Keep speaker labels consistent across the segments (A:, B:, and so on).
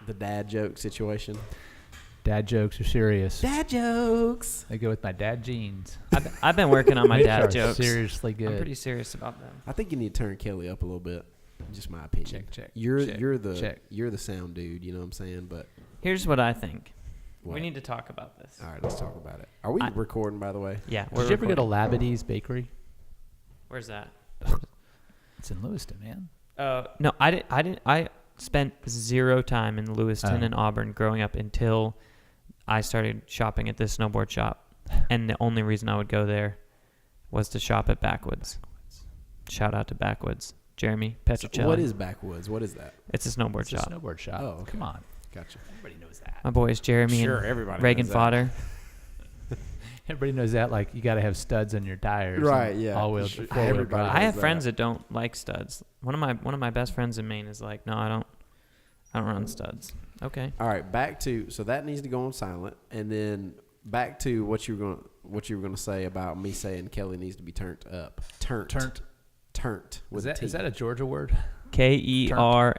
A: The dad joke situation.
B: Dad jokes are serious.
A: Dad jokes.
B: They go with my dad jeans.
C: I've been working on my
B: Which
C: dad
B: are
C: jokes.
B: seriously good.
C: I'm pretty serious about them.
A: I think you need to turn Kelly up a little bit. Just my opinion.
B: Check.
A: You're
B: check,
A: the
B: check.
A: you're the sound dude. You know what I'm saying? But
C: Here's what I think.
A: what?
C: We need to talk about this.
A: All right, let's talk about it. Are we recording, by the way?
C: Yeah.
B: Did you ever go to Labidee's Bakery?
C: Where's that?
B: It's in Lewiston, man.
C: No, I didn't. I spent 0 time in Lewiston
B: Oh.
C: and Auburn growing up until I started shopping at this snowboard shop, and the only reason I would go there was to shop at Backwoods. Shout out to Backwoods, Jeremy Petrocelli.
A: What is Backwoods? What is that?
C: It's a snowboard
B: It's
C: shop.
B: a snowboard shop.
A: Oh, okay.
B: Come on.
A: Gotcha.
B: Everybody knows that.
C: My boys Jeremy
A: Sure,
C: and
A: everybody
C: Reagan
A: knows that.
C: Fodder.
B: Everybody knows that. Like, you got to have studs on your tires.
A: Right,
B: and
A: yeah.
B: All-wheel
A: Sure.
B: four-wheel
A: Everybody
B: drive.
C: I have
A: that.
C: friends that don't like studs. One of my best friends in Maine is like, no, I don't run studs. Okay.
A: All right, back to so that needs to go on silent, and then back to what you were going to say about me saying Kelly needs to be turned up. Turned.
B: Is
A: With
B: that a Georgia word?
C: Kerner.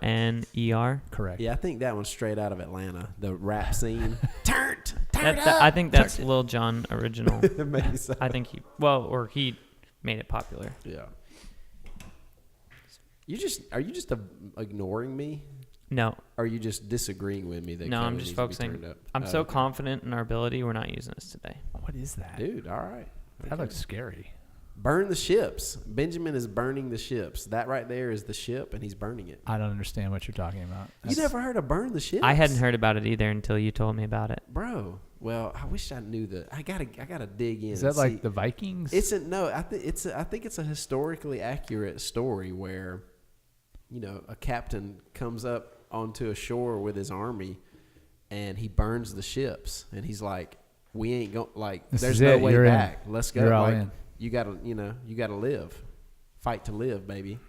B: Correct.
A: Yeah, I think that one's straight out of Atlanta, the rap scene. Turned up.
C: I think that's Lil Jon original.
A: Maybe so.
C: I think he made it popular.
A: Yeah. Are you just ignoring me?
C: No,
A: Or are you just disagreeing with me that
C: no,
A: Kelly
C: I'm
A: needs
C: just
A: to be
C: focusing.
A: turned up?
C: I'm
A: Oh,
C: so
A: okay.
C: confident in our ability. We're not using this today.
B: What is that?
A: Dude, all right.
B: That looks scary.
A: Burn the ships. Benjamin is burning the ships. That right there is the ship, and he's burning it.
B: I don't understand what you're talking about.
A: You never heard of burn the ships?
C: I hadn't heard about it either until you told me about it.
A: Bro. Well, I wish I knew that. I gotta dig in.
B: Is
A: and
B: that like
A: see.
B: the Vikings?
A: I think it's a historically accurate story where, a captain comes up onto a shore with his army, and he burns the ships, and he's like, "We ain't going
B: This
A: there's
B: is
A: no
B: it.
A: way
B: You're in.
A: back. Let's go.
B: You're all
A: like,
B: in.
A: you gotta live, fight to live, baby."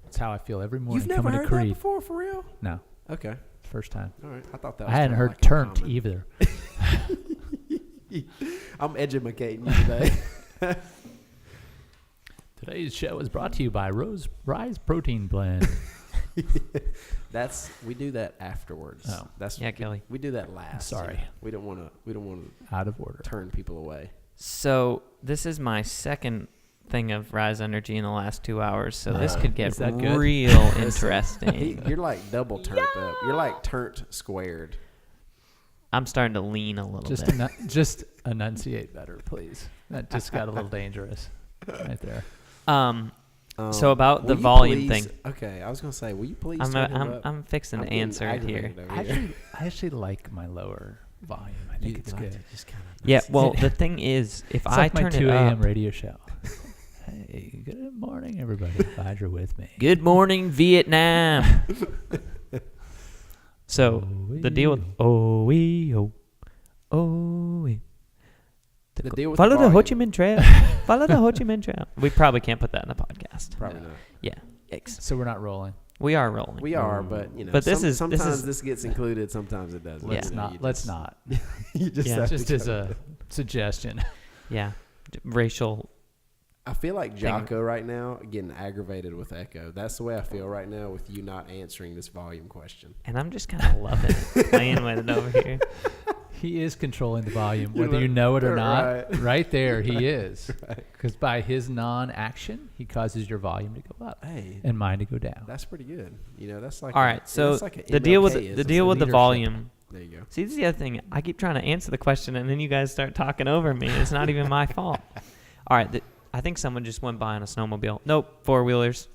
B: That's how I feel every morning
A: You've never
B: coming
A: heard
B: to Creed.
A: that before, for real?
B: No,
A: Okay,
B: first time.
A: all right. I thought that
B: I
A: was
B: hadn't
A: kinda
B: heard
A: like a
B: turnt
A: common-
B: either.
A: I'm educating you today.
B: Today's show is brought to you by Rise Protein Blend.
A: We do that afterwards.
B: Oh.
C: Yeah, Kelly.
A: We do that last.
B: Sorry.
A: We don't want to
B: Out of order.
A: turn people away.
C: So this is my second thing of Rise Energy in the last 2 hours. So this could get
B: Is that good?
C: real interesting.
A: You're like double turned up. You're like turnt squared.
C: I'm starting to lean a little bit.
B: Just enunciate better, please. That just got a little dangerous right there.
C: So about the
A: will you
C: volume
A: please-
C: thing.
A: Okay, I was gonna say, will you please
C: I'm
A: turn him up?
C: I'm fixing
A: I'm
C: to
A: getting
C: answer it here.
A: aggravated over here.
B: I actually like my lower volume. I think it's
A: like
B: good.
A: to just kinda
C: Yeah, well, the thing is, if
B: It's
C: I
B: like my
C: turn
B: 2
C: it
B: a.m.
C: up,
B: radio show. Hey, good morning, everybody. Glad you're with me.
C: good morning, Vietnam. So the deal with
A: The deal with
C: follow the Ho
A: volume.
C: Chi Minh Trail. Follow the Ho Chi Minh Trail. We probably can't put that in the podcast.
A: Probably
B: No.
A: not.
C: Yeah, yikes.
B: So we're not rolling.
C: We are rolling.
A: We are, but
C: But
A: sometimes this gets included, sometimes it doesn't.
B: Let's
A: You know,
B: not.
A: you
B: Let's
A: just-
B: not.
A: You just
C: Yeah.
A: have to
B: Just
A: go
B: as a
A: with it.
B: suggestion.
C: Yeah, racial.
A: I feel like Jocko right now getting aggravated with Echo. That's the way I feel right now with you not answering this volume question.
C: And I'm just kind of loving it, playing with it over here.
B: He is controlling the volume,
A: You
B: whether you
A: look-
B: know it or not.
A: right.
B: Right there, he is.
A: Right.
B: Because by his non-action, he causes your volume to go up
A: Hey,
B: and mine to go down.
A: that's pretty good. That's like
C: All right, so
A: that's like a
C: the deal with
A: MLK-ism.
C: the deal with the
B: leadership.
C: volume.
A: There you go.
C: See, this is the other thing. I keep trying to answer the question, and then you guys start talking over me. It's not even my fault. All right, I think someone just went by on a snowmobile. Nope, 4-wheelers.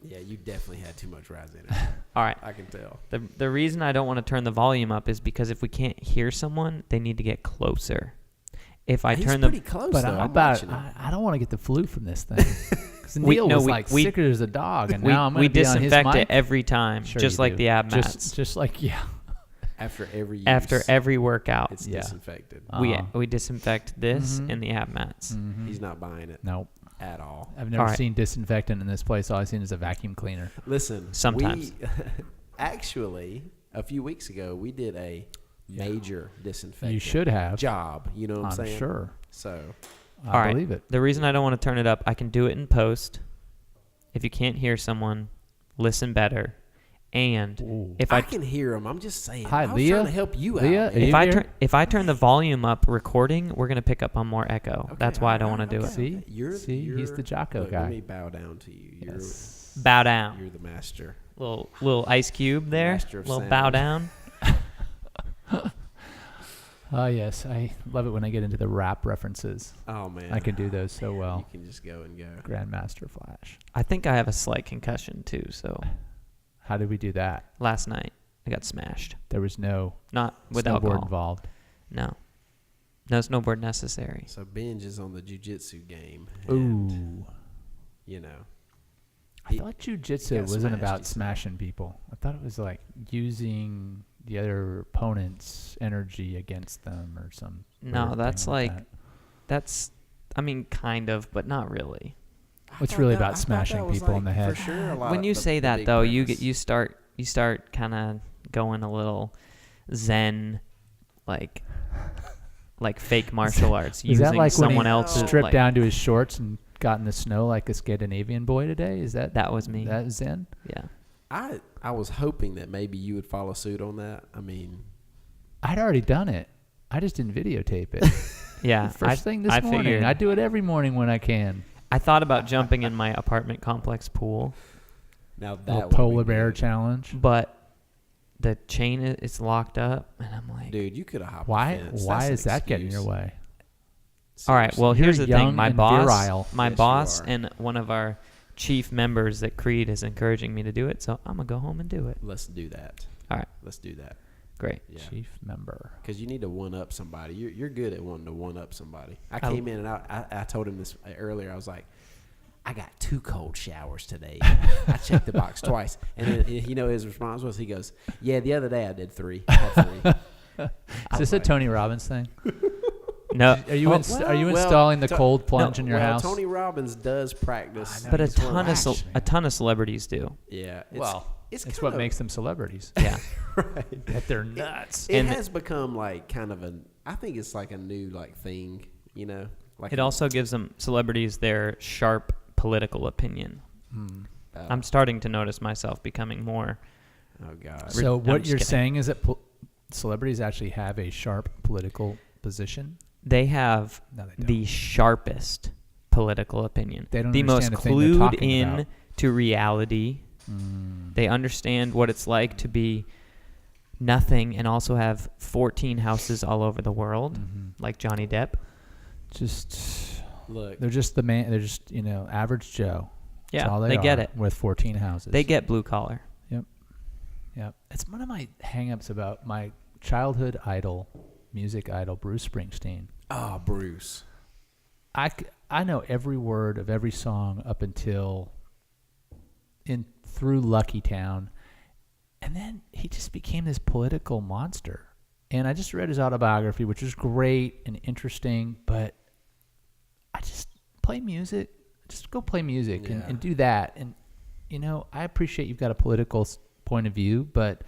A: Yeah, you definitely had too much Rise Energy.
C: All right.
A: I can tell.
C: The reason I don't want to turn the volume up is because if we can't hear someone, they need to get closer. If I
A: He's
C: turn
A: pretty
C: the
A: close
B: But
A: though.
B: I,
A: I'm
B: about,
A: watching him.
B: I don't want to get the flu from this thing. Because Neil was like
C: we-
B: sicker as a dog, and
C: we,
B: now I'm going
C: we
B: to be on his
C: disinfect
B: mic.
C: it every time,
B: Sure
C: just
B: you
C: like
B: do.
C: the ab mats.
B: Just like, yeah.
A: After every use,
C: After every workout,
A: it's
B: Yeah.
A: disinfected.
C: we disinfect this
B: Mhm.
C: and the ab mats.
B: Mhm.
A: He's not buying it
B: Nope.
A: at all.
B: I've never
C: All right.
B: seen disinfectant in this place. All I've seen is a vacuum cleaner.
A: Listen,
C: Sometimes.
A: actually, a few weeks ago, we did a major disinfectant.
B: You should have.
A: job. You know what I'm
B: I'm
A: saying?
B: sure.
A: So
B: I
C: All right.
B: believe it.
C: The reason I don't want to turn it up, I can do it in post. If you can't hear someone, listen better. And
B: Ooh.
C: if
A: I can hear them. I'm just saying.
B: Hi,
A: I was
B: Leah?
A: trying to help you
B: Leah,
A: out.
B: are you
A: man.
B: here?
C: if I turn the volume up recording, we're gonna pick up on more echo.
A: Okay,
C: That's why I don't want to do
A: okay.
C: it.
B: See? He's the Jocko
A: look,
B: guy.
A: Let me bow down to you.
B: Yes.
C: Bow down.
A: You're the master.
C: Little Ice Cube there.
A: Master of
C: Little
A: sound.
C: bow down.
B: Yes. I love it when I get into the rap references.
A: Oh man,
B: I can do those so well.
A: You can just go and go.
B: Grandmaster Flash.
C: I think I have a slight concussion too. So
B: How did we do that?
C: last night I got smashed.
B: There was no
C: Not with
B: snowboard
C: alcohol.
B: involved.
C: No snowboard necessary.
A: So Benj is on the jiu-jitsu game.
B: Ooh.
A: And, you know,
B: I thought jujitsu
A: got
B: wasn't
A: smashed,
B: about
A: he said.
B: smashing people. I thought it was like using the other opponent's energy against them or some.
C: No,
B: weird
C: that's
B: thing
C: like
B: that.
C: that's. I mean, kind of, but not really.
B: It's
A: I
B: really
A: thought
B: about
A: I thought
B: smashing
A: that was
B: people in
A: like,
B: the head.
A: For sure, a lot
C: When
A: of
C: you
A: the-
C: say
A: the
C: that
A: big
C: though,
A: premise.
C: you start kind of going a little zen, like fake martial arts
B: Is
C: using
B: that like
C: someone
B: when he
C: else's.
B: stripped
C: like,
B: down to his shorts and got in the snow like a Scandinavian boy today? Is that
C: That was me.
B: That Zen?
C: Yeah.
A: I was hoping that maybe you would follow suit on that. I mean,
B: I'd already done it. I just didn't videotape it.
C: Yeah.
B: First thing this
C: I
B: morning.
C: figured.
B: I do it every morning when I can.
C: I thought about jumping in my apartment complex pool,
A: now that
B: Little
A: would be
B: polar bear
A: good.
B: challenge.
C: but the chain is locked up, and I'm like,
A: Dude, you could have hopped.
B: Why?
A: The fence.
B: Why
A: That's an
B: is that getting in your
A: excuse.
B: way?
C: all right. Well,
B: You're
C: here's the
B: young
C: thing. My
B: and
C: boss,
B: virile.
C: my
A: Yes, you
C: boss,
A: are.
C: and one of our chief members at Creed is encouraging me to do it, so I'm gonna go home and do it.
A: Let's do that.
C: All right.
A: Let's do that.
C: Great.
A: Yeah.
B: Chief member.
A: Because you need to one up somebody. You're good at wanting to one up somebody. I
C: I-
A: came in and I told him this earlier. I was like, I got 2 cold showers today. I checked the box twice, and then, you know his response was, he goes, "Yeah, the other day I did 3. I had 3."
B: Is this a Tony Robbins thing?
C: No,
B: Are you are you installing the cold plunge in your house?
A: Tony Robbins does practice.
B: I know,
C: but a
B: he's
C: ton of
B: relaxing.
C: a ton of celebrities do.
A: Yeah.
B: It's
A: kind
B: what
A: of-
B: makes them celebrities.
C: Yeah.
A: right.
B: That they're nuts.
A: It
C: And-
A: has become like kind of I think it's like a new like thing, you know. Like
C: It also gives them celebrities their sharp political opinion. I'm starting to notice myself becoming more.
A: Oh God.
B: So
C: I'm
B: what
C: just
B: you're
C: kidding.
B: saying is that celebrities actually have a sharp political position?
C: They have
B: No, they don't.
C: the sharpest political opinion.
B: They don't
C: the most
B: understand the thing they're
C: clued
B: talking
C: in
B: about.
C: to reality. They understand what it's like to be nothing and also have 14 houses all over the world, like Johnny Depp.
B: Just
A: Look,
B: they're just the man. They're just average Joe. That's
C: Yeah,
B: all
C: they get
B: are,
C: it.
B: with 14 houses.
C: They get blue collar.
B: Yeah, it's one of my hang-ups about my childhood idol, music idol, Bruce Springsteen.
A: oh Bruce.
B: I know every word of every song up until through Lucky Town, and then he just became this political monster. And I just read his autobiography, which was great and interesting, but I just play music. Just go play music
A: Yeah.
B: and do that. And I appreciate you've got a political point of view, but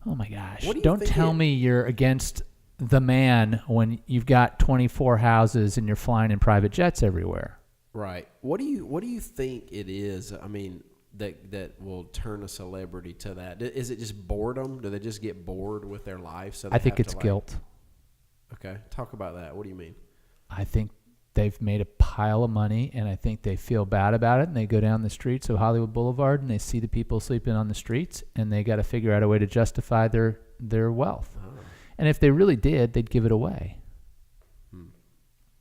B: oh my gosh,
A: What do you
B: don't
A: think
B: tell
A: it-
B: me you're against the man when you've got 24 houses and you're flying in private jets everywhere.
A: Right. What do you think it is? I mean, that will turn a celebrity to that. Is it just boredom? Do they just get bored with their life? So
B: I think
A: have
B: it's
A: to,
B: guilt.
A: Okay, talk about that. What do you mean?
B: I think they've made a pile of money, and I think they feel bad about it, and they go down the streets of Hollywood Boulevard, and they see the people sleeping on the streets, and they got to figure out a way to justify their wealth.
A: Oh.
B: And if they really did, they'd give it away.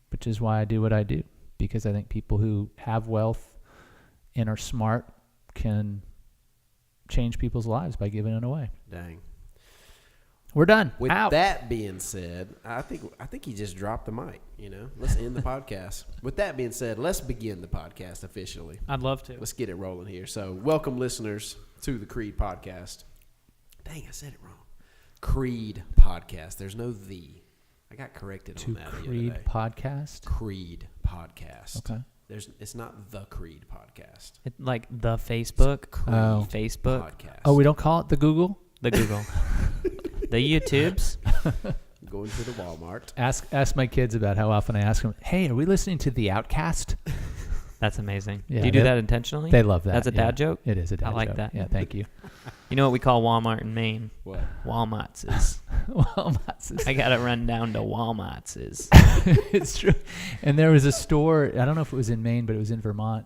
B: Which is why I do what I do, because I think people who have wealth and are smart can change people's lives by giving it away.
A: Dang.
B: We're done.
A: With
B: Out.
A: that being said, I think he just dropped the mic. Let's end the podcast. With that being said, let's begin the podcast officially.
C: I'd love to.
A: Let's get it rolling here. So, welcome listeners to the Creed podcast. Dang, I said it wrong. Creed podcast. There's no the. I got corrected
B: To
A: on that the
B: Creed
A: other day.
B: podcast.
A: Creed podcast.
B: Okay.
A: It's not the Creed podcast.
C: Like the Facebook,
A: Creed
C: Facebook,
A: podcast.
B: Oh, we don't call it the Google?
C: the Google, the YouTubes.
A: Going to the Walmart.
B: Ask my kids about how often I ask them, hey, are we listening to The Outcast?
C: That's amazing.
B: Yeah,
C: do you do that intentionally?
B: They love that.
C: That's a dad joke?
B: It is a dad
C: I like
B: joke.
C: that.
B: Yeah, thank you.
C: You know what we call Walmart in Maine?
A: What?
C: Walmart's is.
B: Walmart's.
C: I got to run down to Walmart's is.
B: It's true. And there was a store, I don't know if it was in Maine, but it was in Vermont,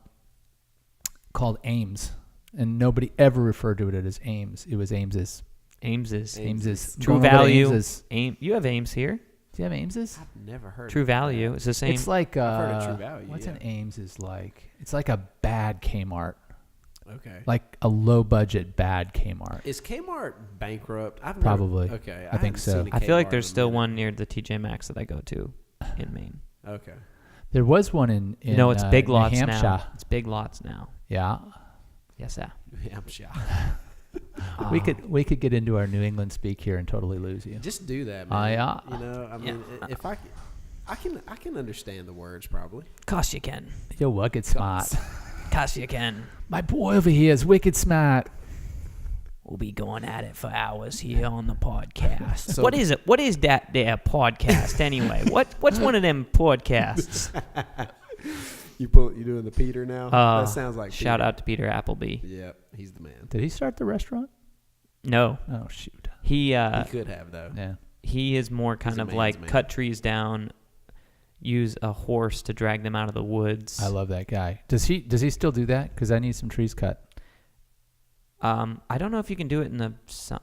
B: called Ames. And nobody ever referred to it as Ames. It was Ames's.
C: Ames's.
B: Ames's.
C: True
B: Going over to
C: Value.
B: Ames's.
C: You have Ames here?
B: Do you have Ames's?
A: I've never heard
C: True
A: of that.
C: Value. It's the same.
B: It's like,
A: I've heard of True Value,
B: what's
A: yeah.
B: an Ames's like? It's like a bad Kmart.
A: Okay.
B: Like a low-budget bad Kmart.
A: Is Kmart bankrupt? I've
B: Probably.
A: Never, okay.
B: I think
A: haven't
B: so.
A: seen a
C: I feel like
A: Kmart
C: there's
A: in a
C: still
A: minute.
C: one near the TJ Maxx that I go to in Maine.
A: Okay.
B: There was one in
C: No, it's Big
B: New
C: Lots
B: Hampshire.
C: now. It's Big Lots now.
B: Yeah.
C: Yes, sir.
A: Yeah, I'm shy.
B: We could get into our New England speak here and totally lose you.
A: Just do that, man.
B: Yeah.
A: You know, I mean, if I can understand the words probably.
C: Course you can.
B: You're wicked smart.
C: Course you can.
B: My boy over here is wicked smart.
C: We'll be going at it for hours here on the podcast.
A: So-
C: what is it? What is that there podcast anyway? What's one of them podcasts?
A: You doing the Peter now? That sounds like
C: shout
A: Peter.
C: out to Peter Appleby.
A: Yep, he's the man.
B: Did he start the restaurant?
C: No,
B: Oh shoot.
C: he
A: He could have though.
B: Yeah.
C: he is more kind
A: a
C: of
A: man's
C: like
A: man.
C: cut trees down, use a horse to drag them out of the woods.
B: I love that guy. Does he still do that? Because I need some trees cut.
C: I don't know if you can do it in the.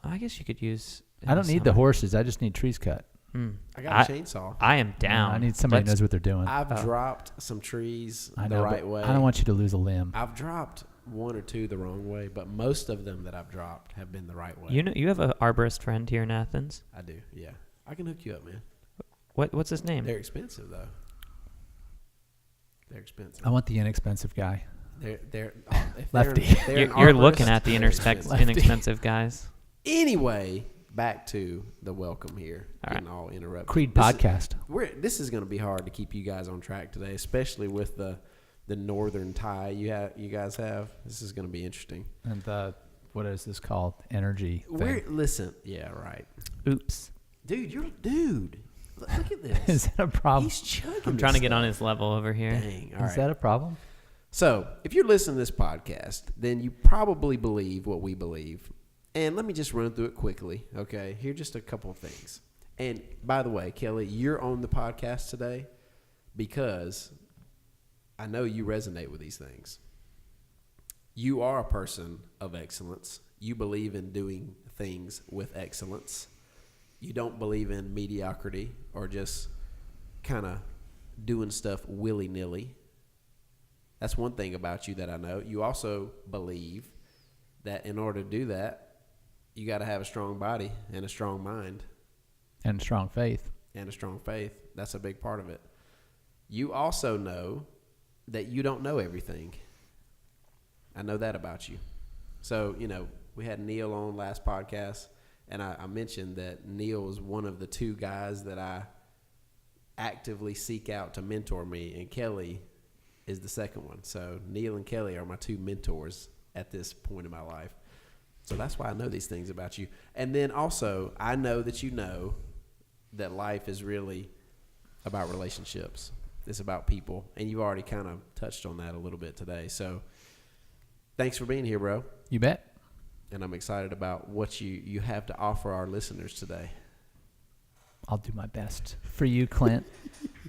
C: I guess you could use. in
B: I don't need the
C: summer.
B: horses. I just need trees cut.
A: I got a chainsaw.
C: I am down.
B: I need somebody who
C: Let's-
B: knows what they're doing.
A: I've dropped some trees
B: I
A: the
B: know,
A: right
B: but
A: way.
B: I don't want you to lose a limb.
A: I've dropped one or two the wrong way, but most of them that I've dropped have been the right way.
C: You know, you have an arborist friend here in Athens.
A: I do. Yeah, I can hook you up, man.
C: What's his name?
A: They're expensive though. They're expensive.
B: I want the inexpensive guy.
A: They're if
B: Lefty.
A: They're an
C: You're
A: arborist,
C: looking at the
A: they're expensive.
C: inexpensive guys.
A: Anyway, back to the welcome here.
C: All
A: Getting all interrupted.
B: Creed
A: This is-
B: podcast.
A: This is going to be hard to keep you guys on track today, especially with the northern tie you guys have. This is going to be interesting.
B: And what is this called? Energy thing.
A: Listen, yeah, right,
C: Oops.
A: dude. Look at this.
B: Is that a problem?
A: He's chugging.
C: I'm trying to get on his level over here.
A: Dang. All
B: Is
A: right.
B: that a problem?
A: So, if you're listening to this podcast, then you probably believe what we believe. And let me just run through it quickly, okay? Here are just a couple of things. And by the way, Kelly, you're on the podcast today because I know you resonate with these things. You are a person of excellence. You believe in doing things with excellence. You don't believe in mediocrity or just kind of doing stuff willy-nilly. That's one thing about you that I know. You also believe that in order to do that, you got to have a strong body and a strong mind
B: And strong faith.
A: and a strong faith. That's a big part of it. You also know that you don't know everything. I know that about you. So, we had Neil on last podcast, and I mentioned that Neil is one of the two guys that I actively seek out to mentor me, and Kelly is the second one. So Neil and Kelly are my two mentors at this point in my life. So that's why I know these things about you. And then also, I know that life is really about relationships. It's about people. And you've already kind of touched on that a little bit today. So thanks for being here, bro.
B: You bet.
A: And I'm excited about what you have to offer our listeners today.
B: I'll do my best for you, Clint.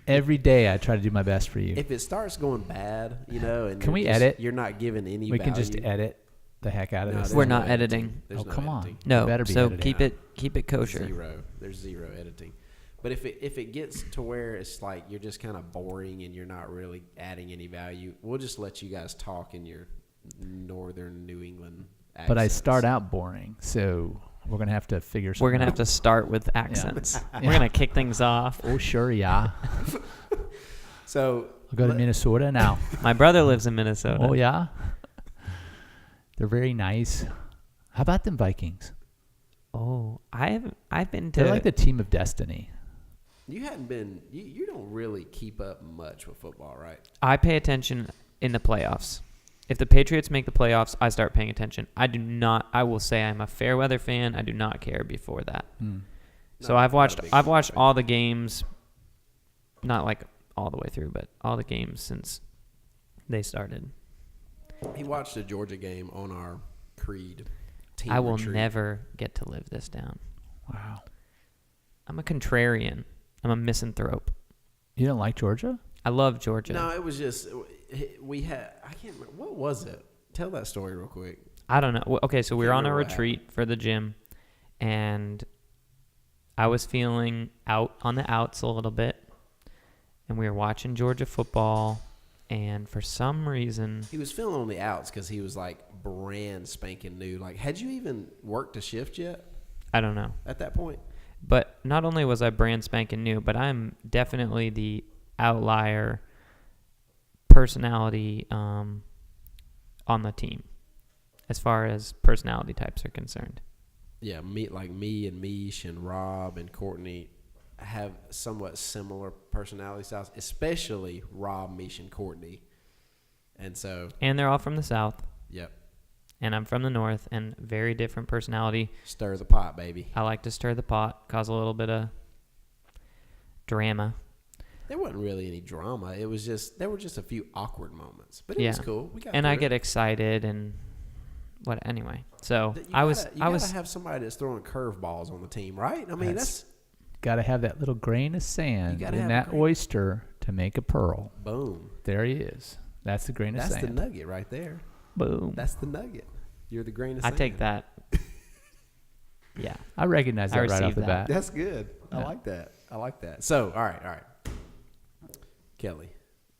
B: Every day I try to do my best for you.
A: If it starts going bad, and
B: Can we
A: you're
B: edit?
A: You're not giving any
B: We
A: value.
B: can just edit the heck out of
A: No,
B: this.
A: there's
C: We're
A: no
C: not editing.
A: There's
B: Oh,
A: no
B: come on.
A: editing.
C: No,
B: better be
C: so
B: editing.
C: keep it kosher.
A: There's zero editing. But if it gets to where it's like you're just kind of boring and you're not really adding any value, we'll just let you guys talk in your northern New England accents.
B: But I start out boring, so we're going to have to figure something
C: We're gonna
B: out.
C: have to start with accents.
B: Yeah.
C: We're gonna kick things off.
B: Oh, sure, yeah.
A: So
B: I'll go to Minnesota now.
C: My brother lives in Minnesota.
B: Oh, yeah? They're very nice. How about them Vikings?
C: Oh, I've been to.
B: They're like the team of destiny.
A: you hadn't been you don't really keep up much with football, right?
C: I pay attention in the playoffs. If the Patriots make the playoffs, I start paying attention. I do not. I will say I'm a fair weather fan. I do not care before that. So
A: Not-
C: I've watched.
A: not a big
C: I've watched
A: fan.
C: all the games, not like all the way through, but all the games since they started.
A: He watched a Georgia game on our Creed team
C: I will
A: retreat.
C: never get to live this down.
B: Wow.
C: I'm a contrarian. I'm a misanthrope.
B: You don't like Georgia?
C: I love Georgia.
A: No, it was just we had. I can't remember what was it. Tell that story real quick.
C: I don't know. Well, okay, so we were on a
A: remember what
C: retreat for the gym, and I was feeling out on the outs a little bit, and we were watching Georgia football, and for some reason,
A: He was feeling on the outs because he was like brand spanking new. Like, had you even worked a shift yet
C: I don't know.
A: at that point?
C: But not only was I brand spanking new, but I'm definitely the outlier personality on the team as far as personality types are concerned.
A: Yeah, me and Mish and Rob and Courtney have somewhat similar personality styles, especially Rob, Mish, and Courtney. And so,
C: And they're all from the South,
A: yep,
C: and I'm from the North, and very different personality.
A: stir the pot, baby.
C: I like to stir the pot, cause a little bit of drama.
A: There wasn't really any drama. It was just there were just a few awkward moments, but it was cool. We got
C: And I
A: through
C: get
A: it.
C: excited and what anyway. So
A: You
C: I
A: gotta
C: was
A: have somebody that's throwing curveballs on the team, right? I mean, that's
B: Got to have that little grain of sand
A: gotta
B: in
A: have a
B: that
A: grain.
B: oyster to make a pearl.
A: boom.
B: There he is. That's the grain of
A: That's
B: sand.
A: the nugget right there.
C: boom.
A: That's the nugget. You're the grain of
C: I
A: sand.
C: take that. Yeah.
B: I recognize
C: I
B: that right off
C: received
B: the
C: that.
B: bat.
A: That's good. I
B: Yeah.
A: like that. I like that. So, all right. Kelly,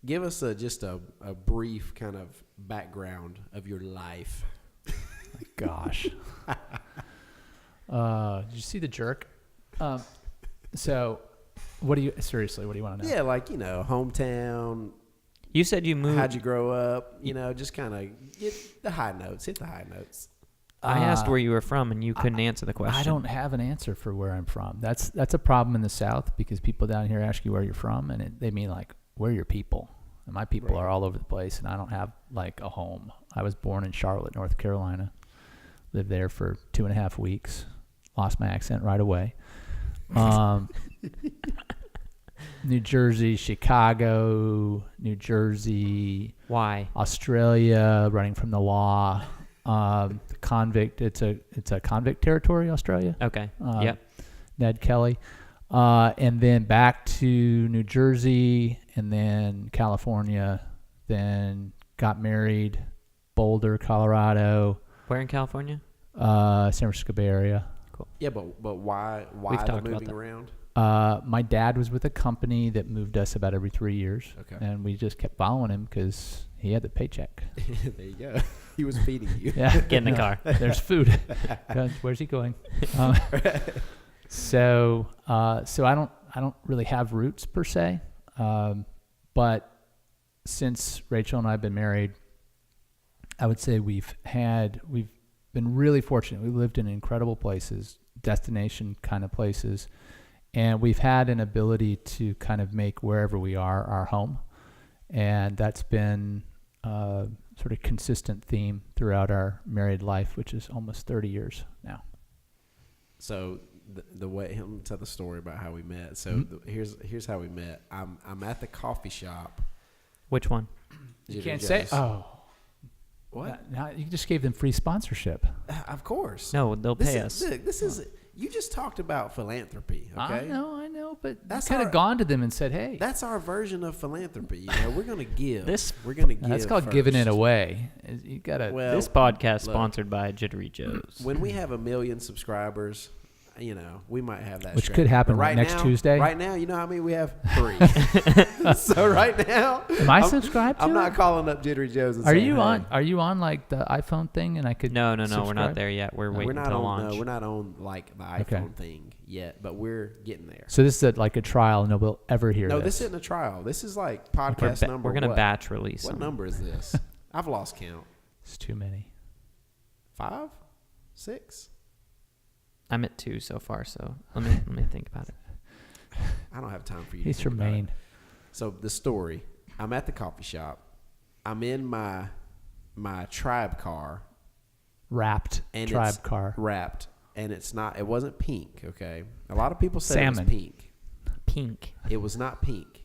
A: give us just a brief kind of background of your life.
B: Gosh. Did you see The Jerk? So, what do you want to know?
A: Yeah, like, hometown,
C: You said you moved.
A: how'd you grow up, just kind of get the high notes, hit the high notes.
C: I asked where you were from, and you couldn't answer the question.
B: I don't have an answer for where I'm from. That's a problem in the South because people down here ask you where you're from, and they mean like, where are your people? And my people
A: Right.
B: are all over the place, and I don't have like a home. I was born in Charlotte, North Carolina. Lived there for 2.5 weeks. Lost my accent right away. New Jersey, Chicago, New Jersey,
C: Why?
B: Australia, running from the law. Convict. It's a convict territory, Australia.
C: Okay.
B: Uh,
C: Yep.
B: Ned Kelly. And then back to New Jersey, and then California, then got married, Boulder, Colorado,
C: Where in California?
B: San Francisco Bay Area.
A: Yeah, but why
C: We've
A: the
C: talked about
A: moving
C: that.
A: around?
B: My dad was with a company that moved us about every 3 years,
A: Okay.
B: and we just kept following him because he had the paycheck.
A: There you go. He was feeding you.
B: Yeah,
C: Get in the car.
B: There's food. Where's he going? So I don't really have roots per se, but since Rachel and I have been married, I would say we've been really fortunate. We've lived in incredible places, destination kind of places, and we've had an ability to kind of make wherever we are our home, and that's been sort of consistent theme throughout our married life, which is almost 30 years now.
A: So the way, let me tell the story about how we met. So here's how we met. I'm at the coffee shop.
C: Which one?
B: You
A: Jittery
B: can't say,
A: Joe's.
B: oh.
A: What?
B: Now you just gave them free sponsorship.
A: Of course.
C: No, they'll pay us.
A: Look, this is. You just talked about philanthropy. Okay.
B: I know, but
A: That's
B: you could
A: our-
B: have gone to them and said, hey.
A: That's our version of philanthropy. We're gonna give.
C: This-
A: we're gonna give.
B: That's called giving it
A: first.
B: away. You gotta.
A: Well,
C: This podcast
A: look,
C: sponsored by Jittery Joe's.
A: when we have 1 million subscribers, we might have that.
B: Which
A: stretch.
B: could happen
A: But right
B: next
A: now,
B: Tuesday.
A: Right now, you know how many we have? 3. So right now,
B: Am I subscribed to
A: I'm
B: it?
A: not calling up Jittery Joe's. And
B: Are
A: saying,
B: you
A: hey,
B: on? Are you on like the iPhone thing? And I could.
C: No, we're not
B: subscribe?
C: there yet. We're waiting
A: We're not
C: to
A: on.
C: launch.
A: No, we're not on like the iPhone
B: Okay.
A: thing yet, but we're getting there.
B: So this is like a trial, and nobody will ever hear
A: No,
B: this.
A: this isn't a trial. This is like
C: We're
A: podcast number.
C: we're gonna
A: what?
C: batch release
A: What
C: them.
A: number is this? I've lost count.
B: It's too many.
A: 5, 6.
C: I'm at 2 so far, so let me think about it.
A: I don't have time for you.
B: He's
A: to
B: from
A: think about it.
B: Maine.
A: So the story: I'm at the coffee shop. I'm in my tribe car,
B: Wrapped
A: and
B: tribe
A: it's
B: car.
A: wrapped, and it's not. It wasn't pink. Okay, a lot of people said it
B: Salmon.
A: was pink.
C: Pink.
A: It was not pink.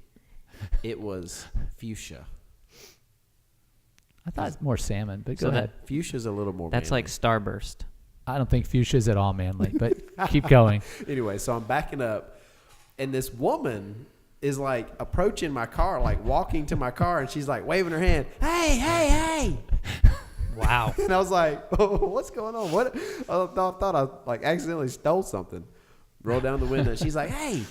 A: It was fuchsia.
B: I thought it's more salmon, but
C: So
B: go
C: that-
B: ahead.
A: Fuchsia's a little more
C: That's
A: manly.
C: like Starburst.
B: I don't think fuchsia's at all manly, but keep going.
A: Anyway, so I'm backing up, and this woman is like approaching my car, like walking to my car, and she's like waving her hand, hey, hey, hey.
C: Wow.
A: And I was like, oh, what's going on? What? I thought I like accidentally stole something. Roll down the window. She's like, hey,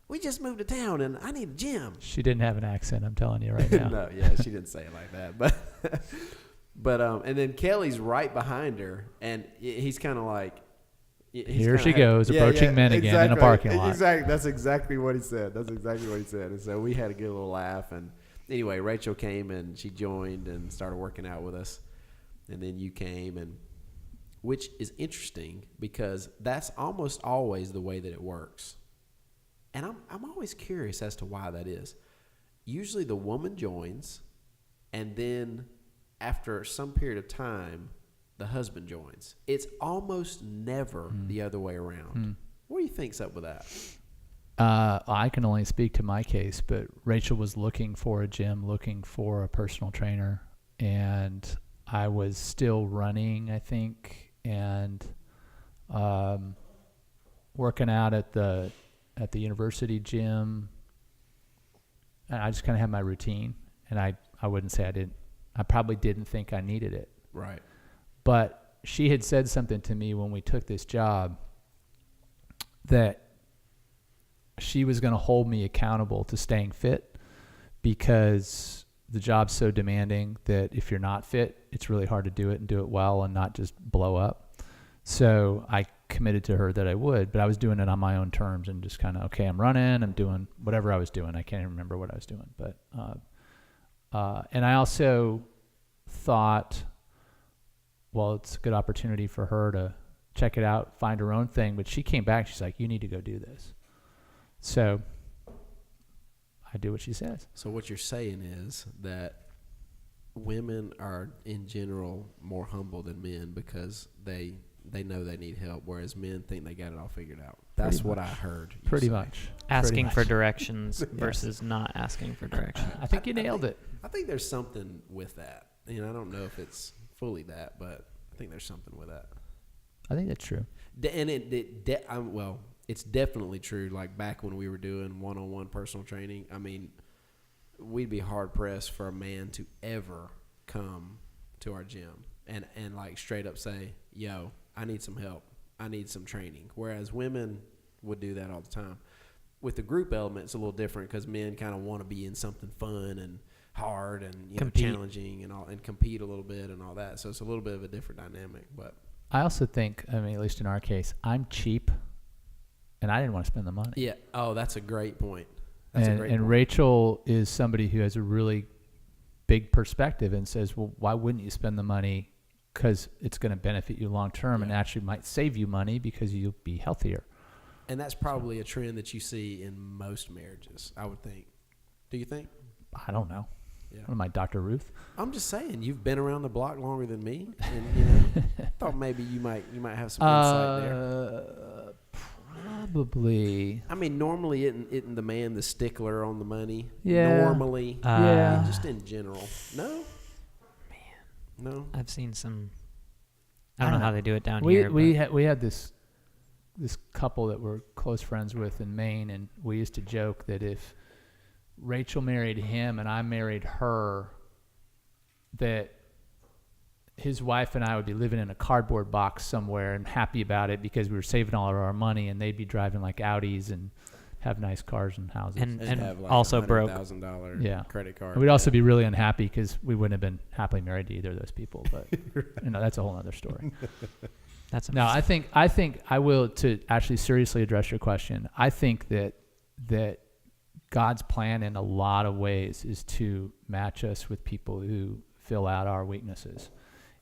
A: we just moved to town and I need a gym.
B: She didn't have an accent, I'm telling you right now.
A: No, yeah, she didn't say it like that. But and then Kelly's right behind her, and he's kind of like,
B: Here she goes, approaching men again in a parking lot.
A: Exactly. That's exactly what he said. And so we had a good little laugh. And anyway, Rachel came and she joined and started working out with us. And then you came, and which is interesting because that's almost always the way that it works. And I'm always curious as to why that is. Usually the woman joins, and then after some period of time, the husband joins. It's almost never the other way around. What do you think's up with that?
B: I can only speak to my case, but Rachel was looking for a gym, looking for a personal trainer, and I was still running, I think, and working out at the university gym. And I just kind of had my routine, and I wouldn't say I probably didn't think I needed it.
A: Right.
B: But she had said something to me when we took this job that she was going to hold me accountable to staying fit, because the job's so demanding that if you're not fit, it's really hard to do it and do it well and not just blow up. So I committed to her that I would, but I was doing it on my own terms and just kind of, okay, I'm running, I'm doing whatever I was doing. I can't even remember what I was doing. But and I also thought, well, it's a good opportunity for her to check it out, find her own thing. But she came back, she's like, you need to go do this. So I do what she says.
A: So what you're saying is that women are in general more humble than men because they know they need help, whereas men think they got it all figured out. That's
B: Pretty
A: what
B: much.
A: I heard.
B: Pretty
A: say.
B: much.
C: Asking for
B: much.
C: directions versus not asking for directions.
B: I think you nailed it.
A: I think there's something with that. I don't know if it's fully that, but I think there's something with that.
B: I think that's true.
A: And it's definitely true. Like back when we were doing one-on-one personal training, I mean, we'd be hard pressed for a man to ever come to our gym and like straight up say, yo, I need some help. I need some training. Whereas women would do that all the time. With the group element, it's a little different because men kind of want to be in something fun and hard and challenging and all, and compete a little bit and all that. So it's a little bit of a different dynamic. But
B: I also think, I mean, at least in our case, I'm cheap, and I didn't want to spend the money.
A: yeah, oh, that's a great point. That's a great point.
B: And Rachel is somebody who has a really big perspective and says, well, why wouldn't you spend the money? Because it's going to benefit you long term and actually might save you money because you'll be healthier.
A: And that's probably a trend that you see in most marriages, I would think. Do you think?
B: I don't know.
A: Yeah.
B: What am I, Dr. Ruth?
A: I'm just saying, you've been around the block longer than me, and thought maybe you might have some insight there.
B: Probably.
A: I mean, normally isn't the man the stickler on the money?
B: Yeah.
A: Normally,
B: Yeah.
A: just in general. No. No.
C: I've seen some. I don't know how they do it down
B: we
C: here.
B: we had this couple that we're close friends with in Maine, and we used to joke that if Rachel married him and I married her, that his wife and I would be living in a cardboard box somewhere and happy about it because we were saving all of our money, and they'd be driving like Audis and have nice cars and houses.
C: and
A: have like
C: also broke.
A: $100,000 credit card.
B: And we'd also be really unhappy because we wouldn't have been happily married to either of those people. But that's a whole other story.
C: That's
B: No, I think I will, to actually seriously address your question. I think that God's plan in a lot of ways is to match us with people who fill out our weaknesses.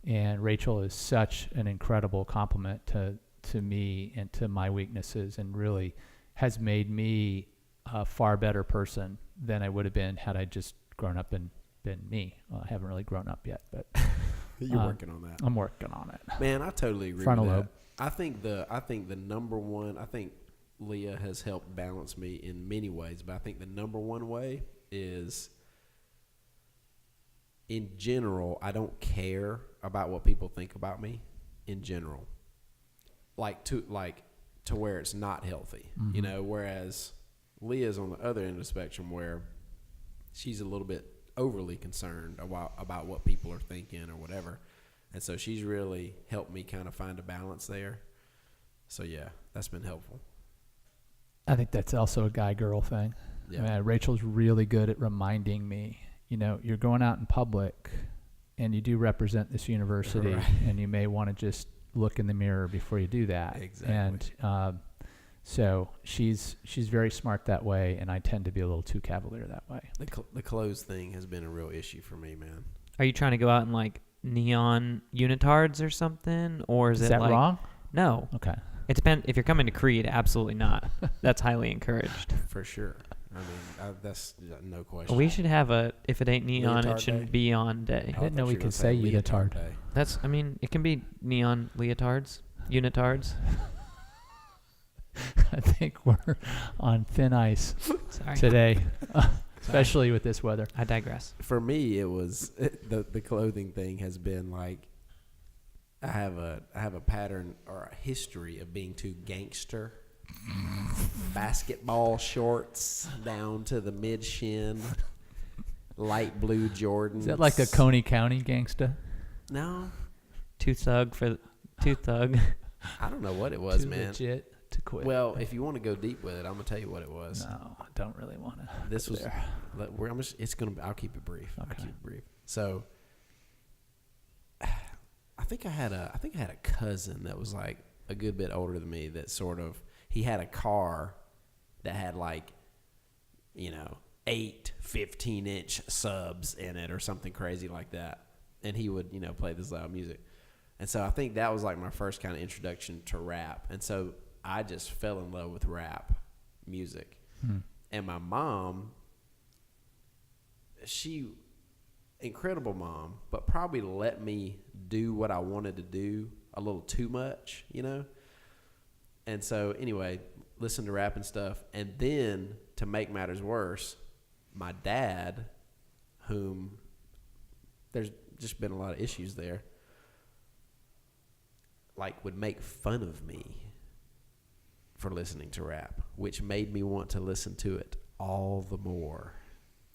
B: And Rachel is such an incredible compliment to me and to my weaknesses, and really has made me a far better person than I would have been had I just grown up and been me. Well, I haven't really grown up yet, but
A: You're working on that.
B: I'm working on it.
A: Man, I totally agree
B: Frontal
A: with
B: lobe.
A: that. I think the number one, I think Leah has helped balance me in many ways, but I think the number one way is in general, I don't care about what people think about me in general. To where it's not healthy, you know, whereas Leah's on the other end of the spectrum where she's a little bit overly concerned about what people are thinking or whatever. And so she's really helped me kind of find a balance there. So yeah, that's been helpful.
B: I think that's also a guy-girl thing.
A: Yeah.
B: I mean, Rachel's really good at reminding me, you know, you're going out in public and you do represent this university,
A: Right.
B: and you may want to just look in the mirror before you do that.
A: Exactly.
B: And so she's very smart that way, and I tend to be a little too cavalier that way.
A: The clothes thing has been a real issue for me, man.
C: Are you trying to go out in like neon unitards or something, or is it
B: that
C: like
B: wrong?
C: No,
B: Okay.
C: it depends. If you're coming to Creed, absolutely not. That's highly encouraged.
A: For sure. I mean, that's no question.
C: We should have a if it ain't neon,
A: Leotard
C: it shouldn't
A: day?
C: be on day.
B: I didn't know we could say unitard.
A: Day.
C: That's I mean, it can be neon leotards, unitards.
B: I think we're on thin ice
C: Sorry,
B: today, especially with this weather.
C: I digress.
A: For me, it was the clothing thing has been like I have a pattern or a history of being too gangster. Basketball shorts down to the mid shin, light blue Jordans.
B: Is that like a Coney County gangsta?
A: No,
C: Too thug.
A: I don't know what it was,
B: Too
A: man.
B: legit to quit.
A: Well, if you want to go deep with it, I'm gonna tell you what it was.
B: No, I don't really want to.
A: This was.
B: there.
A: I'll keep it brief. I'll
B: Okay.
A: keep it brief. So, I think I had a cousin that was like a good bit older than me. That sort of he had a car that had like, 8 15-inch subs in it or something crazy like that, and he would play this loud music, and so I think that was like my first kind of introduction to rap, and so I just fell in love with rap music. And my mom, incredible mom, but probably let me do what I wanted to do a little too much, And so anyway, listen to rap and stuff. And then to make matters worse, my dad, whom there's just been a lot of issues there, would make fun of me for listening to rap, which made me want to listen to it all the more.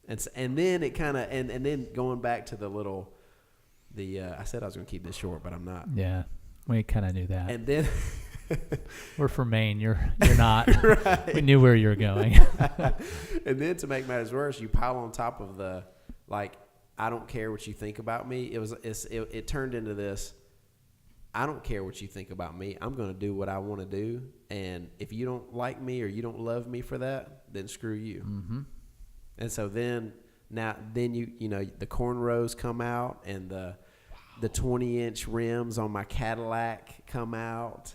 A: And then it kind of and then going back to I said I was going to keep this short, but I'm not.
B: Yeah, we kind of knew that.
A: And then
B: we're from Maine. You're not.
A: Right.
B: We knew where you were going.
A: And then to make matters worse, you pile on top of the I don't care what you think about me. It turned into this. I don't care what you think about me. I'm going to do what I want to do. And if you don't like me or you don't love me for that, then screw you. Mm-hmm. And so then you the cornrows come out and the 20-inch rims on my Cadillac come out,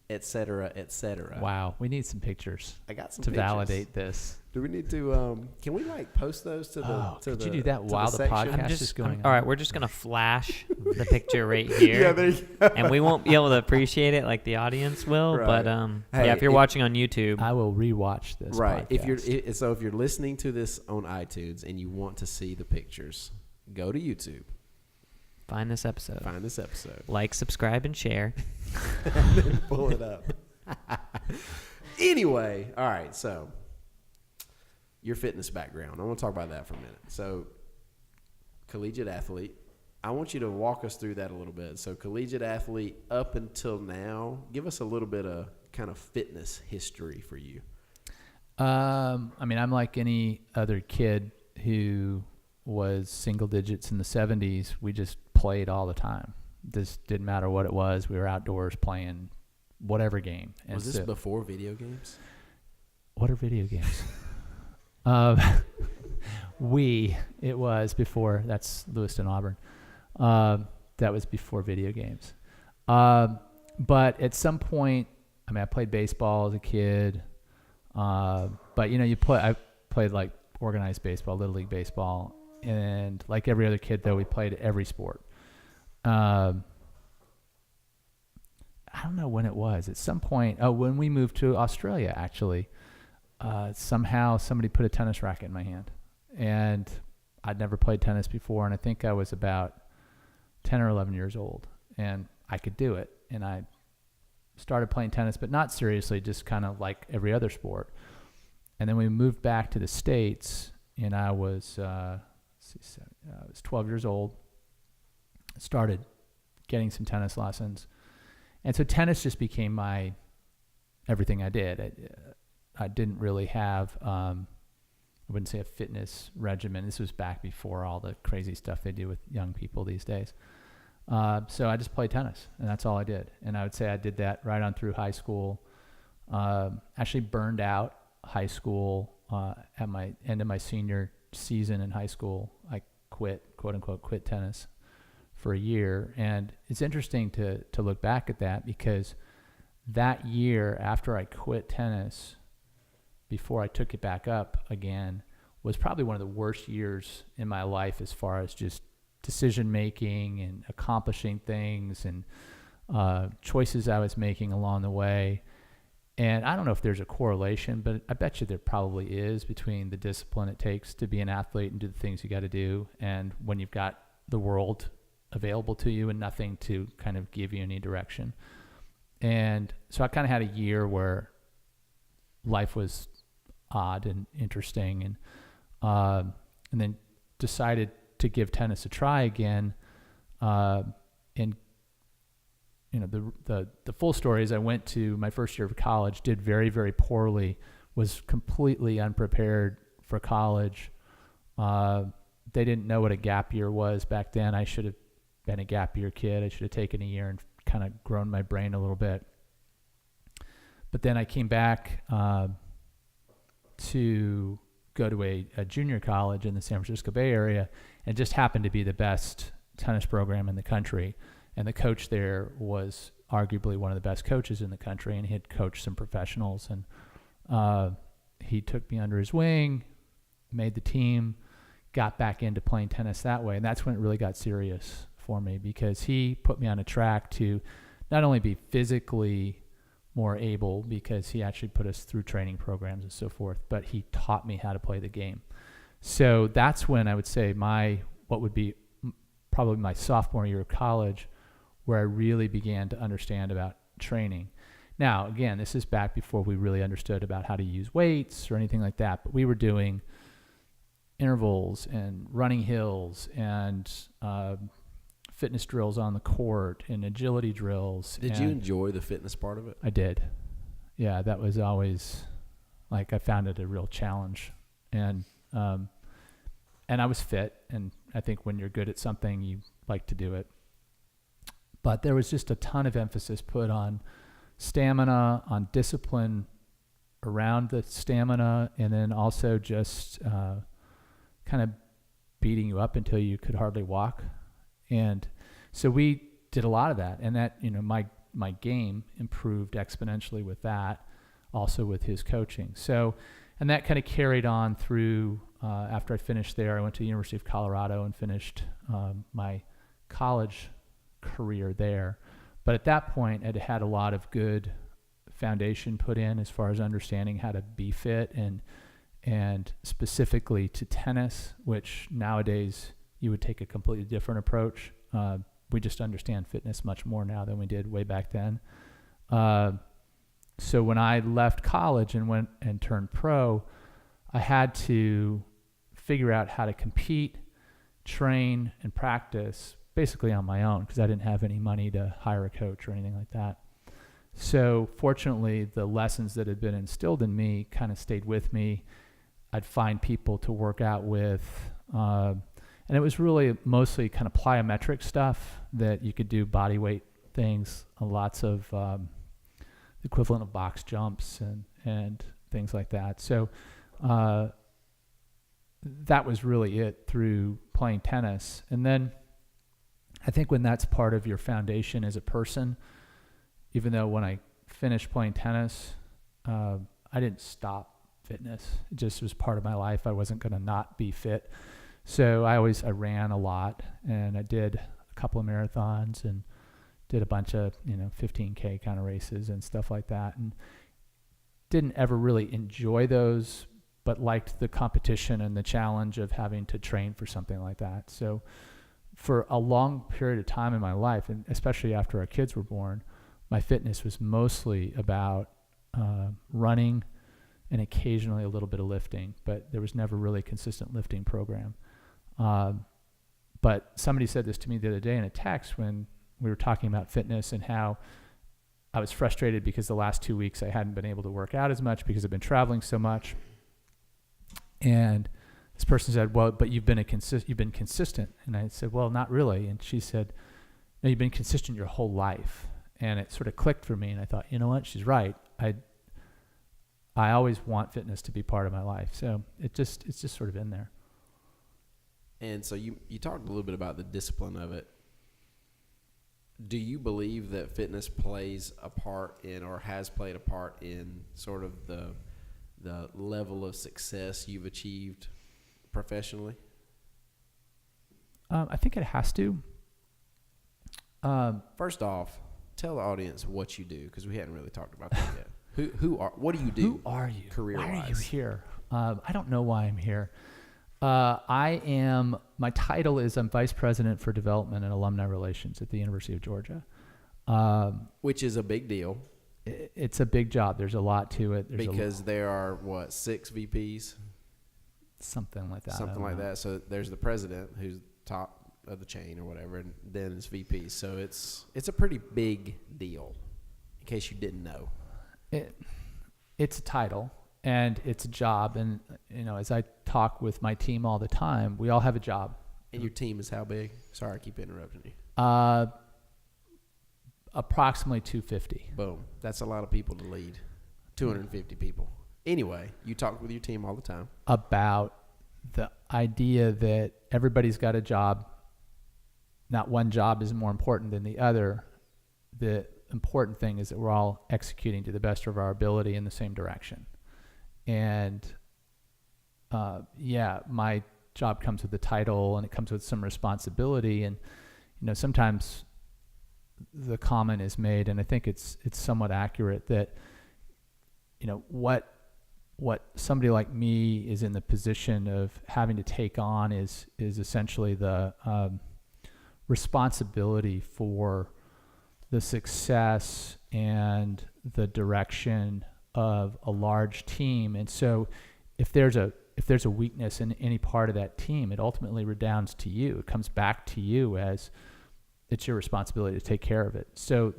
A: et cetera, et cetera.
B: Wow, we need some pictures.
A: I got some
B: to
A: pictures.
B: validate this.
A: Do we need to? Can we post those to the?
B: Could you do that while the podcast is going on?
C: All right, we're just gonna flash the picture right here.
A: Yeah, there you go.
C: And we won't be able to appreciate it like the audience will.
A: Right.
C: But
A: Hey,
C: if you're watching on YouTube,
B: I will rewatch this.
A: Right.
B: Podcast.
A: If you're listening to this on iTunes and you want to see the pictures, go to YouTube.
C: find this episode. Like, subscribe, and share.
A: And then pull it up. Anyway, all right. So your fitness background. I want to talk about that for a minute. So collegiate athlete. I want you to walk us through that a little bit. So collegiate athlete up until now. Give us a little bit of kind of fitness history for you.
B: I'm like any other kid who was single digits in the 70s. We just played all the time. This didn't matter what it was. We were outdoors playing whatever game. And
A: Was this before video games?
B: What are video games? It was before. That's Lewiston, Auburn. That was before video games. But at some point, I played baseball as a kid. But I played like organized baseball, little league baseball, and like every other kid, though, we played every sport. I don't know when it was. At some point, when we moved to Australia, actually, somehow somebody put a tennis racket in my hand, and I'd never played tennis before, and I think I was about 10 or 11 years old, and I could do it. And I started playing tennis, but not seriously, just kind of like every other sport. And then we moved back to the States, and I was 12 years old. Started getting some tennis lessons, and so tennis just became my everything I did. I didn't really have, I wouldn't say a fitness regimen. This was back before all the crazy stuff they do with young people these days. So I just played tennis, and that's all I did. And I would say I did that right on through high school. Actually burned out high school at my end of my senior season in high school. I quit, quote unquote, quit tennis for a year. And it's interesting to look back at that, because that year after I quit tennis, before I took it back up again, was probably one of the worst years in my life as far as just decision making and accomplishing things and choices I was making along the way. And I don't know if there's a correlation, but I bet you there probably is, between the discipline it takes to be an athlete and do the things you got to do, and when you've got the world available to you and nothing to kind of give you any direction. And so I kind of had a year where life was odd and interesting, and then decided to give tennis a try again. And you know, the full story is I went to my first year of college, did very, very poorly, was completely unprepared for college. They didn't know what a gap year was back then. I should have been a gap year kid. I should have taken a year and kind of grown my brain a little bit. But then I came back to go to a junior college in the San Francisco Bay Area, and just happened to be the best tennis program in the country. And the coach there was arguably one of the best coaches in the country, and he had coached some professionals. And he took me under his wing, made the team, got back into playing tennis that way. And that's when it really got serious for me, because he put me on a track to not only be physically more able, because he actually put us through training programs and so forth, but he taught me how to play the game. So that's when I would say what would be probably my sophomore year of college, where I really began to understand about training. Now, again, this is back before we really understood about how to use weights or anything like that, but we were doing intervals and running hills and fitness drills on the court and agility drills.
A: Did you enjoy the fitness part of it?
B: I did. Yeah, that was always, like, I found it a real challenge. And I was fit, and I think when you're good at something, you like to do it. But there was just a ton of emphasis put on stamina, on discipline around the stamina, and then also just kind of beating you up until you could hardly walk. And so we did a lot of that, and that, you know, my game improved exponentially with that, also with his coaching. So, and that kind of carried on through, after I finished there, I went to the University of Colorado and finished my college career there. But at that point, I'd had a lot of good foundation put in as far as understanding how to be fit, and specifically to tennis, which nowadays you would take a completely different approach. We just understand fitness much more now than we did way back then. So when I left college and went and turned pro, I had to figure out how to compete, train, and practice basically on my own, because I didn't have any money to hire a coach or anything like that. So fortunately, the lessons that had been instilled in me kind of stayed with me. I'd find people to work out with, and it was really mostly kind of plyometric stuff that you could do, body weight things, lots of the equivalent of box jumps and things like that. So that was really it through playing tennis. And then I think when that's part of your foundation as a person, even though when I finished playing tennis, I didn't stop fitness. It just was part of my life. I wasn't going to not be fit. So I ran a lot, and I did a couple of marathons and did a bunch of, 15K kind of races and stuff like that, and didn't ever really enjoy those, but liked the competition and the challenge of having to train for something like that. So for a long period of time in my life, and especially after our kids were born, my fitness was mostly about running and occasionally a little bit of lifting, but there was never really a consistent lifting program. But somebody said this to me the other day in a text when we were talking about fitness and how I was frustrated because the last 2 weeks I hadn't been able to work out as much because I've been traveling so much. And this person said, well, but you've been consistent. And I said, well, not really. And she said, no, you've been consistent your whole life. And it sort of clicked for me. And I thought, you know what? She's right. I always want fitness to be part of my life. So it's just sort of in there.
A: And so you talked a little bit about the discipline of it. Do you believe that fitness plays a part in, or has played a part in, sort of the level of success you've achieved professionally?
B: I think it has to.
A: First off, tell the audience what you do, because we hadn't really talked about that yet. What do you do?
B: Who are you?
A: Career-wise?
B: Why are you here? I don't know why I'm here. My title is I'm Vice President for Development and Alumni Relations at the University of Georgia.
A: Which is a big deal.
B: It's a big job. There's a lot to it.
A: Because there are, 6 VPs?
B: Something like that.
A: Something like that. So there's the president, who's top of the chain or whatever, and then it's VP. So it's a pretty big deal, in case you didn't know.
B: It's a title. And it's a job, and as I talk with my team all the time, we all have a job.
A: And your team is how big? Sorry, I keep interrupting you.
B: Approximately 250.
A: Boom. That's a lot of people to lead. 250 people. Anyway, you talk with your team all the time
B: about the idea that everybody's got a job. Not one job is more important than the other. The important thing is that we're all executing to the best of our ability in the same direction. And my job comes with the title, and it comes with some responsibility. And sometimes the comment is made, and I think it's somewhat accurate, that what somebody like me is in the position of having to take on is essentially the responsibility for the success and the direction of a large team. And so if there's a weakness in any part of that team, it ultimately redounds to you. It comes back to you as it's your responsibility to take care of it. So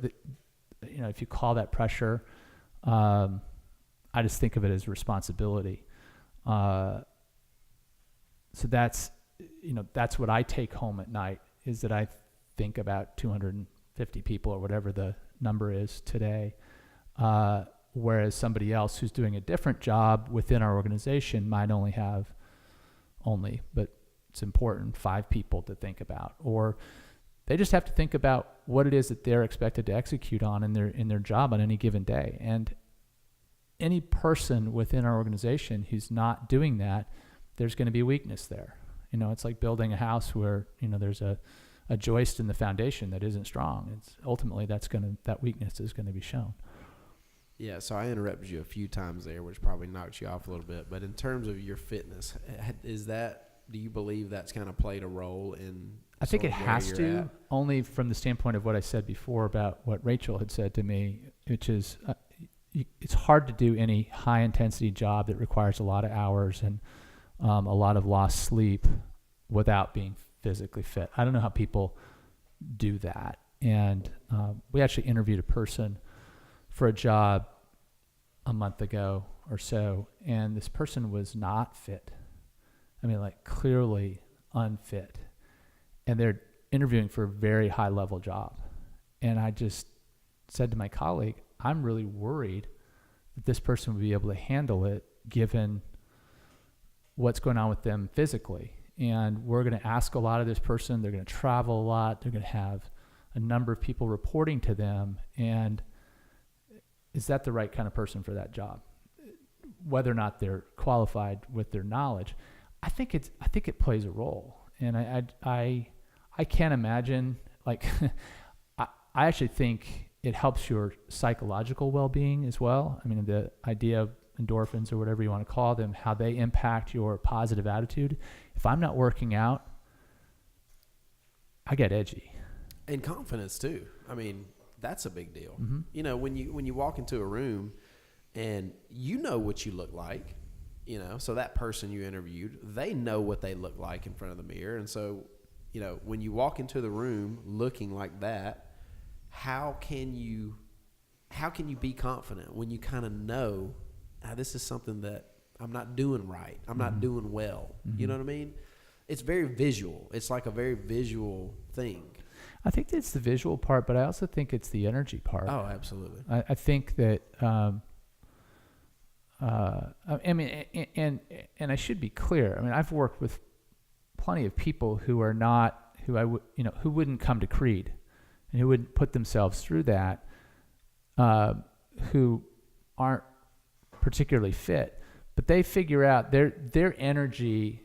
B: if you call that pressure, I just think of it as responsibility. So that's what I take home at night, is that I think about 250 people or whatever the number is today. Whereas somebody else who's doing a different job within our organization might only have, but it's important, 5 people to think about. Or they just have to think about what it is that they're expected to execute on in their job on any given day. And any person within our organization who's not doing that, there's going to be weakness there. It's like building a house where, there's a joist in the foundation that isn't strong. It's ultimately that weakness is going to be shown.
A: Yeah, so I interrupted you a few times there, which probably knocked you off a little bit. But in terms of your fitness, do you believe that's kind of played a role in?
B: I think it has to, only from the standpoint of what I said before about what Rachel had said to me, which is it's hard to do any high-intensity job that requires a lot of hours and a lot of lost sleep without being physically fit. I don't know how people do that. And we actually interviewed a person for a job a month ago or so, and this person was not fit. Clearly unfit. And they're interviewing for a very high-level job. And I just said to my colleague, I'm really worried that this person would be able to handle it given what's going on with them physically. And we're going to ask a lot of this person. They're going to travel a lot. They're going to have a number of people reporting to them. And is that the right kind of person for that job? Whether or not they're qualified with their knowledge, I think it plays a role. And I can't imagine, I actually think it helps your psychological well-being as well. The idea endorphins or whatever you want to call them, how they impact your positive attitude. If I'm not working out, I get edgy.
A: And confidence too. I mean, that's a big deal.
B: Mm-hmm.
A: You know, when you walk into a room and you know what you look like, you know, so that person you interviewed, they know what they look like in front of the mirror. And so, you know, when you walk into the room looking like that, how can you be confident when you kind of know, this is something that I'm not doing right. I'm not doing well.
B: Mm-hmm.
A: You know what I mean? It's very visual. It's like a very visual thing.
B: I think it's the visual part, but I also think it's the energy part.
A: Oh, absolutely.
B: I think that, I mean, and I should be clear. I mean, I've worked with plenty of people who are not, who wouldn't come to Creed and who wouldn't put themselves through that, who aren't particularly fit, but they figure out their energy,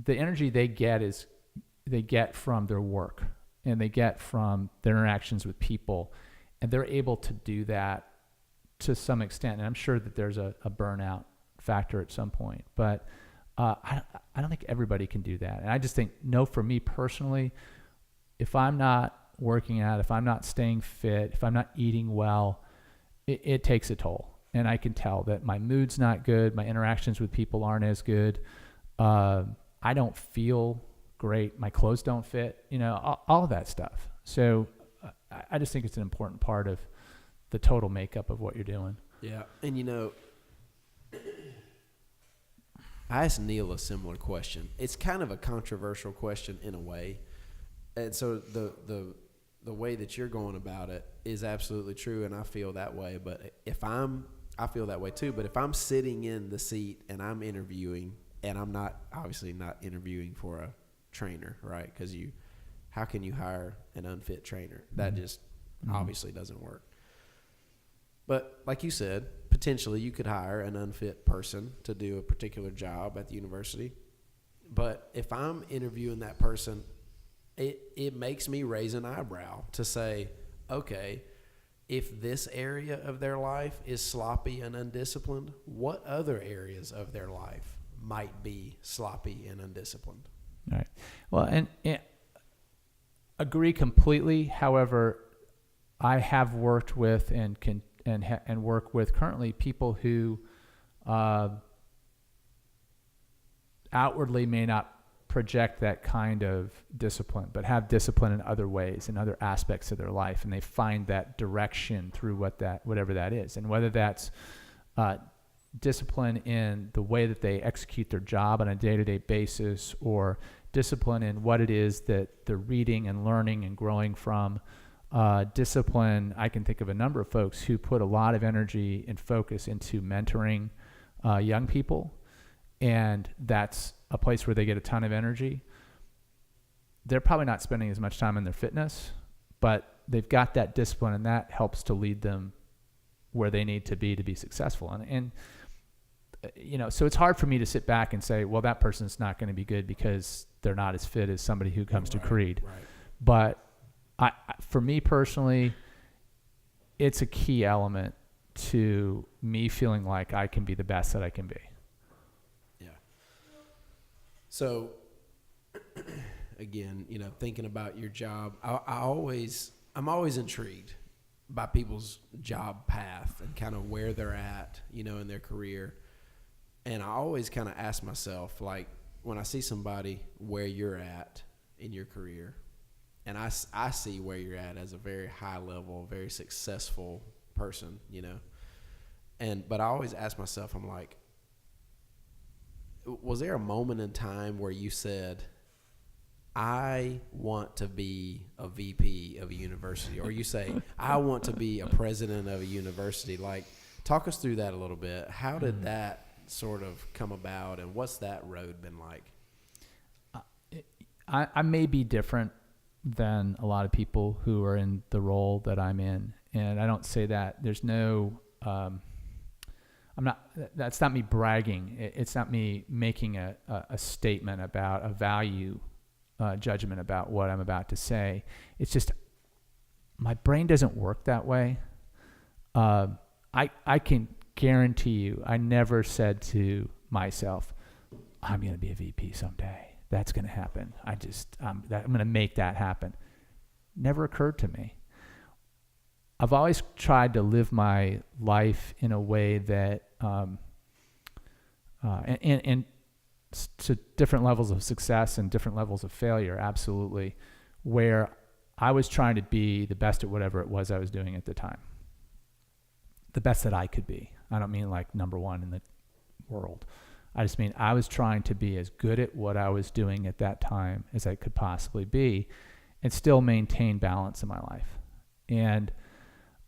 B: the energy they get from their work and they get from their interactions with people, and they're able to do that to some extent. And I'm sure that there's a burnout factor at some point, but I don't think everybody can do that. And I just think, no, for me personally, if I'm not working out, if I'm not staying fit, if I'm not eating well, it takes a toll. And I can tell that my mood's not good. My interactions with people aren't as good. I don't feel great. My clothes don't fit, all of that stuff. So I just think it's an important part of the total makeup of what you're doing.
A: Yeah. And, I asked Neil a similar question. It's kind of a controversial question in a way. And so the way that you're going about it is absolutely true, and I feel that way. But I feel that way too. But if I'm sitting in the seat and I'm interviewing, and I'm obviously not interviewing for a trainer, right? Because how can you hire an unfit trainer? That just obviously doesn't work. But like you said, potentially you could hire an unfit person to do a particular job at the university. But if I'm interviewing that person, it makes me raise an eyebrow to say, okay, if this area of their life is sloppy and undisciplined, what other areas of their life might be sloppy and undisciplined?
B: All right. Well, and agree completely. However, I have worked with and work with currently people who outwardly may not project that kind of discipline, but have discipline in other ways, in other aspects of their life, and they find that direction through whatever that is, and whether that's discipline in the way that they execute their job on a day-to-day basis, or discipline in what it is that they're reading and learning and growing from. Discipline, I can think of a number of folks who put a lot of energy and focus into mentoring young people, and that's a place where they get a ton of energy. They're probably not spending as much time on their fitness, but they've got that discipline, and that helps to lead them where they need to be successful. And so it's hard for me to sit back and say, well, that person's not going to be good because they're not as fit as somebody who comes to Creed. Right. But for me personally, it's a key element to me feeling like I can be the best that I can be.
A: Yeah. So, again, thinking about your job, I'm always intrigued by people's job path and kind of where they're at, in their career. And I always kind of ask myself, like, when I see somebody where you're at in your career, and I see where you're at as a very high level, very successful person, but I always ask myself, I'm like, was there a moment in time where you said, I want to be a VP of a university, or you say, I want to be a president of a university? Like, talk us through that a little bit. How did that sort of come about, and what's that road been like?
B: I may be different than a lot of people who are in the role that I'm in. And I don't say that. There's no, that's not me bragging. It's not me making a statement about a value judgment about what I'm about to say. It's just, my brain doesn't work that way. I can guarantee you, I never said to myself, I'm going to be a VP someday. That's going to happen. I'm going to make that happen. Never occurred to me. I've always tried to live my life in a way that, and to different levels of success and different levels of failure, absolutely, where I was trying to be the best at whatever it was I was doing at the time. The best that I could be. I don't mean like number one in the world. I just mean I was trying to be as good at what I was doing at that time as I could possibly be and still maintain balance in my life. And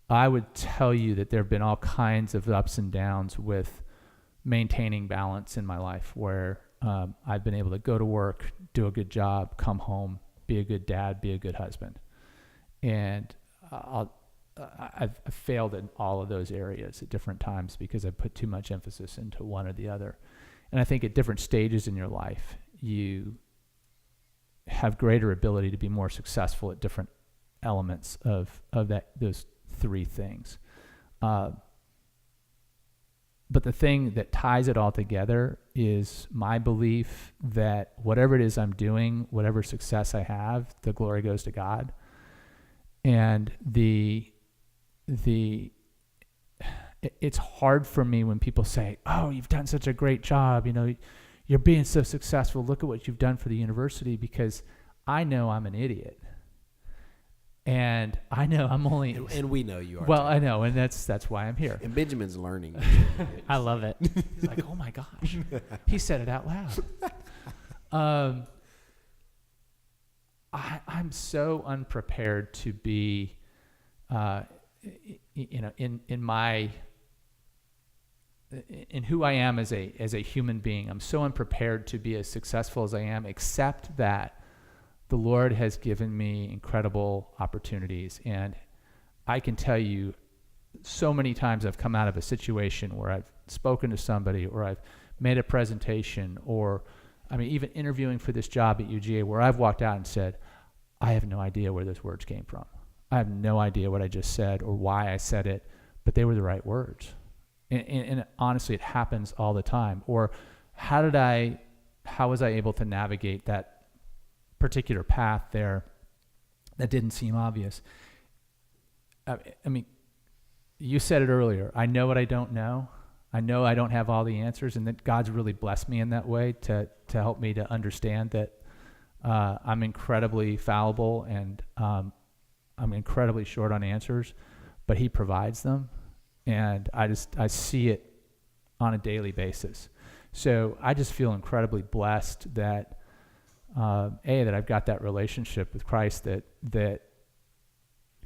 B: I would tell you that there have been all kinds of ups and downs with maintaining balance in my life where I've been able to go to work, do a good job, come home, be a good dad, be a good husband. And I've failed in all of those areas at different times because I put too much emphasis into one or the other. And I think at different stages in your life, you have greater ability to be more successful at different elements of those three things. But the thing that ties it all together is my belief that whatever it is I'm doing, whatever success I have, the glory goes to God. And it's hard for me when people say, oh, you've done such a great job, you're being so successful, look at what you've done for the university, because I know I'm an idiot. And I know I'm only...
A: And we know you are.
B: Well,
A: too.
B: I know, and that's why I'm here.
A: And Benjamin's learning.
C: I love it.
B: He's like, oh my gosh. He said it out loud. I'm so unprepared to be, in who I am as a human being. I'm so unprepared to be as successful as I am, except that the Lord has given me incredible opportunities. And I can tell you so many times I've come out of a situation where I've spoken to somebody or I've made a presentation or, even interviewing for this job at UGA where I've walked out and said, I have no idea where those words came from. I have no idea what I just said or why I said it, but they were the right words. And honestly, it happens all the time. Or how was I able to navigate that particular path there that didn't seem obvious? You said it earlier. I know what I don't know. I know I don't have all the answers, and that God's really blessed me in that way to help me to understand that I'm incredibly fallible and I'm incredibly short on answers, but He provides them, and I see it on a daily basis. So I just feel incredibly blessed that that I've got that relationship with Christ that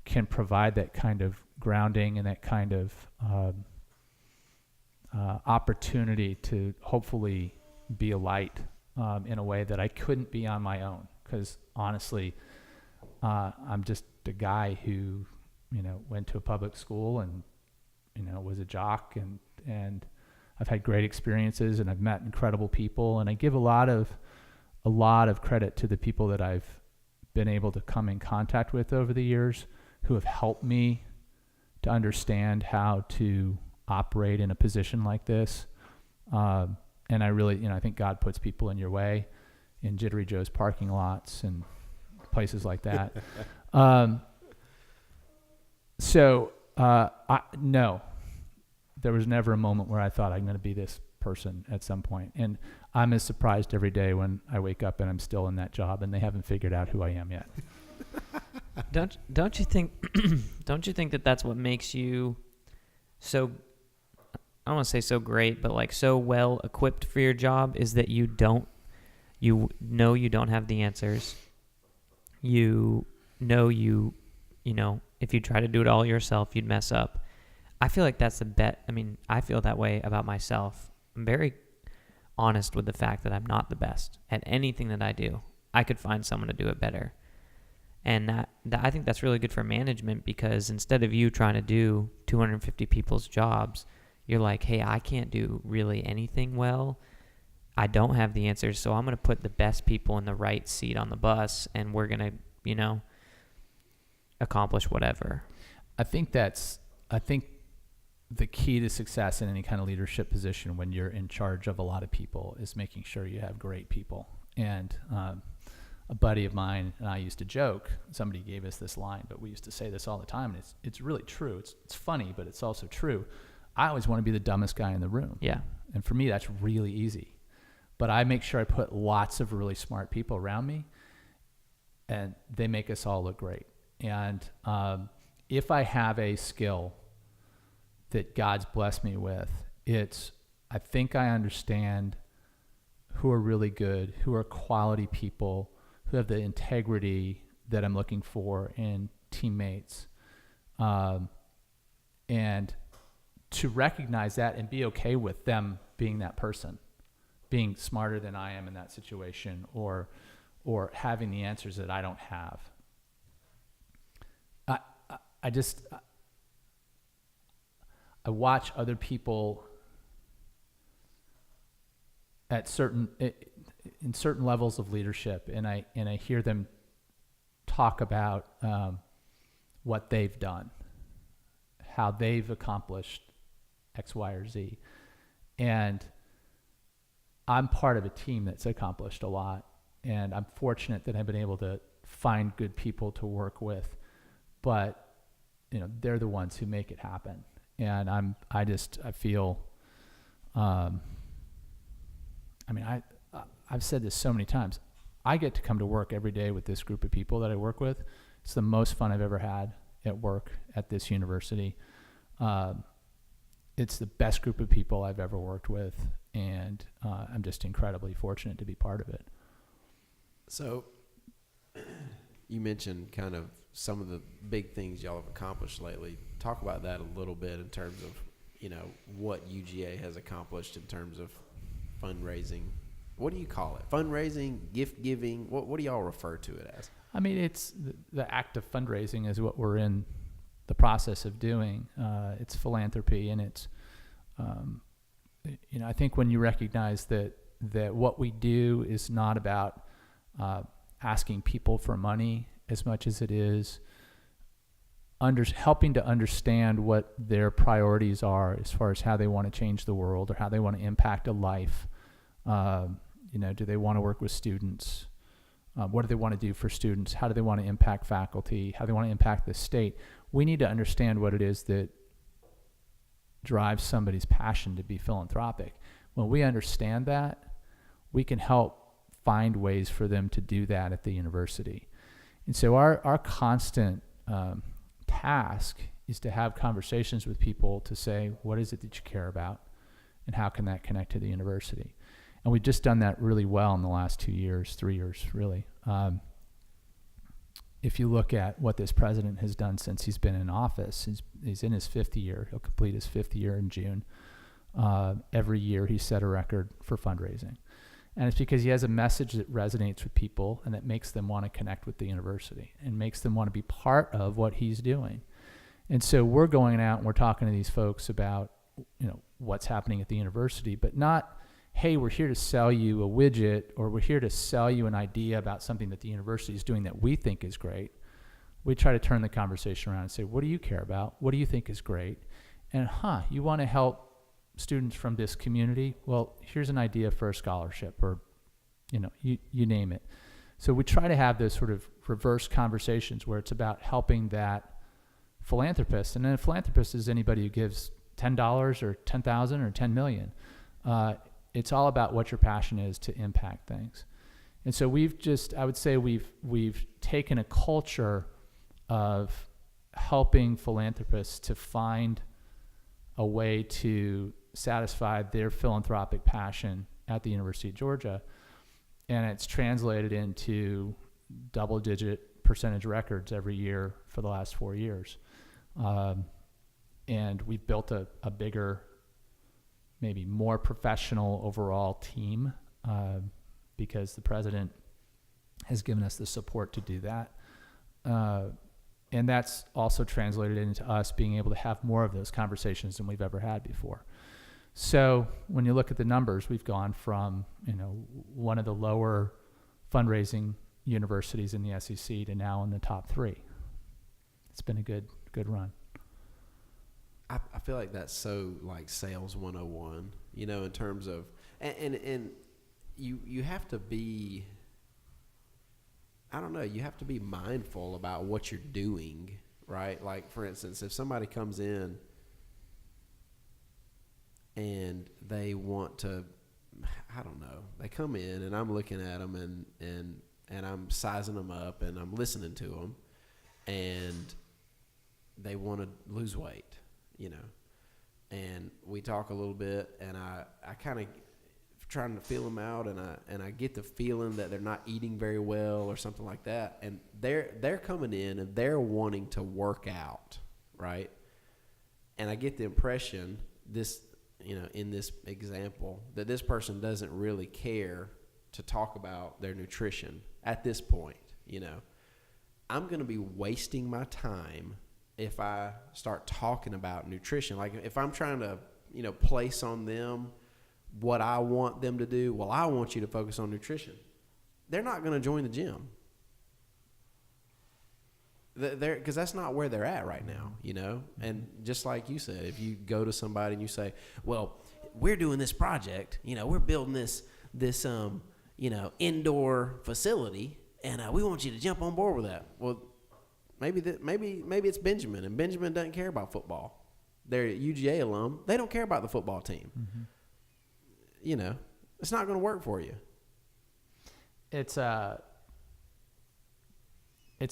B: can provide that kind of grounding and that kind of opportunity to hopefully be a light in a way that I couldn't be on my own. Because honestly, I'm just a guy who, went to a public school and, was a jock and I've had great experiences and I've met incredible people, and I give a lot of credit to the people that I've been able to come in contact with over the years who have helped me to understand how to operate in a position like this. And I really, I think God puts people in your way in Jittery Joe's parking lots and places like that. No, there was never a moment where I thought I'm going to be this person at some point. And I'm as surprised every day when I wake up and I'm still in that job and they haven't figured out who I am yet.
C: Don't you think that that's what makes you so, I don't want to say so great, but like so well equipped for your job, is that you don't have the answers. You know, if you try to do it all yourself, you'd mess up. I feel like that's the bet. I feel that way about myself. I'm very honest with the fact that I'm not the best at anything that I do. I could find someone to do it better. And that I think that's really good for management, because instead of you trying to do 250 people's jobs, you're like, hey, I can't do really anything well. I don't have the answers, so I'm going to put the best people in the right seat on the bus, and we're going to, accomplish whatever.
B: I think the key to success in any kind of leadership position when you're in charge of a lot of people is making sure you have great people. And a buddy of mine and I used to joke, somebody gave us this line, but we used to say this all the time, and it's really true. It's funny, but it's also true. I always want to be the dumbest guy in the room.
C: Yeah.
B: And for me, that's really easy. But I make sure I put lots of really smart people around me, and they make us all look great. And if I have a skill that God's blessed me with, I think I understand who are really good, who are quality people, who have the integrity that I'm looking for in teammates. And to recognize that and be okay with them being that person, being smarter than I am in that situation, or having the answers that I don't have. I watch other people in certain levels of leadership, and I hear them talk about what they've done, how they've accomplished X, Y, or Z. And I'm part of a team that's accomplished a lot, and I'm fortunate that I've been able to find good people to work with, but they're the ones who make it happen. And I feel, I've said this so many times. I get to come to work every day with this group of people that I work with. It's the most fun I've ever had at work at this university. It's the best group of people I've ever worked with, and I'm just incredibly fortunate to be part of it.
A: So you mentioned kind of some of the big things y'all have accomplished lately. Talk about that a little bit in terms of, what UGA has accomplished in terms of fundraising. What do you call it? Fundraising, gift giving? What do y'all refer to it as?
B: I mean, it's the act of fundraising is what we're in the process of doing. It's philanthropy, and it's, I think when you recognize that what we do is not about asking people for money as much as it is helping to understand what their priorities are as far as how they want to change the world or how they want to impact a life. Do they want to work with students? What do they want to do for students? How do they want to impact faculty? How do they want to impact the state? We need to understand what it is that drives somebody's passion to be philanthropic. When we understand that, we can help find ways for them to do that at the university. And so our constant task is to have conversations with people to say, what is it that you care about, and how can that connect to the university? And we've just done that really well in the last 2 years, 3 years, really. If you look at what this president has done since he's been in office, he's in his 5th year. He'll complete his 5th year in June. Every year he set a record for fundraising. And it's because he has a message that resonates with people and that makes them want to connect with the university and makes them want to be part of what he's doing. And so we're going out and we're talking to these folks about, what's happening at the university, but not, hey, we're here to sell you a widget, or we're here to sell you an idea about something that the university is doing that we think is great. We try to turn the conversation around and say, what do you care about? What do you think is great? And you want to help students from this community? Well, here's an idea for a scholarship, or you name it. So we try to have those sort of reverse conversations where it's about helping that philanthropist. And then a philanthropist is anybody who gives $10 or $10,000 or $10 million. It's all about what your passion is to impact things. And so I would say we've taken a culture of helping philanthropists to find a way to satisfy their philanthropic passion at the University of Georgia. And it's translated into double-digit percentage records every year for the last 4 years. And we've built a bigger, maybe more professional overall team because the president has given us the support to do that. And that's also translated into us being able to have more of those conversations than we've ever had before. So when you look at the numbers, we've gone from, one of the lower fundraising universities in the SEC to now in the top 3. It's been a good run.
A: I feel like that's so like sales 101, in terms of, and you have to be, I don't know, you have to be mindful about what you're doing, right? Like, for instance, if somebody comes in and they want to, I don't know, they come in and I'm looking at them and I'm sizing them up and I'm listening to them, and they want to lose weight, and we talk a little bit, and I kind of trying to feel them out, and I get the feeling that they're not eating very well or something like that, and they're coming in and they're wanting to work out, right? And I get the impression in this example that this person doesn't really care to talk about their nutrition at this point. I'm going to be wasting my time if I start talking about nutrition. Like, if I'm trying to, place on them what I want them to do, well, I want you to focus on nutrition. They're not going to join the gym. Because that's not where they're at right now, And just like you said, if you go to somebody and you say, well, we're doing this project, we're building this indoor facility, and we want you to jump on board with that. Well, maybe it's Benjamin, and Benjamin doesn't care about football. They're a UGA alum. They don't care about the football team.
B: Mm-hmm.
A: It's not going to work for you.
B: It's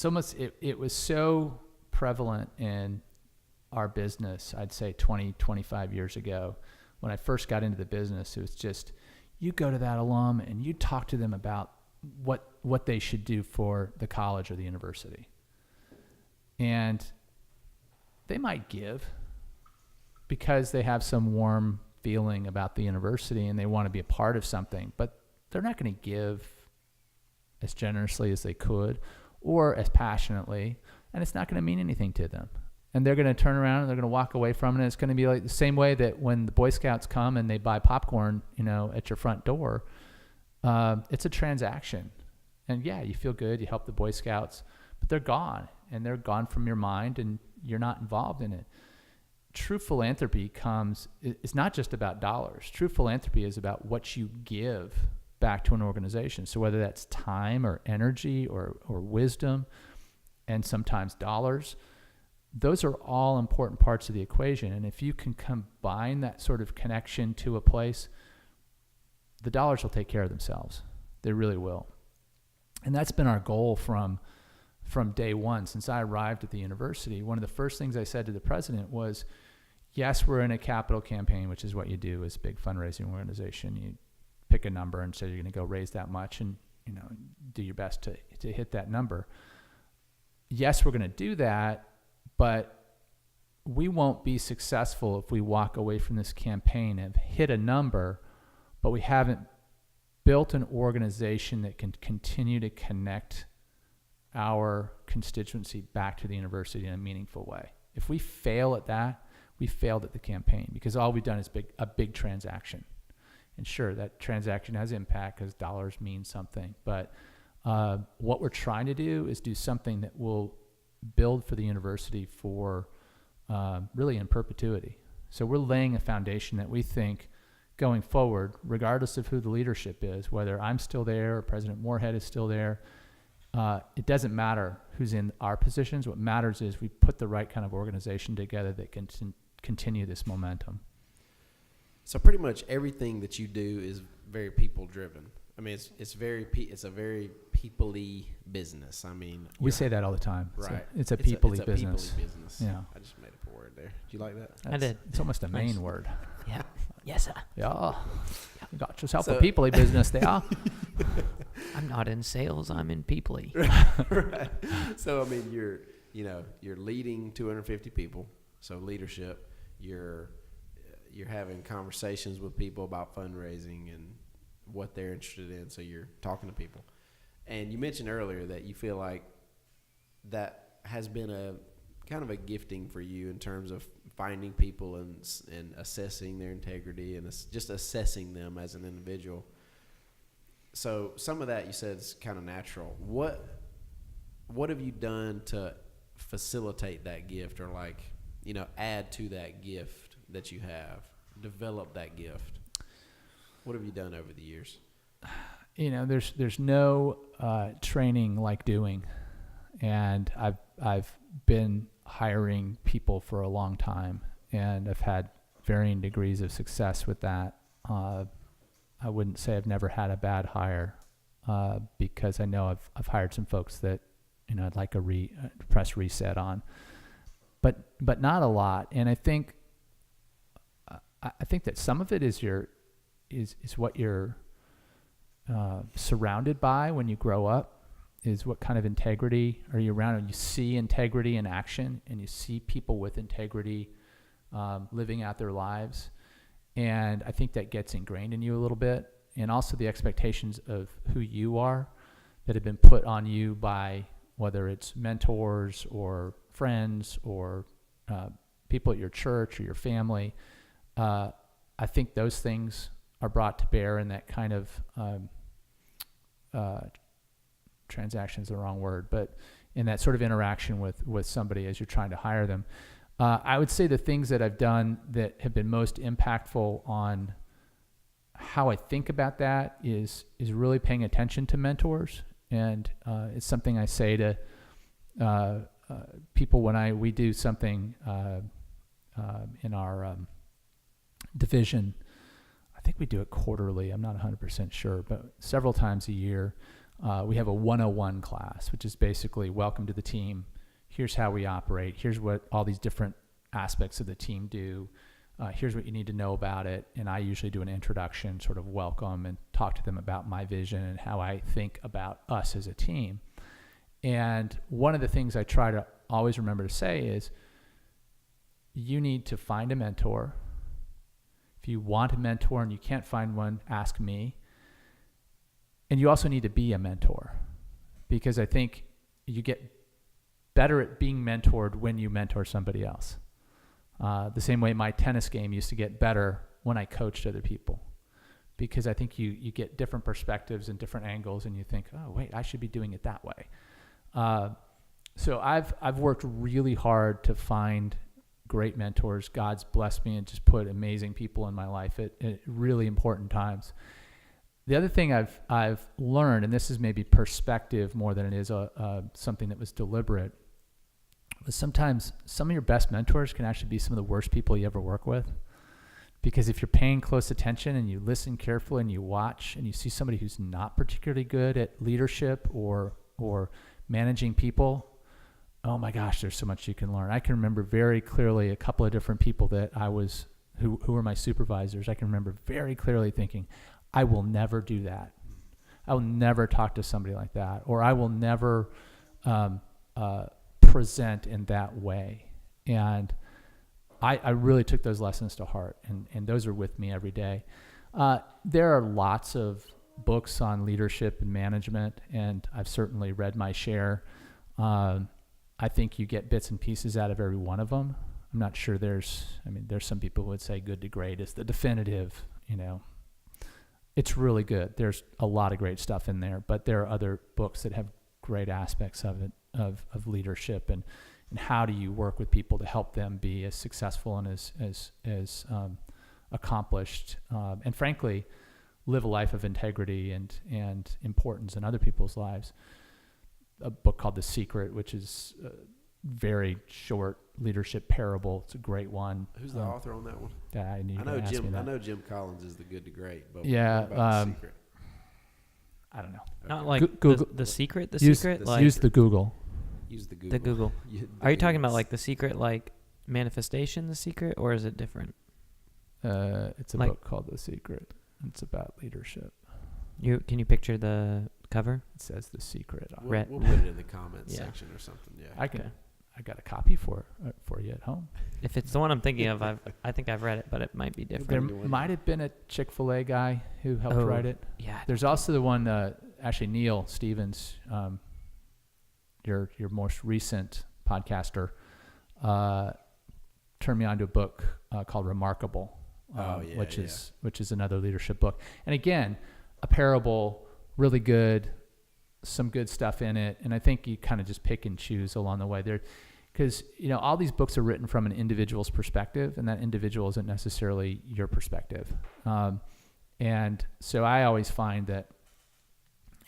B: almost, it was so prevalent in our business, I'd say 20, 25 years ago. When I first got into the business, it was just, you go to that alum and you talk to them about what they should do for the college or the university. And they might give because they have some warm feeling about the university and they want to be a part of something, but they're not going to give as generously as they could or as passionately, and it's not going to mean anything to them. And they're going to turn around and they're going to walk away from it, and it's going to be like the same way that when the Boy Scouts come and they buy popcorn, at your front door, it's a transaction. And yeah, you feel good, you help the Boy Scouts, but they're gone, and they're gone from your mind, and you're not involved in it. True philanthropy it's not just about dollars. True philanthropy is about what you give back to an organization. So whether that's time or energy or wisdom, and sometimes dollars, those are all important parts of the equation. And if you can combine that sort of connection to a place, the dollars will take care of themselves. They really will. And that's been our goal from day one. Since I arrived at the university, one of the first things I said to the president was, yes, we're in a capital campaign, which is what you do as a big fundraising organization. You pick a number and say you're going to go raise that much, and do your best to hit that number. Yes, we're going to do that, but we won't be successful if we walk away from this campaign and hit a number, but we haven't built an organization that can continue to connect our constituency back to the university in a meaningful way. If we fail at that, we failed at the campaign, because all we've done is a big transaction. And sure, that transaction has impact because dollars mean something. But what we're trying to do is do something that will build for the university for really in perpetuity. So we're laying a foundation that we think going forward, regardless of who the leadership is, whether I'm still there or President Moorhead is still there, it doesn't matter who's in our positions. What matters is we put the right kind of organization together that can continue this momentum.
A: So pretty much everything that you do is very people driven. I mean, it's a very people-y business. I mean,
B: we say that all the time.
A: Right.
B: It's a people-y business.
A: People-y business.
B: Yeah.
A: I just made up a word there. Do you like that?
C: I did.
B: It's almost a Maine word.
C: Yeah. Yes, sir.
B: Yeah. You got yourself a people-y business there.
C: I'm not in sales. I'm in people-y.
A: Right. So I mean, you're leading 250 people. So leadership. You're having conversations with people about fundraising and what they're interested in. So you're talking to people. And you mentioned earlier that you feel like that has been a kind of a gifting for you in terms of finding people and assessing their integrity and just assessing them as an individual. So some of that you said is kind of natural. What have you done to facilitate that gift, or like, add to that gift that you have, develop that gift? What have you done over the years?
B: There's no training like doing, and I've been hiring people for a long time, and I've had varying degrees of success with that. I wouldn't say I've never had a bad hire, because I know I've hired some folks that I'd like a press reset on, but not a lot. And I think that some of it is what you're surrounded by when you grow up, is what kind of integrity are you around. And you see integrity in action, and you see people with integrity living out their lives. And I think that gets ingrained in you a little bit. And also the expectations of who you are that have been put on you by, whether it's mentors or friends or people at your church or your family. I think those things are brought to bear in that kind of transaction is the wrong word, but in that sort of interaction with somebody as you're trying to hire them. I would say the things that I've done that have been most impactful on how I think about that is really paying attention to mentors. And it's something I say to people when we do something in our division. I think we do it quarterly. I'm not 100% sure, but several times a year, we have a 101 class, which is basically welcome to the team. Here's how we operate. Here's what all these different aspects of the team do. Here's what you need to know about it. And I usually do an introduction, sort of welcome, and talk to them about my vision and how I think about us as a team. And one of the things I try to always remember to say is, you need to find a mentor. If you want a mentor and you can't find one, ask me. And you also need to be a mentor, because I think you get better at being mentored when you mentor somebody else. The same way my tennis game used to get better when I coached other people, because I think you get different perspectives and different angles, and you think, oh, wait, I should be doing it that way. So I've worked really hard to find great mentors. God's blessed me and just put amazing people in my life at really important times. The other thing I've learned, and this is maybe perspective more than it is something that was deliberate, was sometimes some of your best mentors can actually be some of the worst people you ever work with. Because if you're paying close attention and you listen carefully and you watch and you see somebody who's not particularly good at leadership or managing people, oh my gosh, there's so much you can learn. I can remember very clearly a couple of different people that who were my supervisors. I can remember very clearly thinking, I will never do that. I will never talk to somebody like that, or I will never present in that way. And I really took those lessons to heart, and those are with me every day. There are lots of books on leadership and management, and I've certainly read my share. I think you get bits and pieces out of every one of them. I'm not sure there's some people who would say Good to Great is the definitive, It's really good. There's a lot of great stuff in there, but there are other books that have great aspects of it, of leadership and how do you work with people to help them be as successful and as accomplished, and frankly, live a life of integrity and importance in other people's lives. A book called The Secret, which is a very short leadership parable. It's a great one.
A: Who's the author on that one?
B: I
A: know Jim Collins is the Good to Great, but
B: yeah,
A: what about The Secret?
B: I don't know.
C: Not like
B: Google
C: the secret. The
B: use,
C: secret.
B: Use the Google.
A: Use the Google.
C: The Google. Are you talking about like The Secret, like manifestation, The Secret, or is it different?
B: It's a book called The Secret. It's about leadership.
C: Can you picture the cover?
B: It says The Secret.
A: We'll put it in the comments section or something. Yeah,
B: I got a copy for you at home.
C: If it's the one I'm thinking of, I think I've read it, but it might be different.
B: There might have been a Chick-fil-A guy who helped write it.
C: Yeah.
B: There's also the one, actually Neil Stevens, your most recent podcaster, turned me on to a book called Remarkable, which is another leadership book. And again, a parable, really good, some good stuff in it. And I think you kind of just pick and choose along the way. because all these books are written from an individual's perspective, and that individual isn't necessarily your perspective. And so I always find that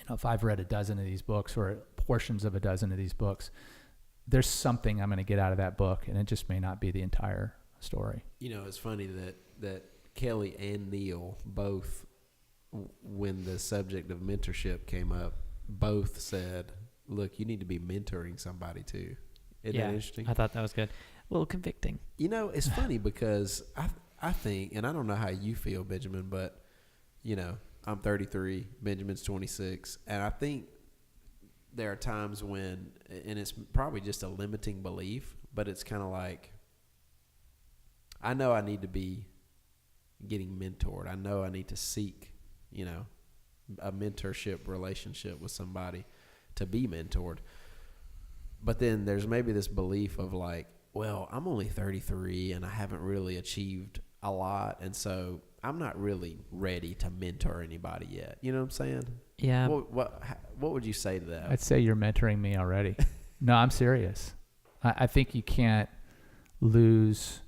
B: if I've read a dozen of these books or portions of a dozen of these books, there's something I'm going to get out of that book, and it just may not be the entire story.
A: It's funny that Kelly and Neil both, when the subject of mentorship came up, both said, look, you need to be mentoring somebody too. Isn't that interesting?
C: I thought that was good. A little convicting.
A: It's funny because I think, and I don't know how you feel, Benjamin, but, I'm 33, Benjamin's 26, and I think there are times when, and it's probably just a limiting belief, but it's kind of like, I know I need to be getting mentored. I know I need to seek, a mentorship relationship with somebody to be mentored. But then there's maybe this belief of like, well, I'm only 33 and I haven't really achieved a lot, and so I'm not really ready to mentor anybody yet. You know what I'm saying?
C: Yeah.
A: What would you say to that?
B: I'd say you're mentoring me already. No, I'm serious. I think you can't lose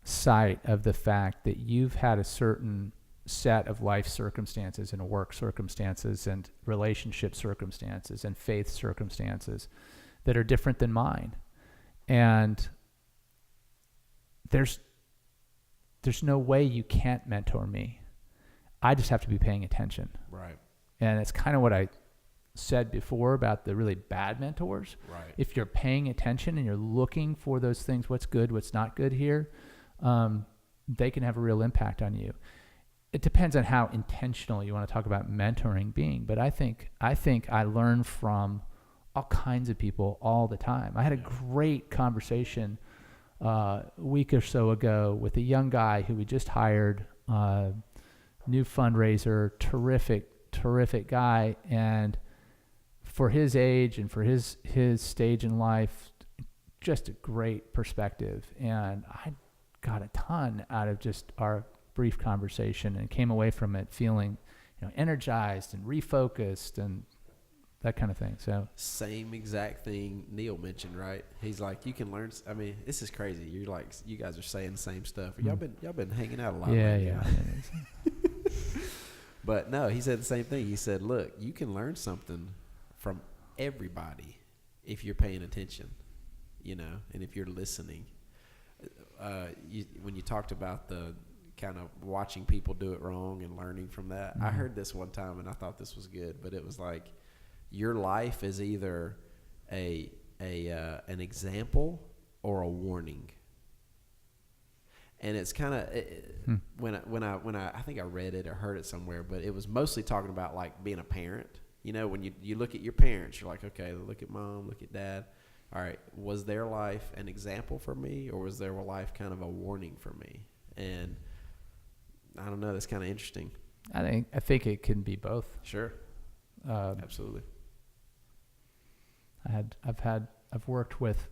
B: sight of the fact that you've had a certain set of life circumstances and work circumstances and relationship circumstances and faith circumstances that are different than mine. And there's no way you can't mentor me. I just have to be paying attention.
A: Right.
B: And it's kind of what I said before about the really bad mentors.
A: Right.
B: If you're paying attention and you're looking for those things, what's good, what's not good here, they can have a real impact on you. It depends on how intentional you want to talk about mentoring being. But I think I learn from all kinds of people all the time. I had a great conversation a week or so ago with a young guy who we just hired, new fundraiser, terrific guy, and for his age and for his stage in life, just a great perspective. And I got a ton out of just our brief conversation and came away from it feeling, energized and refocused and that kind of thing. So
A: same exact thing Neil mentioned, right? He's like, you can learn. I mean, this is crazy. You're like, you guys are saying the same stuff. Y'all been hanging out a lot.
B: Yeah.
A: But no, he said the same thing. He said, look, you can learn something from everybody if you're paying attention, and if you're listening. When you talked about the kind of watching people do it wrong and learning from that, I heard this one time and I thought this was good, but it was like, your life is either an example or a warning. And it's kind of when I think I read it or heard it somewhere, but it was mostly talking about like being a parent. When you look at your parents, you're like, okay, look at mom, look at dad. All right, was their life an example for me, or was their life kind of a warning for me? And I don't know. That's kind of interesting.
B: I think it can be both.
A: Sure. Absolutely.
B: I've worked with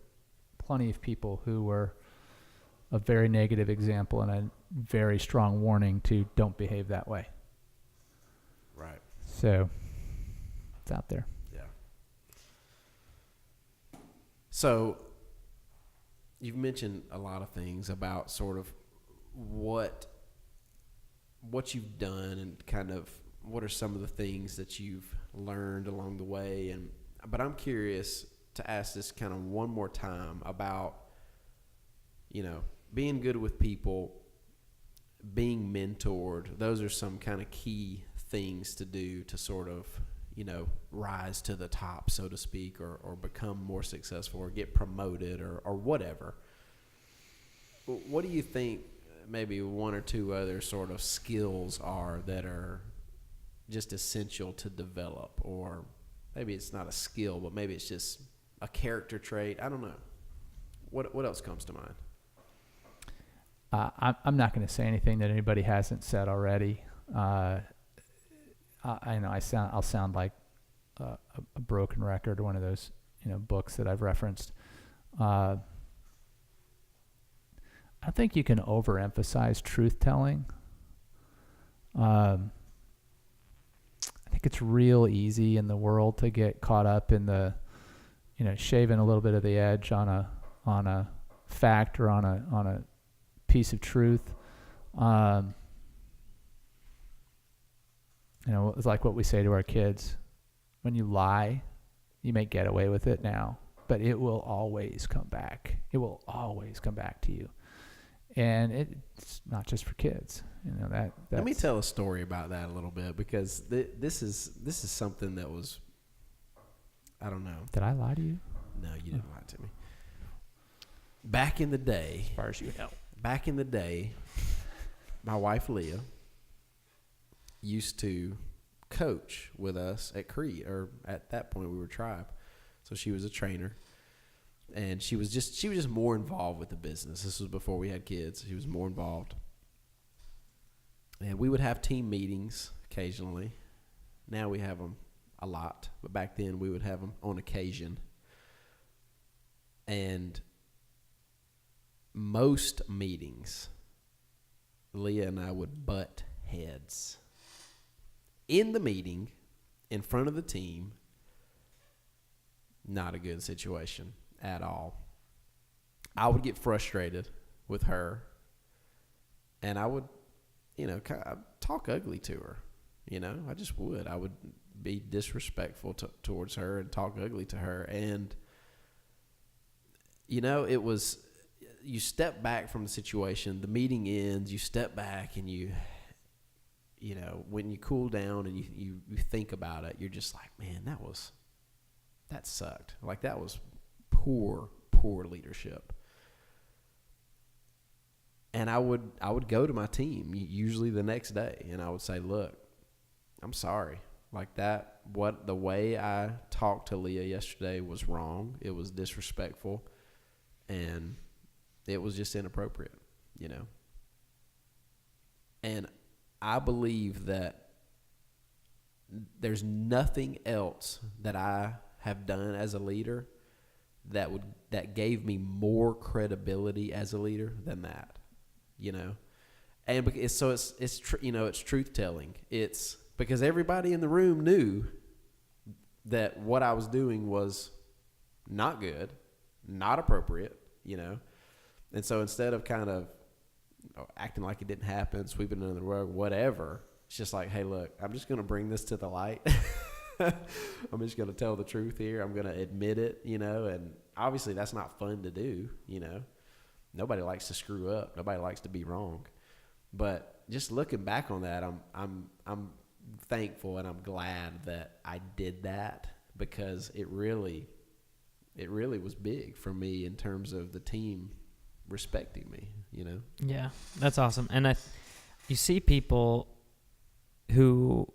B: plenty of people who were a very negative example and a very strong warning to don't behave that way.
A: Right.
B: So it's out there.
A: Yeah. So you've mentioned a lot of things about sort of what you've done and kind of what are some of the things that you've learned along the way. But I'm curious to ask this kind of one more time about, being good with people, being mentored. Those are some kind of key things to do to sort of, rise to the top, so to speak, or become more successful or get promoted or whatever. What do you think maybe one or two other sort of skills are that are just essential to develop? Or maybe it's not a skill, but maybe it's just a character trait. I don't know. What else comes to mind?
B: I'm not going to say anything that anybody hasn't said already. I know I'll sound like a broken record, one of those books that I've referenced. I think you can overemphasize truth telling. I think it's real easy in the world to get caught up in the shaving a little bit of the edge on a fact or on a piece of truth. It's like what we say to our kids: when you lie, you may get away with it now, but it will always come back. It will always come back to you. And it's not just for kids.
A: Let me tell a story about that a little bit, because this is something that was, I don't know.
B: Did I lie to you?
A: No, you didn't lie to me. Back in the day,
B: as far as you know.
A: Back in the day, my wife Leah used to coach with us at Crete, or at that point we were Tribe. So she was a trainer, and she was just more involved with the business. This was before we had kids. She was more involved. And we would have team meetings occasionally. Now we have them a lot, but back then we would have them on occasion. And most meetings, Leah and I would butt heads. In the meeting, in front of the team, not a good situation at all. I would get frustrated with her, and I would, kind of talk ugly to her. I just would. I would be disrespectful towards her and talk ugly to her. And, it was, you step back from the situation, the meeting ends, you step back, and when you cool down and you think about it, you're just like, man, that sucked. Like, that was poor leadership. And I would go to my team usually the next day, and I would say, look, I'm sorry. Like, the way I talked to Leah yesterday was wrong. It was disrespectful, and it was just inappropriate, And I believe that there's nothing else that I have done as a leader that gave me more credibility as a leader than that, And it's truth telling. It's because everybody in the room knew that what I was doing was not good, not appropriate, And so instead of kind of acting like it didn't happen, sweeping it under the rug, whatever, it's just like, hey, look, I'm just going to bring this to the light. I'm just going to tell the truth here. I'm going to admit it, and obviously that's not fun to do, Nobody likes to screw up. Nobody likes to be wrong. But just looking back on that, I'm thankful and I'm glad that I did that, because it really was big for me in terms of the team respecting me,
C: Yeah, that's awesome. And you see people who,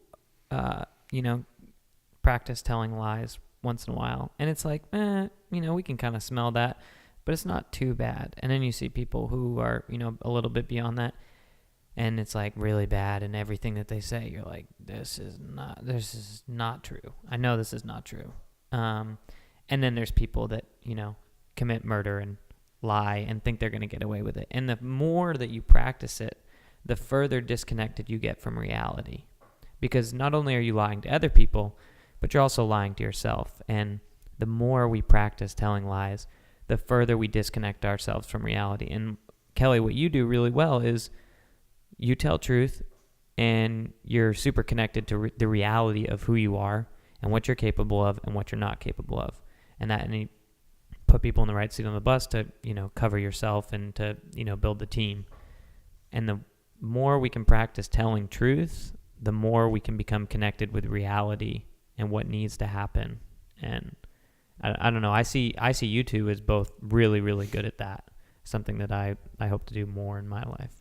C: practice telling lies once in a while, and it's like, we can kind of smell that, but it's not too bad. And then you see people who are, a little bit beyond that, and it's like really bad, and everything that they say, you're like, this is not true. I know this is not true. And then there's people that, commit murder and lie and think they're going to get away with it. And the more that you practice it, the further disconnected you get from reality. Because not only are you lying to other people, but you're also lying to yourself. And the more we practice telling lies, the further we disconnect ourselves from reality. And Kelly, what you do really well is you tell truth, and you're super connected to the reality of who you are and what you're capable of and what you're not capable of. And you put people in the right seat on the bus to, cover yourself and to, build the team. And the more we can practice telling truth, the more we can become connected with reality and what needs to happen. And I don't know, I see you two as both really, really good at that. Something that I hope to do more in my life.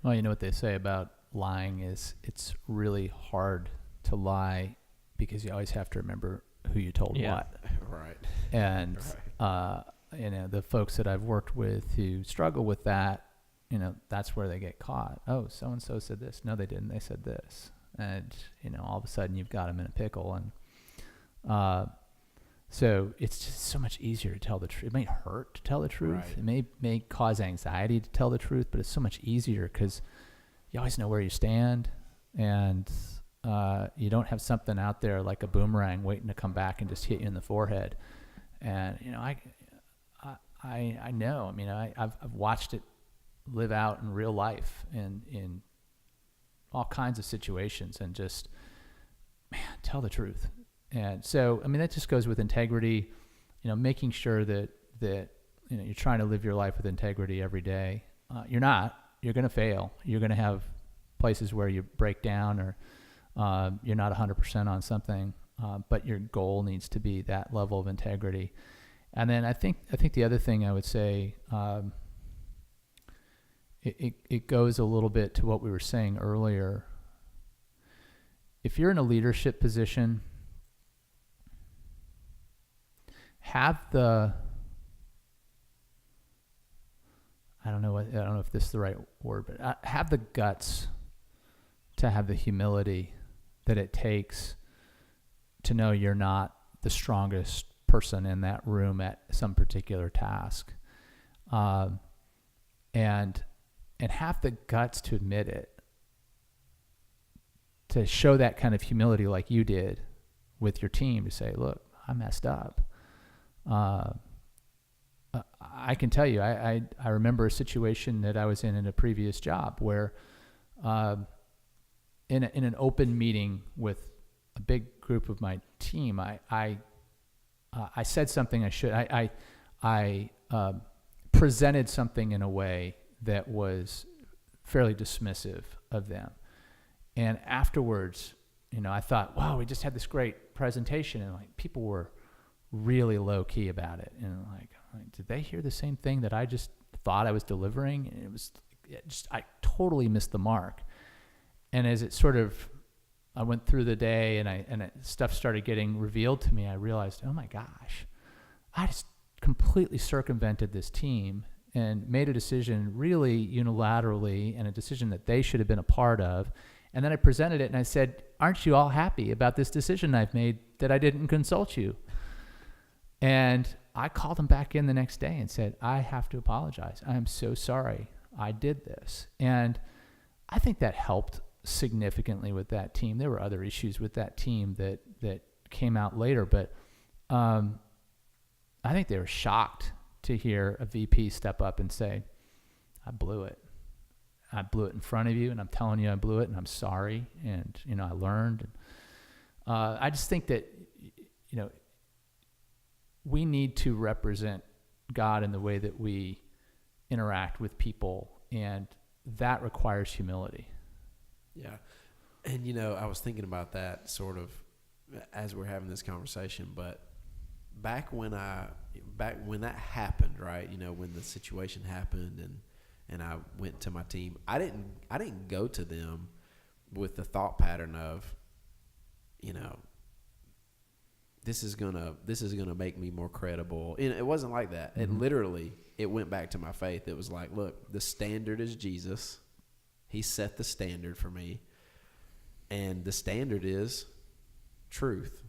B: Well, you know what they say about lying is it's really hard to lie because you always have to remember who you told what.
A: Right.
B: And, the folks that I've worked with who struggle with that, that's where they get caught. Oh, so-and-so said this. No, they didn't. They said this. And, all of a sudden you've got them in a pickle. And so it's just so much easier to tell the truth. It may hurt to tell the truth. Right. It may cause anxiety to tell the truth, but it's so much easier because you always know where you stand, and you don't have something out there like a boomerang waiting to come back and just hit you in the forehead. And I know. I mean, I've watched it live out in real life and in all kinds of situations, and just, man, tell the truth. And so, I mean, that just goes with integrity, making sure that you're trying to live your life with integrity every day. You're going to fail. You're going to have places where you break down, or you're not 100% on something, but your goal needs to be that level of integrity. And then I think the other thing I would say, it goes a little bit to what we were saying earlier. If you're in a leadership position, I don't know if this is the right word, but have the guts to have the humility that it takes to know you're not the strongest person in that room at some particular task, and have the guts to admit it, to show that kind of humility like you did with your team, to say, look, I messed up. I can tell you, I remember a situation that I was in a previous job where, in an open meeting with a big group of my team, I said something I should. I presented something in a way that was fairly dismissive of them, and afterwards, I thought, wow, we just had this great presentation, and like people were really low key about it, and like did they hear the same thing that I just thought I was delivering? And I totally missed the mark. And as it sort of, I went through the day and stuff started getting revealed to me, I realized, oh my gosh, I just completely circumvented this team and made a decision really unilaterally, and a decision that they should have been a part of. And then I presented it and I said, aren't you all happy about this decision I've made that I didn't consult you? And I called them back in the next day and said, I have to apologize. I am so sorry I did this. And I think that helped significantly with that team. There were other issues with that team that came out later, but I think they were shocked to hear a VP step up and say, I blew it. I blew it in front of you, and I'm telling you I blew it, and I'm sorry, and I learned. And I just think that we need to represent God in the way that we interact with people, and that requires humility.
A: Yeah. And, I was thinking about that sort of as we're having this conversation, but back when that happened, right, when the situation happened and I went to my team, I didn't go to them with the thought pattern of, this is gonna make me more credible. And it wasn't like that. Mm-hmm. It went back to my faith. It was like, look, the standard is Jesus. He set the standard for me, and the standard is truth,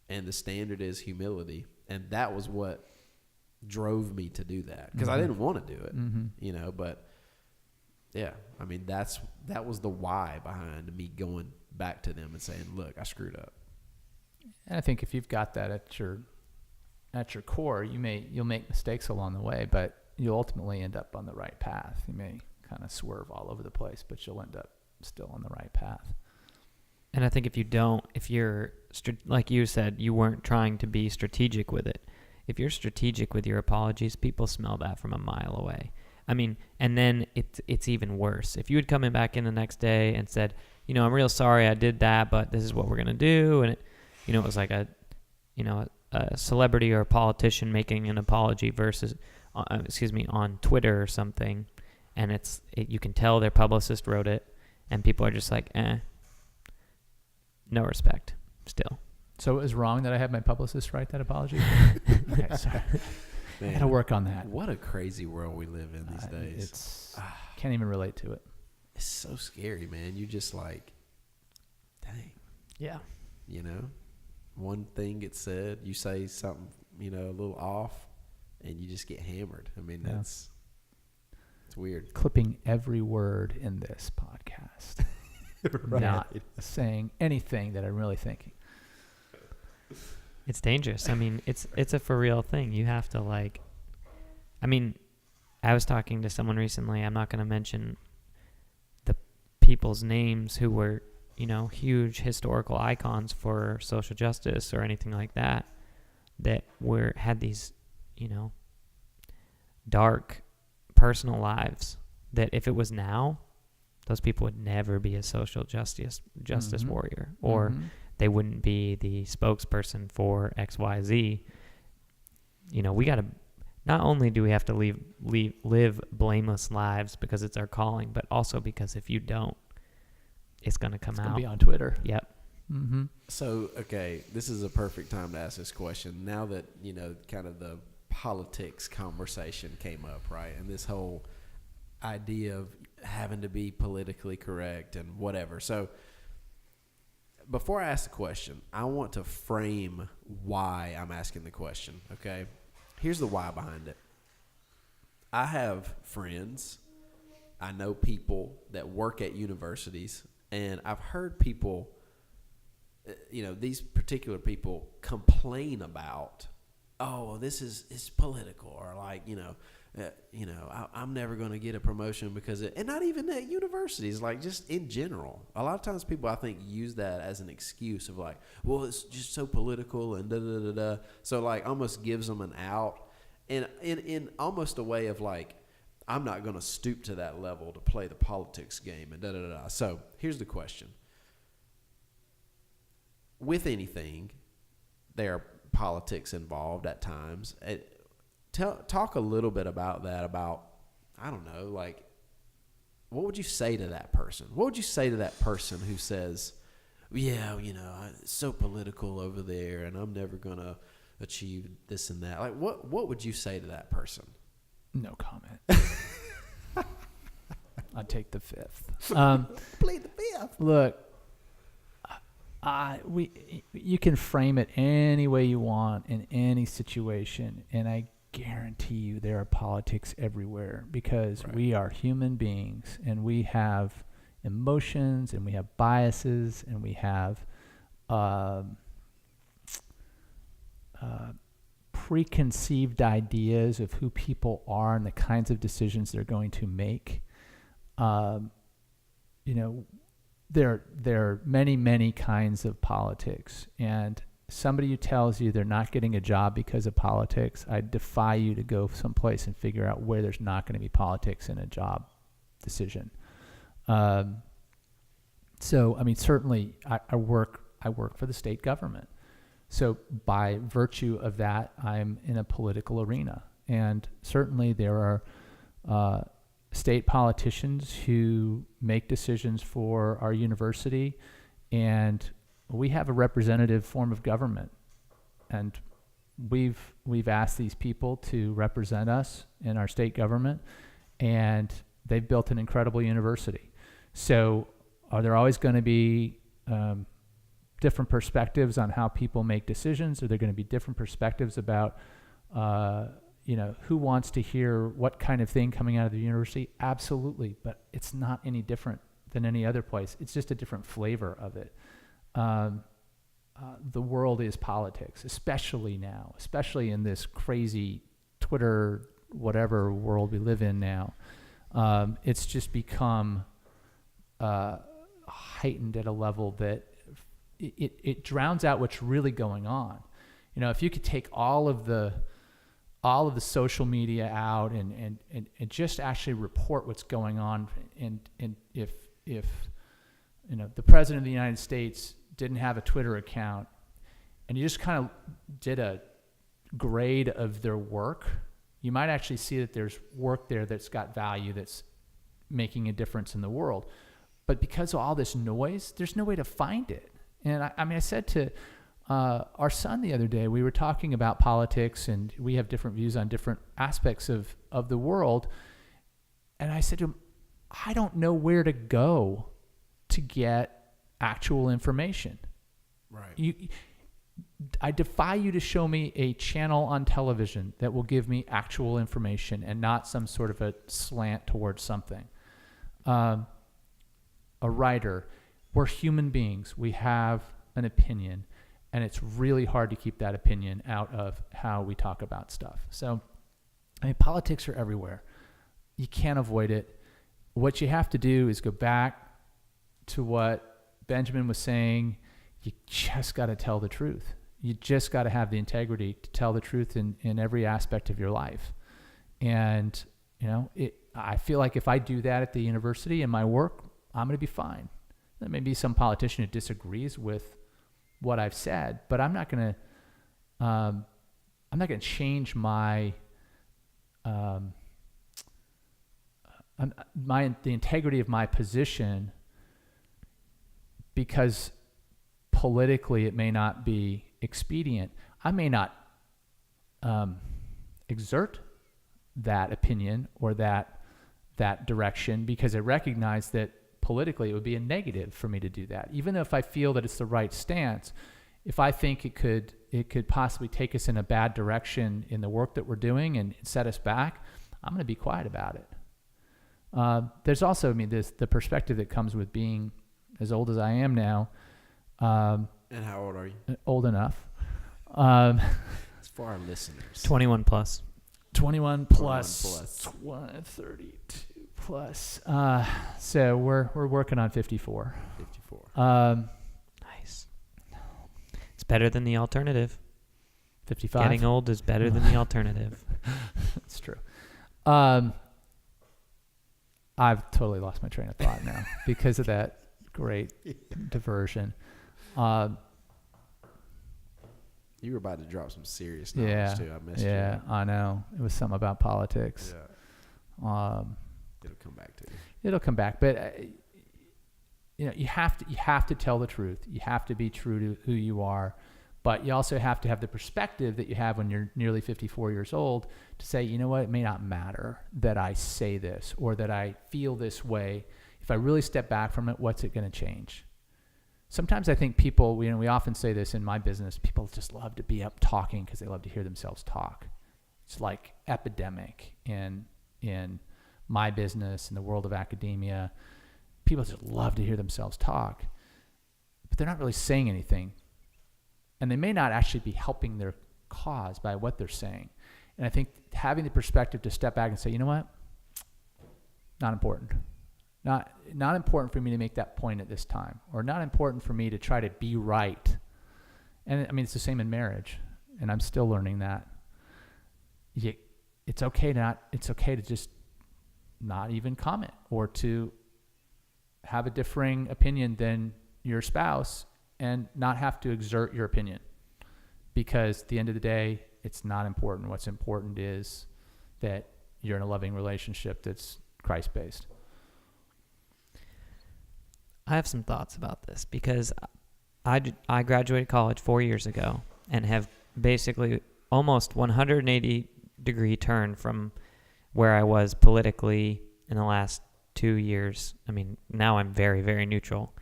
A: and the standard is humility, and that was what drove me to do that, because I didn't want to do it, But yeah, I mean that was the why behind me going back to them and saying, look, I screwed up.
B: And I think if you've got that at your core, you'll make mistakes along the way, but you'll ultimately end up on the right path. You may kind of swerve all over the place, but you'll end up still on the right path.
C: And I think if you're, like you said, you weren't trying to be strategic with it. If you're strategic with your apologies, people smell that from a mile away. I mean, and then it's even worse. If you had come back in the next day and said, I'm real sorry I did that, but this is what we're going to do. And it was like a celebrity or a politician making an apology versus, on Twitter or something. And you can tell their publicist wrote it, and people are just like, no respect still.
B: So it was wrong that I had my publicist write that apology? Okay, sorry. Man, I got to work on that.
A: What a crazy world we live in these days.
B: Can't even relate to it.
A: It's so scary, man. You just like, dang.
B: Yeah.
A: One thing gets said, you say something, a little off, and you just get hammered. I mean, it's weird.
B: Clipping every word in this podcast.
A: Right.
B: Not saying anything that I'm really thinking.
C: It's dangerous. I mean, it's a for real thing. You have to like. I mean, I was talking to someone recently. I'm not going to mention the people's names who were, huge historical icons for social justice or anything like that. That had these, dark personal lives. That if it was now, those people would never be a social justice
B: Mm-hmm.
C: warrior, or
B: Mm-hmm.
C: they wouldn't be the spokesperson for XYZ. We got to, not only do we have to live blameless lives because it's our calling, but also because if you don't, it's going to come
B: It's
C: out.
B: gonna be on Twitter.
C: Yep.
B: Mm-hmm.
A: So, okay, this is a perfect time to ask this question. Now that, kind of the politics conversation came up, right? And this whole idea of having to be politically correct and whatever. So, before I ask the question, I want to frame why I'm asking the question, okay? Here's the why behind it. I have friends, I know people that work at universities, and I've heard people, these particular people complain about, oh, this is political, or like, I'm never going to get a promotion because and not even at universities, like just in general. A lot of times people, I think, use that as an excuse of like, well, it's just so political and da-da-da-da. So like almost gives them an out, and in almost a way of like, I'm not going to stoop to that level to play the politics game and da-da-da-da. So here's the question. With anything, there are politics involved at times. Talk a little bit about that, I don't know, like, what would you say to that person? What would you say to that person who says, yeah, it's so political over there and I'm never going to achieve this and that? Like, what would you say to that person?
B: No comment. I'd take the fifth.
A: Plead the fifth.
B: Look, you can frame it any way you want in any situation, and I guarantee you there are politics everywhere because
A: Right.
B: we are human beings and we have emotions and we have biases and we have preconceived ideas of who people are and the kinds of decisions they're going to make. There are many, many kinds of politics, and somebody who tells you they're not getting a job because of politics, I defy you to go someplace and figure out where there's not going to be politics in a job decision. So, I mean, certainly I work for the state government. So by virtue of that, I'm in a political arena. And certainly there are state politicians who make decisions for our university, and we have a representative form of government. And we've asked these people to represent us in our state government, and they've built an incredible university. So are there always going to be different perspectives on how people make decisions? Are there going to be different perspectives about who wants to hear what kind of thing coming out of the university? Absolutely, but it's not any different than any other place. It's just a different flavor of it. The world is politics, especially now, especially in this crazy Twitter, whatever world we live in now. It's just become heightened at a level that it drowns out what's really going on. If you could take all of the social media out and just actually report what's going on, and if the president of the United States didn't have a Twitter account, and you just kind of did a grade of their work, you might actually see that there's work there that's got value, that's making a difference in the world. But because of all this noise, there's no way to find it. And I said to our son the other day, we were talking about politics, and we have different views on different aspects of the world. And I said to him, I don't know where to go to get actual information.
A: Right.
B: I defy you to show me a channel on television that will give me actual information and not some sort of a slant towards something. A writer, we're human beings. We have an opinion. And it's really hard to keep that opinion out of how we talk about stuff. So, I mean, politics are everywhere. You can't avoid it. What you have to do is go back to what Benjamin was saying. You just got to tell the truth. You just got to have the integrity to tell the truth in every aspect of your life. And, I feel like if I do that at the university in my work, I'm going to be fine. There may be some politician who disagrees with what I've said, but I'm not going to change the integrity of my position because politically it may not be expedient. I may not exert that opinion or that direction because I recognize that politically it would be a negative for me to do that. Even if I feel that it's the right stance, if I think it could possibly take us in a bad direction in the work that we're doing and set us back, I'm going to be quiet about it. There's also, the perspective that comes with being as old as I am now.
A: And how old are you?
B: Old enough.
A: As for our listeners.
C: 21 plus.
B: 21 plus. 32 plus. So we're working on 54.
A: 54.
C: Nice. It's better than the alternative.
B: 55.
C: Getting old is better than the alternative.
B: That's true. I've totally lost my train of thought now because of that great diversion.
A: You were about to drop some serious knowledge too. I missed you.
B: Yeah, I know. It was something about politics.
A: Yeah. It'll come back to you.
B: It'll come back, but you have to tell the truth. You have to be true to who you are, but you also have to have the perspective that you have when you're nearly 54 years old to say, you know what, it may not matter that I say this or that I feel this way. If I really step back from it, what's it going to change? Sometimes I think people, we often say this in my business, people just love to be up talking because they love to hear themselves talk. It's like epidemic in my business, in the world of academia. People just love to hear themselves talk, but they're not really saying anything. And they may not actually be helping their cause by what they're saying. And I think having the perspective to step back and say, you know what? Not important. Not important for me to make that point at this time, or not important for me to try to be right. And it's the same in marriage, and I'm still learning that. It's okay to just not even comment or to have a differing opinion than your spouse and not have to exert your opinion, because at the end of the day, it's not important. What's important is that you're in a loving relationship that's Christ-based.
C: I have some thoughts about this because I graduated college 4 years ago and have basically almost 180-degree turn from where I was politically in the last 2 years. Now I'm very, very neutral.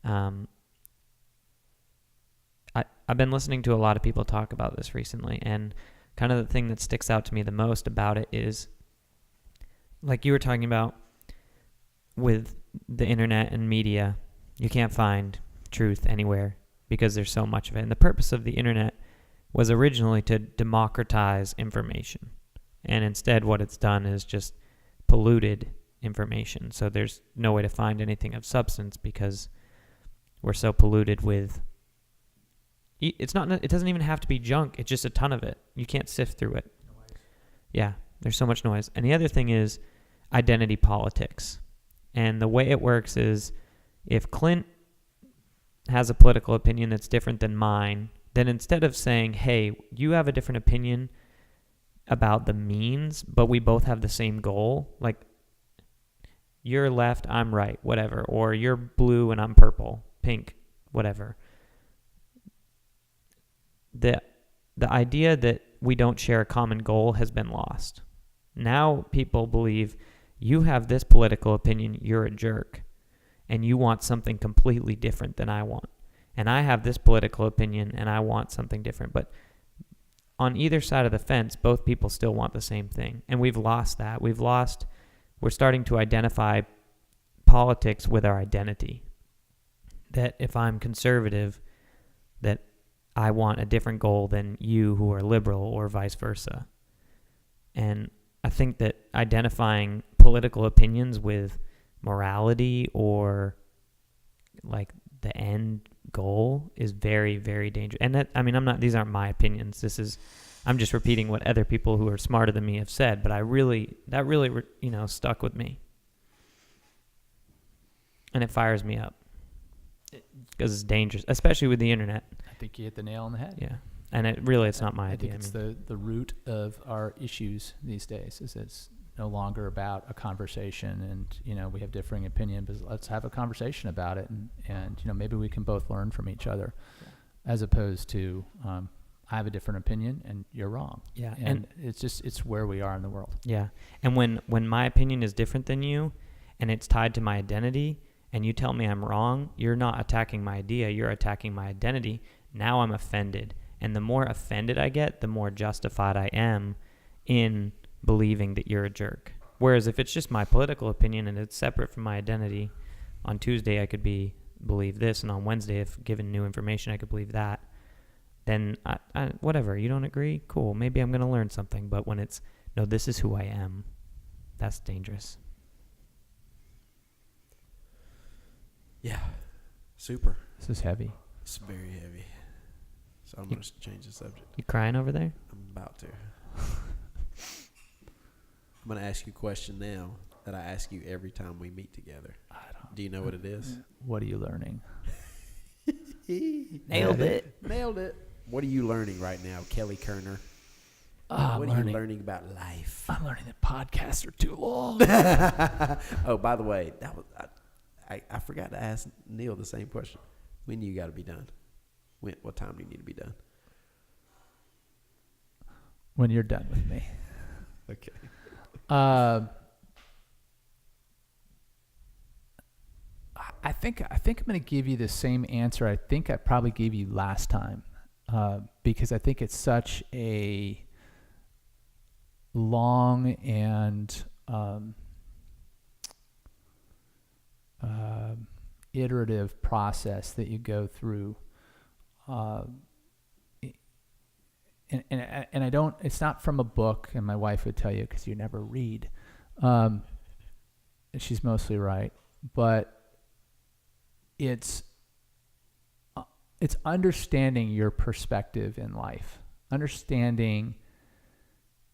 C: I've been listening to a lot of people talk about this recently, and kind of the thing that sticks out to me the most about it is, like you were talking about with the internet and media, you can't find truth anywhere because there's so much of it. And the purpose of the internet was originally to democratize information. And instead what it's done is just polluted information. So there's no way to find anything of substance because we're so polluted with... It doesn't even have to be junk. It's just a ton of it. You can't sift through it. Noise. Yeah, there's so much noise. And the other thing is identity politics. And the way it works is if Clint has a political opinion that's different than mine, then instead of saying, hey, you have a different opinion about the means, but we both have the same goal, like you're left, I'm right, whatever, or you're blue and I'm purple, pink, whatever. The idea that we don't share a common goal has been lost. Now people believe you have this political opinion, you're a jerk, and you want something completely different than I want. And I have this political opinion and I want something different. But on either side of the fence, both people still want the same thing. And we've lost that. We're starting to identify politics with our identity. That if I'm conservative, that I want a different goal than you who are liberal, or vice versa. And I think that identifying political opinions with morality or like the end goal is very, very dangerous. And that, I mean, these aren't my opinions. I'm just repeating what other people who are smarter than me have said, but that really, stuck with me. And it fires me up because it's dangerous, especially with the internet.
B: I think you hit the nail on the head.
C: Yeah. And it's not my
B: I
C: idea.
B: think it's the root of our issues these days is it's no longer about a conversation and, we have differing opinions, but let's have a conversation about it and maybe we can both learn from each other as opposed to, I have a different opinion and you're wrong.
C: Yeah.
B: And it's where we are in the world.
C: Yeah. And when my opinion is different than you and it's tied to my identity and you tell me I'm wrong, you're not attacking my idea, you're attacking my identity. Now I'm offended. And the more offended I get, the more justified I am in believing that you're a jerk. Whereas if it's just my political opinion and it's separate from my identity, on Tuesday I could believe this, and on Wednesday, if given new information, I could believe that. Then I whatever, you don't agree? Cool, maybe I'm going to learn something. But when it's, no, this is who I am, that's dangerous.
A: Yeah, super.
B: This is heavy.
A: It's very heavy. So I'm going to change the subject.
C: You crying over there?
A: I'm about to. I'm going to ask you a question now that I ask you every time we meet together. Do you know what it is?
B: What are you learning?
C: Nailed it.
A: Nailed it. What are you learning right now, Kelly Kerner? What are you learning about life?
B: I'm learning that podcasts are too long.
A: Oh, by the way, that was I forgot to ask Neil the same question. When do you got to be done? What time do you need to be done?
B: When you're done with me.
A: Okay.
B: I think I'm going to give you the same answer I think I probably gave you last time, because I think it's such a long and iterative process that you go through. And I don't, it's not from a book, and my wife would tell you because you never read. She's mostly right, but it's understanding your perspective in life, understanding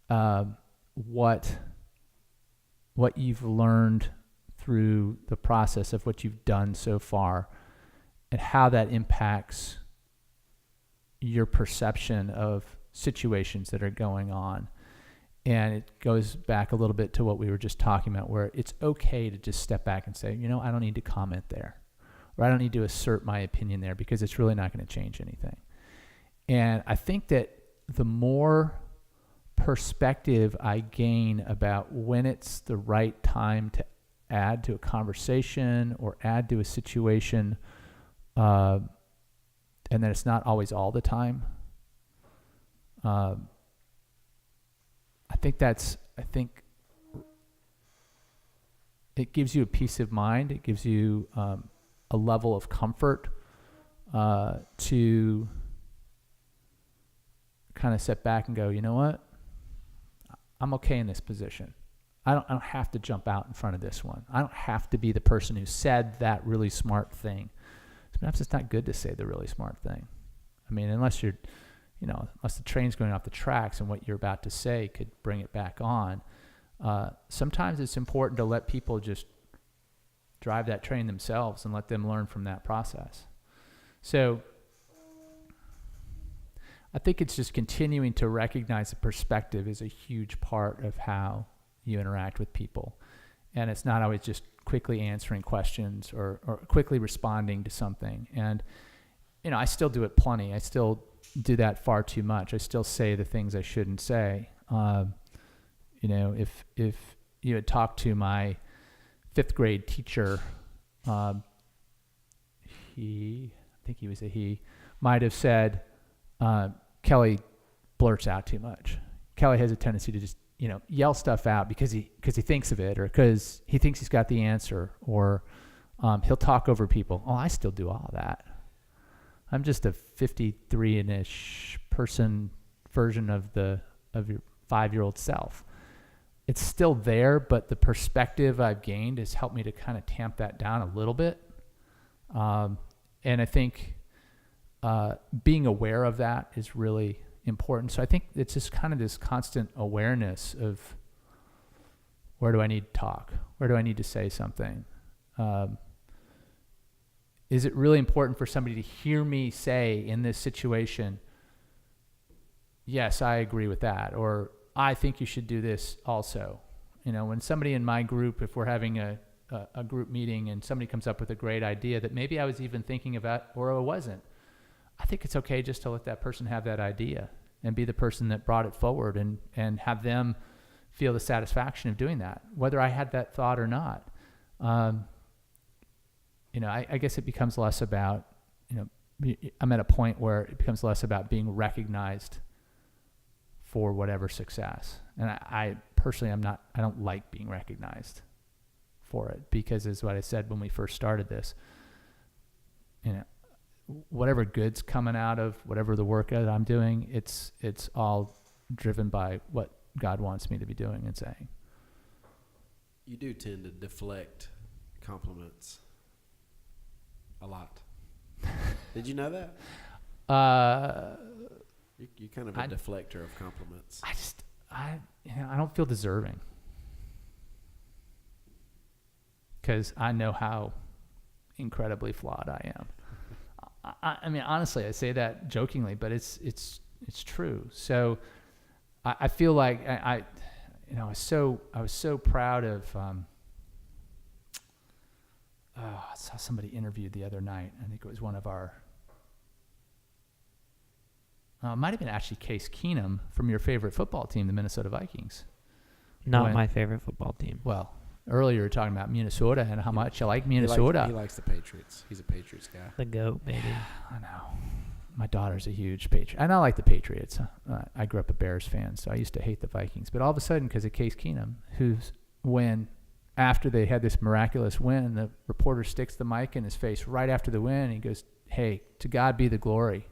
B: what you've learned through the process of what you've done so far, and how that impacts your perception of situations that are going on. And it goes back a little bit to what we were just talking about, where it's okay to just step back and say, I don't need to comment there, or I don't need to assert my opinion there, because it's really not going to change anything. And I think that the more perspective I gain about when it's the right time to add to a conversation or add to a situation, and that it's not always all the time, I think it gives you a peace of mind. It gives you a level of comfort to kind of sit back and go, you know what? I'm okay in this position. I don't have to jump out in front of this one. I don't have to be the person who said that really smart thing. Sometimes it's not good to say the really smart thing. I mean, unless the train's going off the tracks and what you're about to say could bring it back on. Sometimes it's important to let people just drive that train themselves and let them learn from that process. So I think it's just continuing to recognize the perspective is a huge part of how you interact with people. And it's not always just quickly answering questions or quickly responding to something. And, I still do it plenty. I still do that far too much. I still say the things I shouldn't say. If you had talked to my 5th grade teacher, I think he was a he, might have said, Kelly blurts out too much. Kelly has a tendency to just, yell stuff out because he thinks of it, or because he thinks he's got the answer, or he'll talk over people. Oh, I still do all that. I'm just a 53-ish person version of your 5-year-old self. It's still there, but the perspective I've gained has helped me to kind of tamp that down a little bit. And I think being aware of that is really important. So I think it's just kind of this constant awareness of, where do I need to talk? Where do I need to say something? Is it really important for somebody to hear me say in this situation, yes, I agree with that, or I think you should do this also? You know, when somebody in my group, if we're having a group meeting and somebody comes up with a great idea that maybe I was even thinking about or I wasn't, I think it's okay just to let that person have that idea and be the person that brought it forward and have them feel the satisfaction of doing that, whether I had that thought or not. You know, I guess it becomes less about, you know, I'm at a point where it becomes less about being recognized for whatever success. And I personally, I don't like being recognized for it, because as what I said when we first started this, you know, whatever good's coming out of whatever the work that I'm doing, it's all driven by what God wants me to be doing and saying.
A: You do tend to deflect compliments a lot. Did you know that? You're kind of a deflector of compliments.
B: I don't feel deserving, because I know how incredibly flawed I am. I mean, honestly, I say that jokingly, but it's true. So I feel like I was so proud of. I saw somebody interviewed the other night. I think it was one of our. It might have been actually Case Keenum from your favorite football team, the Minnesota Vikings.
C: Not my favorite football team.
B: Well, earlier you were talking about Minnesota and how much I like Minnesota.
A: He likes the Patriots. He's a Patriots guy.
C: The GOAT, baby.
B: I know. My daughter's a huge Patriot. And I like the Patriots. I grew up a Bears fan, so I used to hate the Vikings. But all of a sudden, because of Case Keenum, after they had this miraculous win, the reporter sticks the mic in his face right after the win, and he goes, "Hey, to God be the glory."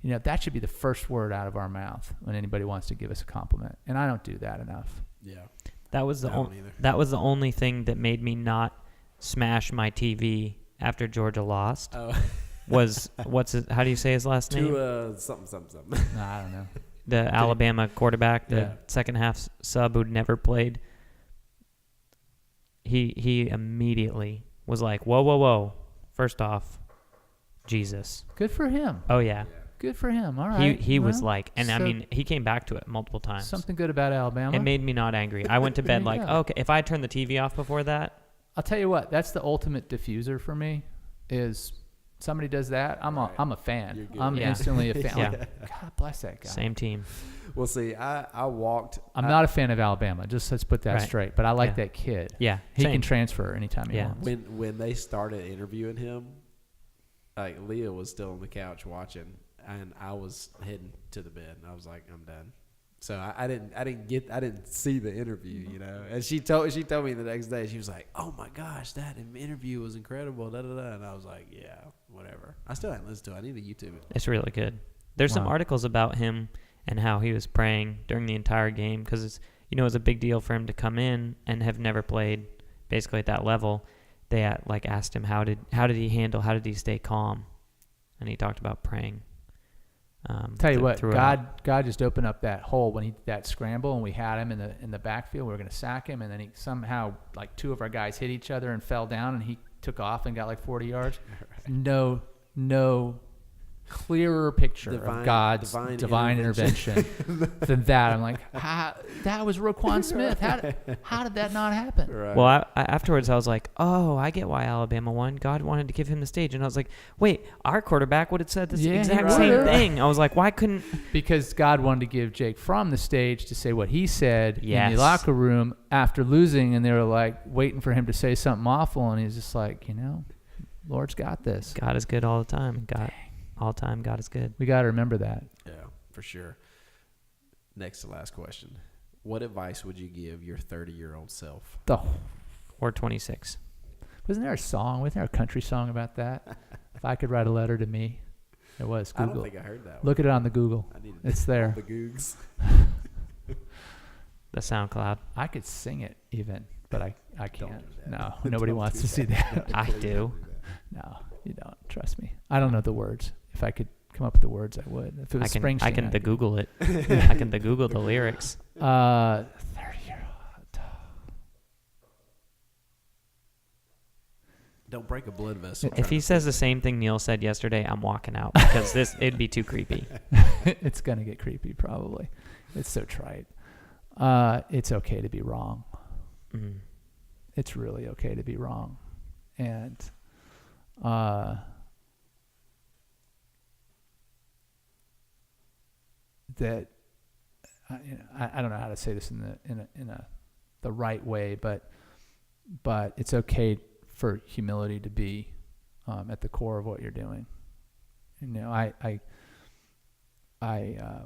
B: You know, that should be the first word out of our mouth when anybody wants to give us a compliment. And I don't do that enough.
A: Yeah.
C: That was the only thing that made me not smash my TV after Georgia lost.
A: Oh.
C: How do you say his last name?
A: Something.
B: No, I don't know.
C: The Alabama quarterback, the second half sub who'd never played. He immediately was like, whoa. First off, Jesus.
B: Good for him.
C: Oh, yeah.
B: Good for him. All right.
C: He was like, and I mean, he came back to it multiple times.
B: Something good about Alabama.
C: It made me not angry. I went to bed like, okay, if I turned the TV off before that.
B: I'll tell you what, that's the ultimate diffuser for me, is somebody does that, I'm a fan. I'm instantly a fan.
C: Yeah.
B: Like, God bless that guy.
C: Same team.
A: Well, see, I walked.
B: I'm not a fan of Alabama. Just let's put that straight. But I like that kid.
C: Yeah.
B: He can transfer anytime he wants.
A: When they started interviewing him, like Leah was still on the couch watching, and I was heading to the bed, and I was like, I'm done. So I didn't see the interview, you know. And she told me the next day, she was like, "Oh my gosh, that interview was incredible." Da, da, da. And I was like, "Yeah, whatever." I still haven't listened to it. I need to YouTube it.
C: It's really good. There's some articles about him and how he was praying during the entire game, because it's a big deal for him to come in and have never played basically at that level. They asked him how did he stay calm, and he talked about praying.
B: Tell you what, God just opened up that hole when he did that scramble, and we had him in the backfield. We were going to sack him, and then he somehow, like, two of our guys hit each other and fell down, and he took off and got like 40 yards. No clearer picture of God's divine intervention than that. I'm like, that was Roquan Smith. How did that not happen?
A: Right.
C: Well, I afterwards I was like, oh, I get why Alabama won. God wanted to give him the stage. And I was like, wait, our quarterback would have said the exact same thing. I was like, why couldn't?
B: Because God wanted to give Jake Fromm the stage to say what he said in the locker room after losing, and they were like waiting for him to say something awful, and he's just like, Lord's got this.
C: God is good all the time. All time, God is good.
B: We got to remember that.
A: Yeah, for sure. Next to last question. What advice would you give your 30-year-old self?
C: Or 26.
B: Wasn't there a country song about that? If I could write a letter to me. It was
A: I
B: Google.
A: don't think I heard that one.
B: Look at it on the Google.
A: I need
B: It's there.
A: the Googs.
C: The SoundCloud.
B: I could sing it even, but I
A: Don't
B: can't.
A: do that.
B: No, nobody
A: Don't
B: wants
A: do
B: to see that.
C: I do.
B: No, you don't. Trust me. I don't know the words. If I could come up with the words, I would. If it was Springsteen,
C: I can
B: could.
C: Google it. I can Google the lyrics.
B: 30-year-old.
A: Don't break a blood vessel.
C: If he says the same thing Neil said yesterday, I'm walking out because it'd be too creepy.
B: It's gonna get creepy, probably. It's so trite. It's okay to be wrong.
C: Mm.
B: It's really okay to be wrong, and that I don't know how to say this in the right way, but it's okay for humility to be at the core of what you're doing. You know, I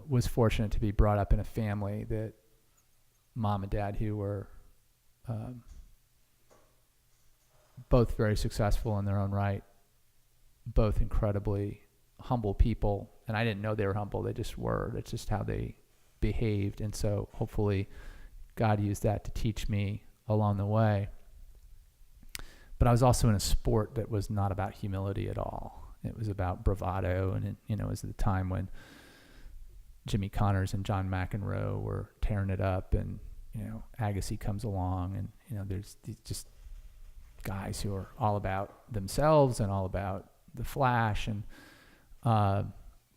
B: was fortunate to be brought up in a family that mom and dad who were both very successful in their own right, both incredibly humble people, and I didn't know they were humble. They just were. That's just how they behaved, and so hopefully God used that to teach me along the way. But I was also in a sport that was not about humility at all. It was about bravado, and it was the time when Jimmy Connors and John McEnroe were tearing it up, and Agassi comes along, and there's these just guys who are all about themselves and all about the flash, and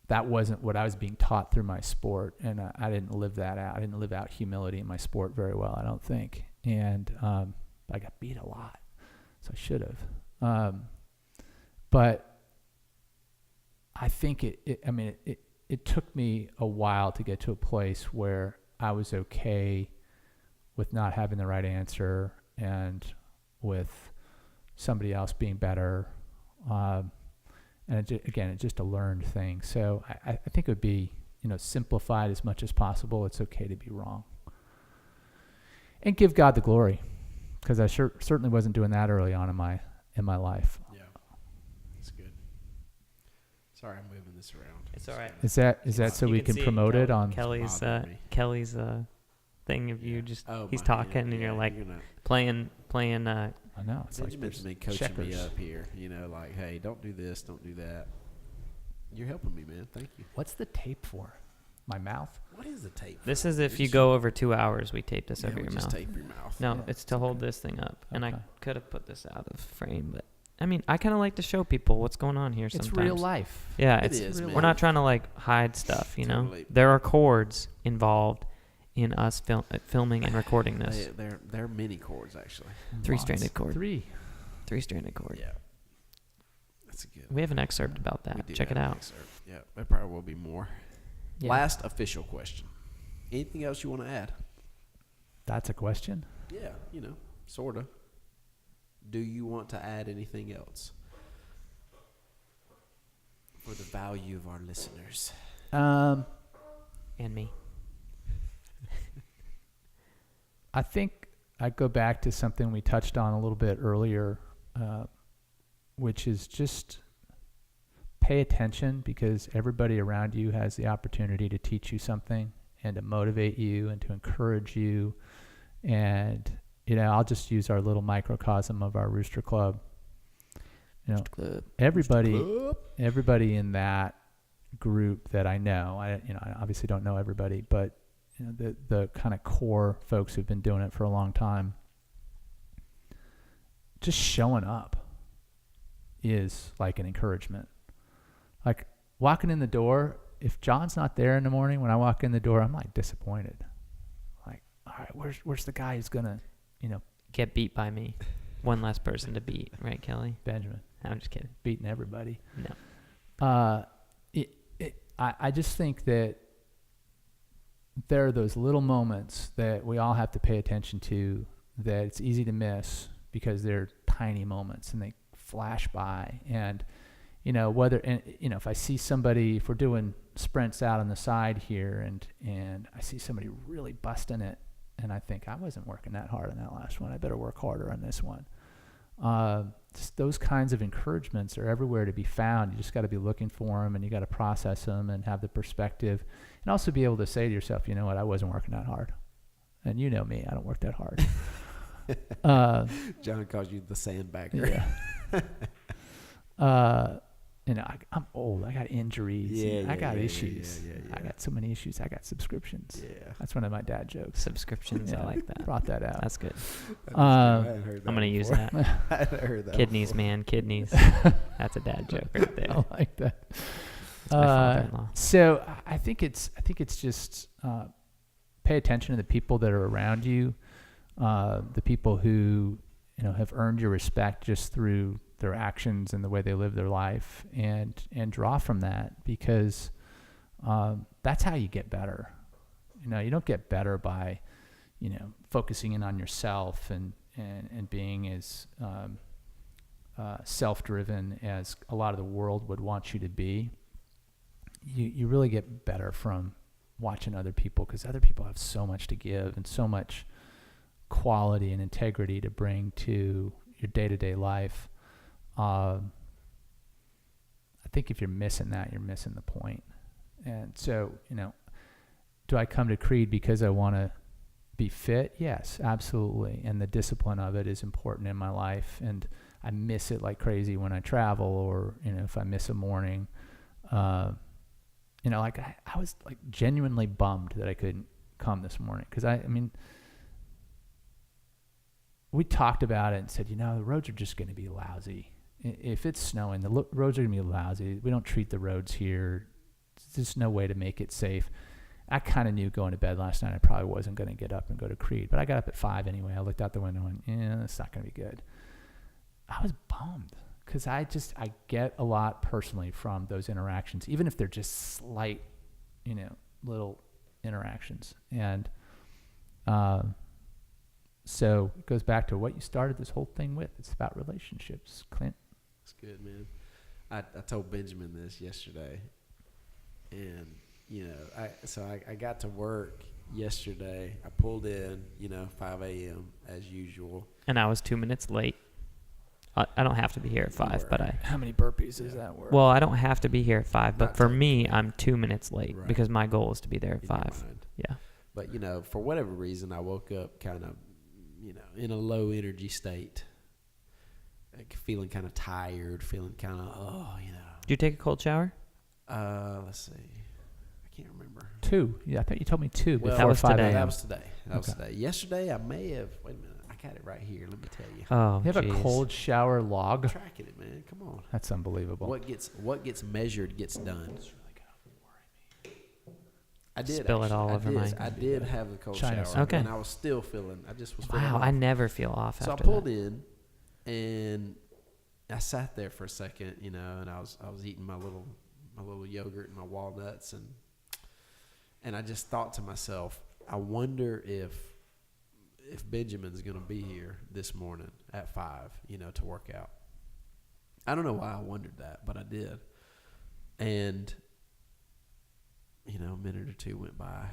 B: that wasn't what I was being taught through my sport, and I didn't live that out. I didn't live out humility in my sport very well, I don't think, and I got beat a lot, so I should have. But I think it took me a while to get to a place where I was okay with not having the right answer and with somebody else being better. And it's just a learned thing. So I think it would be, simplified as much as possible. It's okay to be wrong. And give God the glory, because I certainly wasn't doing that early on in my life.
A: Yeah, that's good. Sorry, I'm moving this around.
C: It's all right.
B: Is that so we can promote it on
C: Kelly's thing of you just he's
A: my,
C: talking
A: yeah,
C: and you're like
A: gonna,
C: playing
B: I know it's
A: Benjamin's been coaching me up here, like, hey, don't do this, don't do that. You're helping me, man. Thank you.
B: What's the tape for? My mouth?
A: What is the tape?
C: This is if you go over 2 hours, we tape this over your
A: just
C: mouth.
A: tape your mouth.
C: No,
B: Yeah,
C: it's to hold this thing up. And I
B: Okay.
C: could have put this out of frame, but I mean, I kind of like to show people what's going on here sometimes.
B: It's real life.
C: Yeah,
A: It
C: it's
A: is,
C: we're
A: man.
C: not trying to like hide stuff,
A: Totally.
C: There are chords involved in us filming and recording this.
A: They're mini chords, actually.
C: Three-stranded cord.
B: Three-stranded
C: cord.
A: Yeah. That's a good
C: We have an excerpt about
A: We
C: that.
A: do
C: Check it
A: have an
C: out.
A: excerpt. Yeah, there probably will be more.
C: Yeah.
A: Last official question. Anything else you want to add?
B: That's a question?
A: Yeah, sort of. Do you want to add anything else for the value of our listeners?
C: And me.
B: I think I go back to something we touched on a little bit earlier, which is just pay attention, because everybody around you has the opportunity to teach you something and to motivate you and to encourage you. And, I'll just use our little microcosm of our Rooster Club. Everybody in that group that I know, I obviously don't know everybody, but the kind of core folks who've been doing it for a long time, just showing up is like an encouragement. Like walking in the door, if John's not there in the morning, when I walk in the door, I'm like disappointed. Like, all right, where's the guy who's gonna,
C: Get beat by me. One less person to beat, right, Kelly?
B: Benjamin,
C: I'm just kidding.
B: beating everybody.
C: No.
B: I just think that there are those little moments that we all have to pay attention to, that it's easy to miss because they're tiny moments and they flash by. And, if I see somebody, if we're doing sprints out on the side here and I see somebody really busting it, and I think I wasn't working that hard on that last one, I better work harder on this one. Just those kinds of encouragements are everywhere to be found. You just got to be looking for them, and you got to process them and have the perspective, and also be able to say to yourself, you know what, I wasn't working that hard. And you know me, I don't work that hard.
A: John calls you the sandbagger.
B: Yeah. I'm old. I got injuries.
A: Yeah,
B: I got
A: yeah,
B: issues.
A: yeah.
B: I got so many issues. I got subscriptions.
A: Yeah.
B: That's one of my dad jokes.
C: Subscriptions, I like that.
B: Brought that out.
C: That's good.
A: I hadn't heard that
C: I'm going to use
A: before.
C: that.
A: I hadn't heard that
C: Kidneys,
A: before.
C: man, kidneys. That's a dad joke right there.
B: I like that.
C: That's my father-in-law.
B: So I think it's just pay attention to the people that are around you, the people who have earned your respect just through their actions and the way they live their life, and draw from that, because that's how you get better. You don't get better by focusing in on yourself and being as self-driven as a lot of the world would want you to be. You really get better from watching other people, because other people have so much to give and so much quality and integrity to bring to your day-to-day life. I think if you're missing that, you're missing the point. And so, do I come to Creed because I want to be fit? Yes, absolutely. And the discipline of it is important in my life. And I miss it like crazy when I travel, or, if I miss a morning. I was like genuinely bummed that I couldn't come this morning. Because we talked about it and said, the roads are just going to be lousy. If it's snowing, the roads are going to be lousy. We don't treat the roads here. There's just no way to make it safe. I kind of knew going to bed last night I probably wasn't going to get up and go to Creed, but I got up at 5 anyway. I looked out the window and went, it's not going to be good. I was bummed, because I get a lot personally from those interactions, even if they're just slight, little interactions. And so it goes back to what you started this whole thing with. It's about relationships, Clint.
A: That's good, man. I told Benjamin this yesterday, and I got to work yesterday. I pulled in 5 a.m. as usual,
C: And I was 2 minutes late. I don't have to be here at 5, but
B: How many burpees is that worth?
C: Well, I don't have to be here at 5, but
A: Not
C: for
A: till-
C: me, I'm 2 minutes late
A: Right.
C: because my goal is to be there at
A: in your
C: 5.
A: mind.
C: Yeah.
A: But for whatever reason, I woke up kind of in a low energy state, like feeling kind of tired, feeling kind of
C: Did you take a cold shower?
A: Let's see, I can't remember.
B: 2. Yeah, I thought you told me 2
A: Well,
B: before
C: that was
B: 5
C: today.
B: a.m.
A: That was today.
B: Okay.
A: Today. Yesterday, I may have. Wait a minute, I got it right here. Let me tell you.
C: Oh,
B: You have
C: geez.
B: a cold shower
A: I'm
B: log?
A: tracking it, man. Come on.
B: That's unbelievable.
A: What gets measured gets done. I did
C: Spill it all
A: actually.
C: over my
A: I did have the cold
B: China
A: shower,
B: syrup.
C: Okay.
A: and I was still feeling. I just was feeling.
C: Wow,
A: off.
C: I never feel off
A: So I
C: after
A: pulled
C: that.
A: in, and I sat there for a second, and I was eating my little yogurt and my walnuts, and I just thought to myself, I wonder if Benjamin's going to be here this morning at 5, to work out. I don't know why I wondered that, but I did. And a minute or two went by,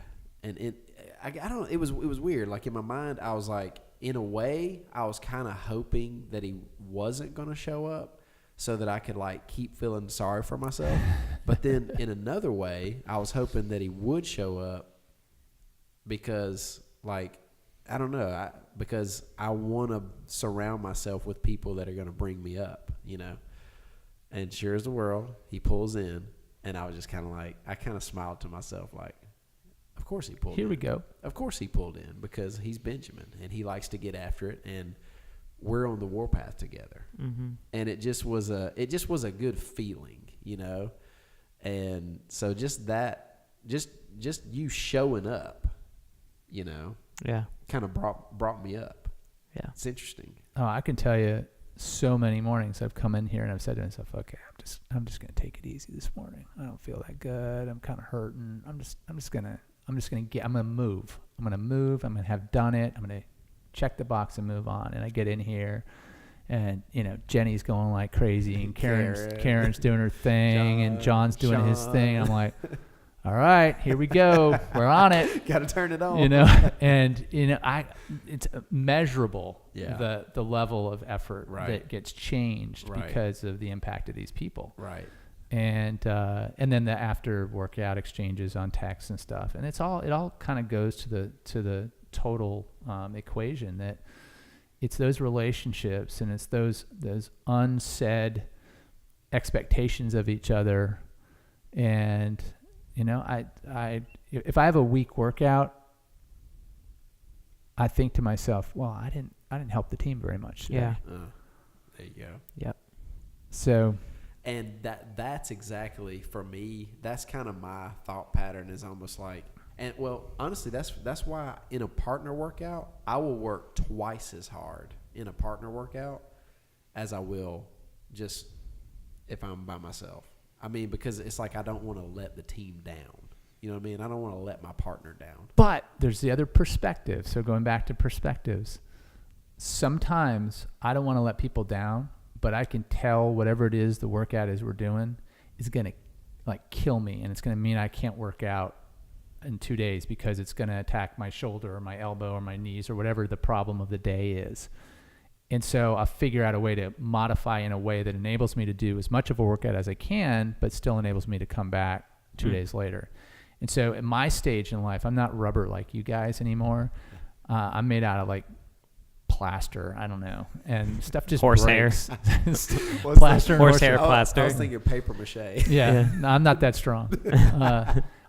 A: and I don't know, it was weird. Like in my mind, I was like, in a way, I was kind of hoping that he wasn't going to show up, so that I could like keep feeling sorry for myself. But then in another way, I was hoping that he would show up, because like, I don't know, because I want to surround myself with people that are going to bring me up, And sure as the world, he pulls in, and I was just kind of like, I kind of smiled to myself like, of course he pulled in.
B: Here we go.
A: Of course he pulled in, because he's Benjamin, and he likes to get after it, and we're on the warpath together.
C: Mm-hmm.
A: And it just was a good feeling, And so just that, just you showing up,
C: Yeah.
A: kind of brought me up.
C: Yeah.
A: It's interesting.
B: Oh, I can tell you so many mornings I've come in here and I've said to myself, okay, I'm just gonna take it easy this morning. I don't feel that good. I'm kind of hurting. I'm gonna move. I'm gonna have done it. I'm gonna check the box and move on. And I get in here, and Jenny's going like crazy, and Karen's doing her thing, and John's doing his thing. I'm like, all right, here we go. We're on it.
A: Got to turn it on.
B: And it's measurable.
A: Yeah.
B: The level of effort
A: Right.
B: that gets changed
A: Right.
B: because of the impact of these people.
A: Right.
B: And then the after workout exchanges on text and stuff, and it all kind of goes to the total equation that it's those relationships and it's those unsaid expectations of each other. And I if I have a weak workout, I think to myself, well, I didn't help the team very much today.
C: Yeah.
A: There you go.
C: Yep.
B: So.
A: And that's exactly, for me, that's kind of my thought pattern, is almost like, and well, honestly, that's why in a partner workout, I will work twice as hard in a partner workout as I will just if I'm by myself. I mean, because it's like I don't want to let the team down. You know what I mean? I don't want to let my partner down.
B: But there's the other perspective. So going back to perspectives, sometimes I don't want to let people down, but I can tell whatever it is the workout is we're doing is going to like kill me, and it's going to mean I can't work out in 2 days because it's going to attack my shoulder or my elbow or my knees or whatever the problem of the day is. And so I'll figure out a way to modify in a way that enables me to do as much of a workout as I can, but still enables me to come back 2 days later. And so at my stage in life, I'm not rubber like you guys anymore. I'm made out of like plaster, I don't know, and stuff just breaks. Plaster,
C: horsehair plaster.
A: I was thinking paper mache.
B: Yeah. No, I'm not that strong.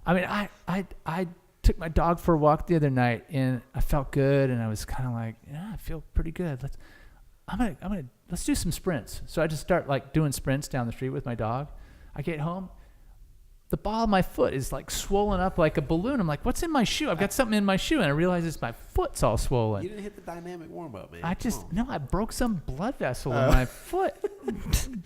B: I mean, I took my dog for a walk the other night, and I felt good, and I was kind of like, yeah, I feel pretty good. Let's do some sprints. So I just start like doing sprints down the street with my dog. I get home, the ball of my foot is like swollen up like a balloon. I'm like, what's in my shoe? I've got something in my shoe, and I realize it's my foot's all swollen.
A: You didn't hit the dynamic warm up, man.
B: I broke some blood vessel in my foot.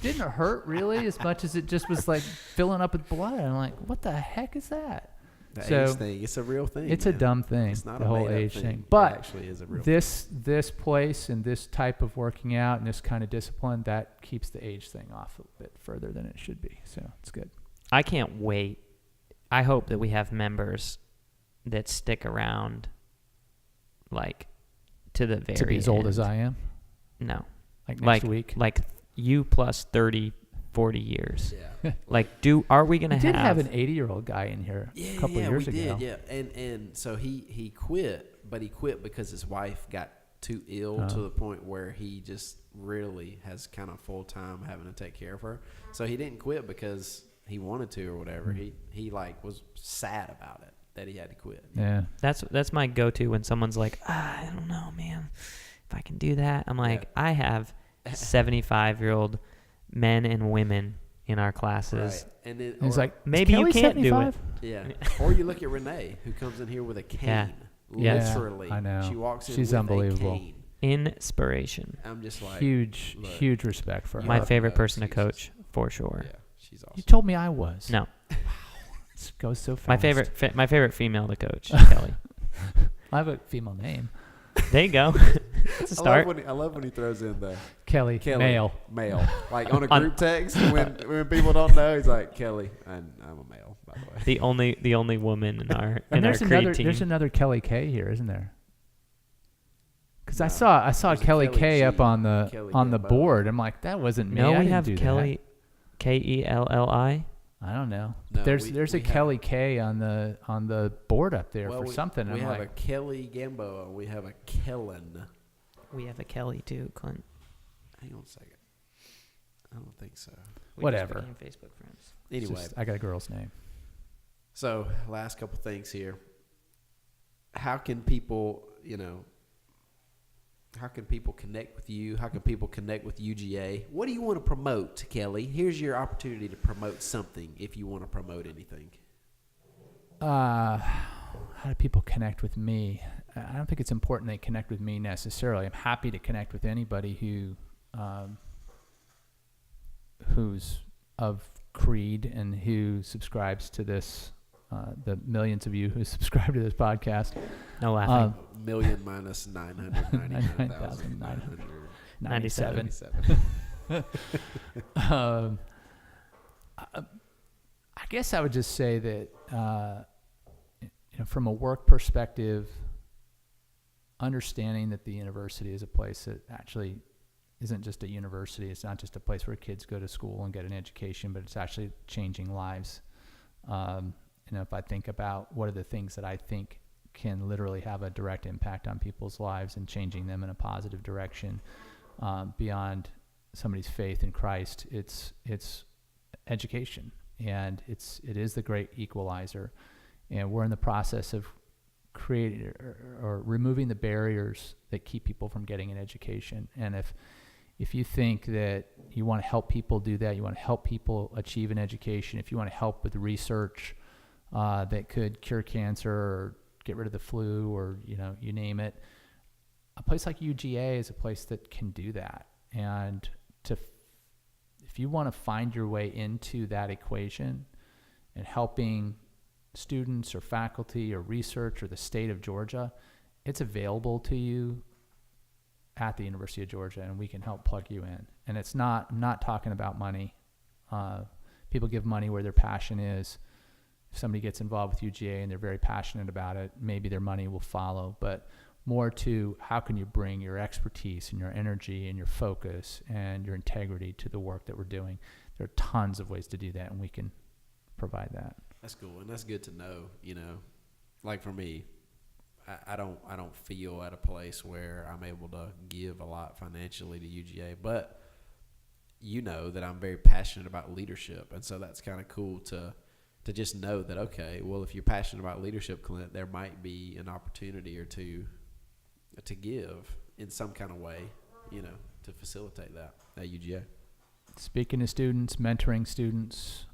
B: Didn't hurt really as much as it just was like filling up with blood. I'm like, what the heck is that?
A: The age thing, it's a real thing.
B: It's
A: man.
B: a dumb thing.
A: It's not
B: the
A: a
B: whole
A: made-up
B: age thing.
A: It
B: But
A: actually is a real
B: this place and this type of working out and this kind of discipline, that keeps the age thing off a bit further than it should be. So it's good.
C: I can't wait. I hope that we have members that stick around, like, to the very
B: To be as old
C: end.
B: as I am?
C: No.
B: Like next week?
C: Like you plus 30, 40 years.
A: Yeah.
C: Like, are we going to
B: We did have an 80-year-old guy in here a couple years ago.
A: We did, yeah. And so he quit, but he quit because his wife got too ill to the point where he just really has kind of full time having to take care of her. So he didn't quit because he wanted to or whatever. He like was sad about it that he had to quit.
B: Yeah.
C: That's my go-to when someone's like, I don't know, man, if I can do that. I'm like, I have 75-year-old men and women in our classes.
A: Right. And then
B: He's like,
C: maybe you can't
B: 75?
C: do it.
A: Yeah. Or you look at Renee, who comes in here with a cane.
C: Yeah.
A: Literally.
B: I know.
A: She walks in
B: She's
A: with
B: unbelievable.
A: a cane.
C: Inspiration.
A: I'm just like
B: Huge respect for her.
C: My favorite
A: Oh,
C: person to
A: Jesus.
C: coach, for sure.
A: Yeah, she's awesome.
B: You told me I was.
C: No.
B: It goes so fast.
C: My favorite female to coach, Kelly.
B: I have a female name.
C: There you go. It's a start.
A: I love when he throws in the
B: Kelly. Male.
A: Like on a group text when people don't know, he's like, Kelly, I'm a male, by the way.
C: The only woman in our
B: And
C: our creed team.
B: there's another Kelly K here, isn't there? Because
A: No.
B: I saw
A: There's a
B: Kelly
A: Kelly
B: K
A: G,
B: up on the
A: Kelly Gumbo.
B: board. I'm like, that wasn't me.
C: No,
B: I
C: we
B: didn't
C: have
B: do
C: Kelly, Kelli.
B: I don't know.
A: No,
B: there's
A: we
B: a Kelly K on the board up there for something.
A: We
B: I'm
A: have
B: like,
A: a Kelly Gamboa. And we have a Kellen.
C: We have a Kelly too, Clint.
A: Hang on a second. I don't think so.
C: We
B: Whatever.
C: just became Facebook friends.
B: it's
A: Anyway,
B: just- I got a girl's name.
A: so last couple things here. How can people, how can people connect with you? How can people connect with UGA? What do you want to promote, Kelly? Here's your opportunity to promote something if you want to promote anything.
B: How do people connect with me? I don't think it's important they connect with me necessarily. I'm happy to connect with anybody who's of creed and who subscribes to this. The millions of you who subscribe to this podcast.
C: No laughing.
A: Million minus 999,997.
B: I guess I would just say that, from a work perspective, understanding that the university is a place that actually isn't just a university. It's not just a place where kids go to school and get an education, but it's actually changing lives. If I think about what are the things that I think can literally have a direct impact on people's lives and changing them in a positive direction, beyond somebody's faith in Christ, it's education, and it is the great equalizer. And we're in the process of creating or removing the barriers that keep people from getting an education. And if you think that you want to help people do that, you want to help people achieve an education, if you want to help with research that could cure cancer or get rid of the flu or, you name it, a place like UGA is a place that can do that. And if you want to find your way into that equation and helping students or faculty or research or the state of Georgia, it's available to you at the University of Georgia, and we can help plug you in. And I'm not talking about money. People give money where their passion is. If somebody gets involved with UGA and they're very passionate about it, maybe their money will follow. But more to how can you bring your expertise and your energy and your focus and your integrity to the work that we're doing. There are tons of ways to do that, and we can provide that.
A: That's cool, and that's good to know. Like for me, I don't feel at a place where I'm able to give a lot financially to UGA, but that I'm very passionate about leadership, and so that's kind of cool to just know that, okay, well, if you're passionate about leadership, Clint, there might be an opportunity or two to give in some kind of way, to facilitate that at UGA. Speaking
B: to students, mentoring students.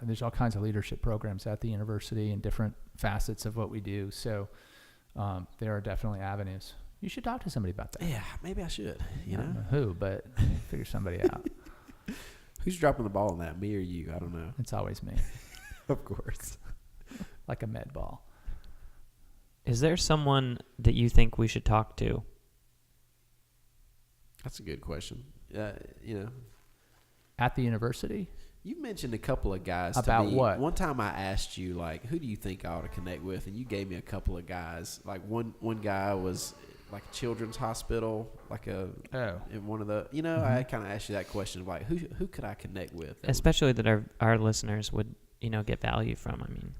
B: There's all kinds of leadership programs at the university and different facets of what we do. So there are definitely avenues. You should talk to somebody about that.
A: Yeah, maybe I should.
B: I don't know who, but figure somebody out.
A: Who's dropping the ball on that, me or you? I don't know.
B: It's always me.
A: Of course.
B: Like a med ball.
C: Is there someone that you think we should talk to?
A: That's a good question.
B: At the university?
A: You mentioned a couple of guys
B: about
A: to me.
B: What?
A: One time I asked you, who do you think I ought to connect with? And you gave me a couple of guys. One guy was like a children's hospital, in one of the, I kind of asked you that question of who could I connect with?
C: Especially that our listeners would, get value from. I mean,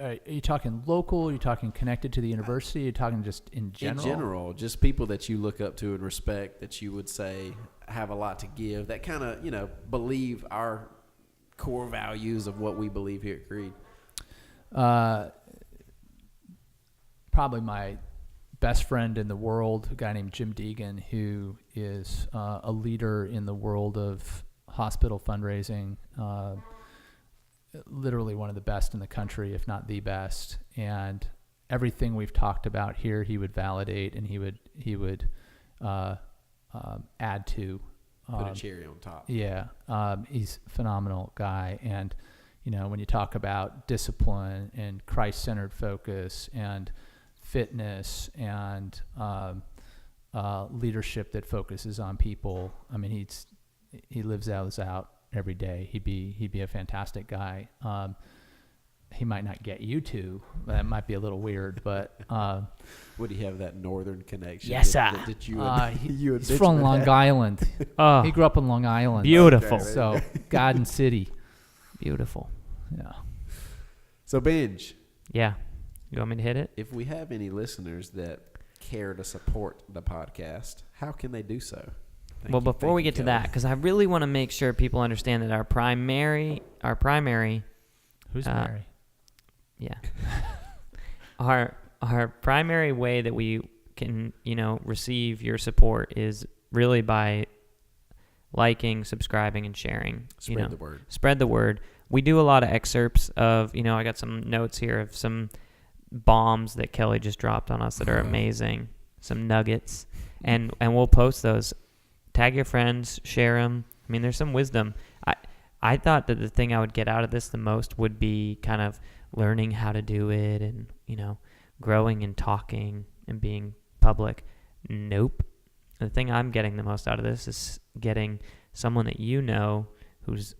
B: are you talking local? Are you talking connected to the university? Are you talking just in general?
A: In general, just people that you look up to and respect, that you would say have a lot to give, that kind of, believe our core values of what we believe here at Creed.
B: Probably my best friend in the world, a guy named Jim Deegan, who is a leader in the world of hospital fundraising, literally one of the best in the country, if not the best. And everything we've talked about here, he would validate, and he would add to.
A: Put a cherry on top.
B: Yeah. He's a phenomenal guy. And, when you talk about discipline and Christ-centered focus and fitness and leadership that focuses on people, I mean, he lives those out every day. He'd be a fantastic guy. He might not get you to. That might be a little weird, but
A: would he have that northern connection?
B: Yes, sir. He's from Long Island. He grew up in Long Island.
C: Beautiful.
B: So Garden City.
C: Beautiful.
B: Yeah.
A: So Benj.
C: Yeah. You want me to hit it?
A: If we have any listeners that care to support the podcast, how can they do so?
C: Before we get to that, because I really want to make sure people understand that our primary.
B: Who's Mary?
C: Yeah. Our primary way that we can, receive your support is really by liking, subscribing, and sharing.
A: Spread the word.
C: Spread the word. We do a lot of excerpts of, I got some notes here of some bombs that Kelly just dropped on us that are amazing, some nuggets, and we'll post those. Tag your friends, share them. I mean, there's some wisdom. I thought that the thing I would get out of this the most would be kind of learning how to do it and, growing and talking and being public. Nope. The thing I'm getting the most out of this is getting someone that who's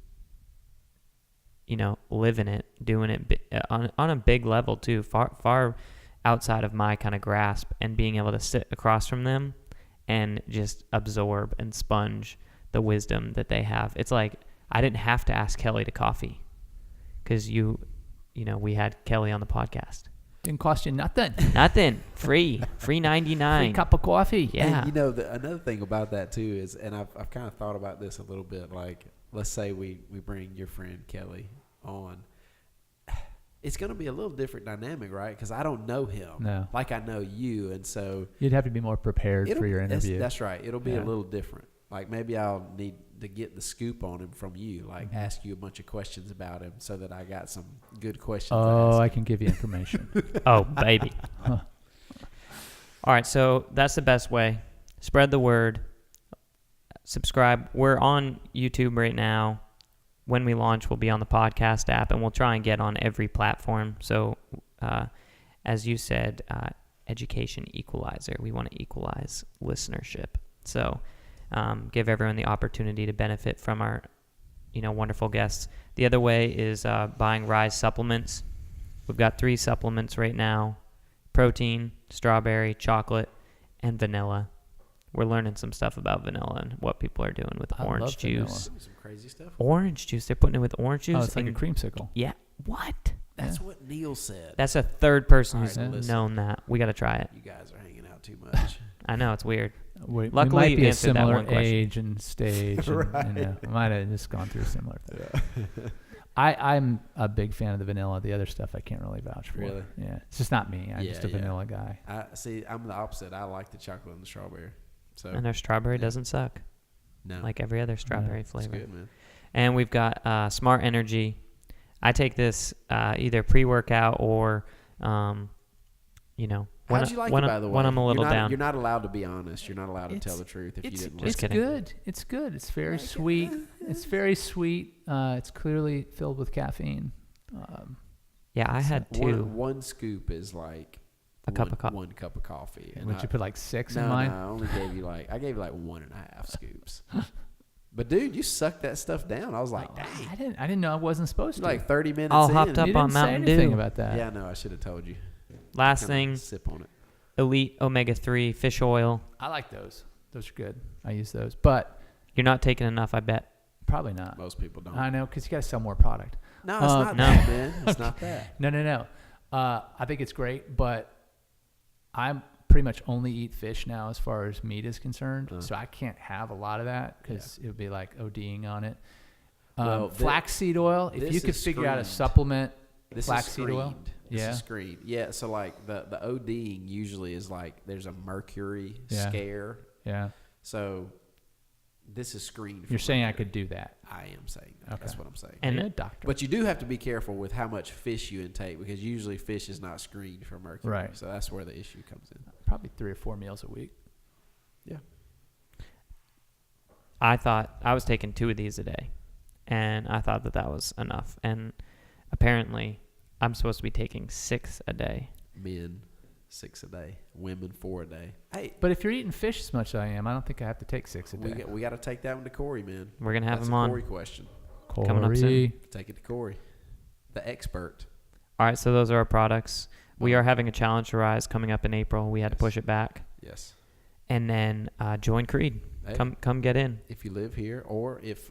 C: living it, doing it on a big level too, far outside of my kind of grasp, and being able to sit across from them and just absorb and sponge the wisdom that they have. It's like I didn't have to ask Kelly to coffee because we had Kelly on the podcast.
B: Didn't cost you nothing.
C: Nothing. Free 99.
B: Free cup of coffee.
C: Yeah.
A: And, another thing about that too is, and I've kind of thought about this a little bit, like let's say we bring your friend Kelly on. It's going to be a little different dynamic, right? Because I don't know him like I know you, and so
B: you'd have to be more prepared for your interview.
A: That's right. It'll be a little different. Like maybe I'll need to get the scoop on him from you, like ask you a bunch of questions about him so that I got some good questions.
B: Oh, I can give you information.
C: Oh, baby. Huh. All right, so that's the best way. Spread the word. Subscribe. We're on YouTube right now. When we launch, we'll be on the podcast app, and we'll try and get on every platform. So, as you said, education equalizer. We want to equalize listenership. So, give everyone the opportunity to benefit from our, wonderful guests. The other way is buying Rise supplements. We've got 3 supplements right now: protein, strawberry, chocolate, and vanilla. We're learning some stuff about vanilla and what people are doing with orange juice.
A: Some crazy stuff.
C: Orange juice. They're putting it with orange juice.
B: Oh, it's like a creamsicle.
C: Yeah. What?
A: That's what Neil said.
C: That's a third person who's
A: listen.
C: known that. We got to try it.
A: You guys are hanging out too much.
C: I know, it's weird.
B: We
C: Luckily,
B: might
C: you
B: be a
C: answered that
B: similar
C: one question.
B: age and stage.
A: Right.
B: We might have just gone through a similar thing. Yeah. I'm a big fan of the vanilla. The other stuff I can't really vouch for.
A: Really?
B: Yeah. It's just not me. I'm just a vanilla guy.
A: I'm the opposite. I like the chocolate and the strawberry. So
C: And their strawberry doesn't suck.
A: No.
C: Like every other strawberry flavor.
A: It's good, man.
C: And we've got Smart Energy. I take this either pre-workout or, when
A: How'd you like
C: when
A: it, by the way?
C: when I'm a little down.
A: You're not allowed to be honest. You're not allowed to tell the truth if you didn't
B: It's
A: listen.
C: kidding.
B: good. It's good. It's very sweet. It's very sweet. It's clearly filled with caffeine.
C: Yeah, I had 2.
A: One scoop is like
C: A cup of coffee.
A: 1 cup of coffee. And
B: Would you put like 6 in
A: No,
B: mine?
A: I only gave you like 1.5 scoops. But dude, you sucked that stuff down. I was like, dang.
B: I didn't know I wasn't supposed to.
A: Like 30 minutes
C: All
A: in.
C: hopped up
B: you
C: on
B: didn't say
C: Mountain
B: anything
C: Dew.
B: about that.
A: Yeah, no, I should have told you.
C: Last
A: Kinda
C: thing,
A: sip on it.
C: Elite Omega-3 fish oil.
B: I like those. Those are good. I use those, but
C: You're not taking enough, I bet.
B: probably not.
A: Most people don't.
B: I know, because you got to sell more product.
A: No, it's not
C: no.
A: that, man. It's not that.
B: No. I think it's great, but I'm pretty much only eat fish now as far as meat is concerned, so I can't have a lot of that because it would be like ODing on it.
A: Well,
B: flaxseed oil, if
A: this
B: you could
A: is
B: figure out a
A: screened.
B: supplement,
A: This
B: flaxseed
A: is
B: oil.
A: screened. This is screened. Yeah, so like the ODing usually is like there's a mercury scare.
B: Yeah.
A: So this is screened.
B: You're saying I could do that.
A: I am saying that.
B: Okay.
A: That's what I'm saying.
C: And
B: You're a doctor.
A: But you do have to be careful with how much fish you intake because usually fish is not screened for mercury.
B: Right.
A: So that's where the issue comes in.
B: Probably 3 or 4 meals a week.
A: Yeah.
C: I thought I was taking 2 of these a day, and I thought that was enough. And apparently, I'm supposed to be taking 6 a day.
A: Men, 6 a day. Women, 4 a day. Hey,
B: But if you're eating fish as much as I am, I don't think I have to take 6 a day.
A: we got to take that one to Corey, man.
C: We're gonna have
A: That's
C: him
A: a
C: on.
A: Corey question.
C: Coming up soon.
A: Take it to Corey, the expert.
C: All right, so those are our products. We are having a challenge to Rise coming up in April. We had to push it back,
A: Yes.
C: and then join Creed.
A: Hey,
C: Come get in.
A: if you live here, or if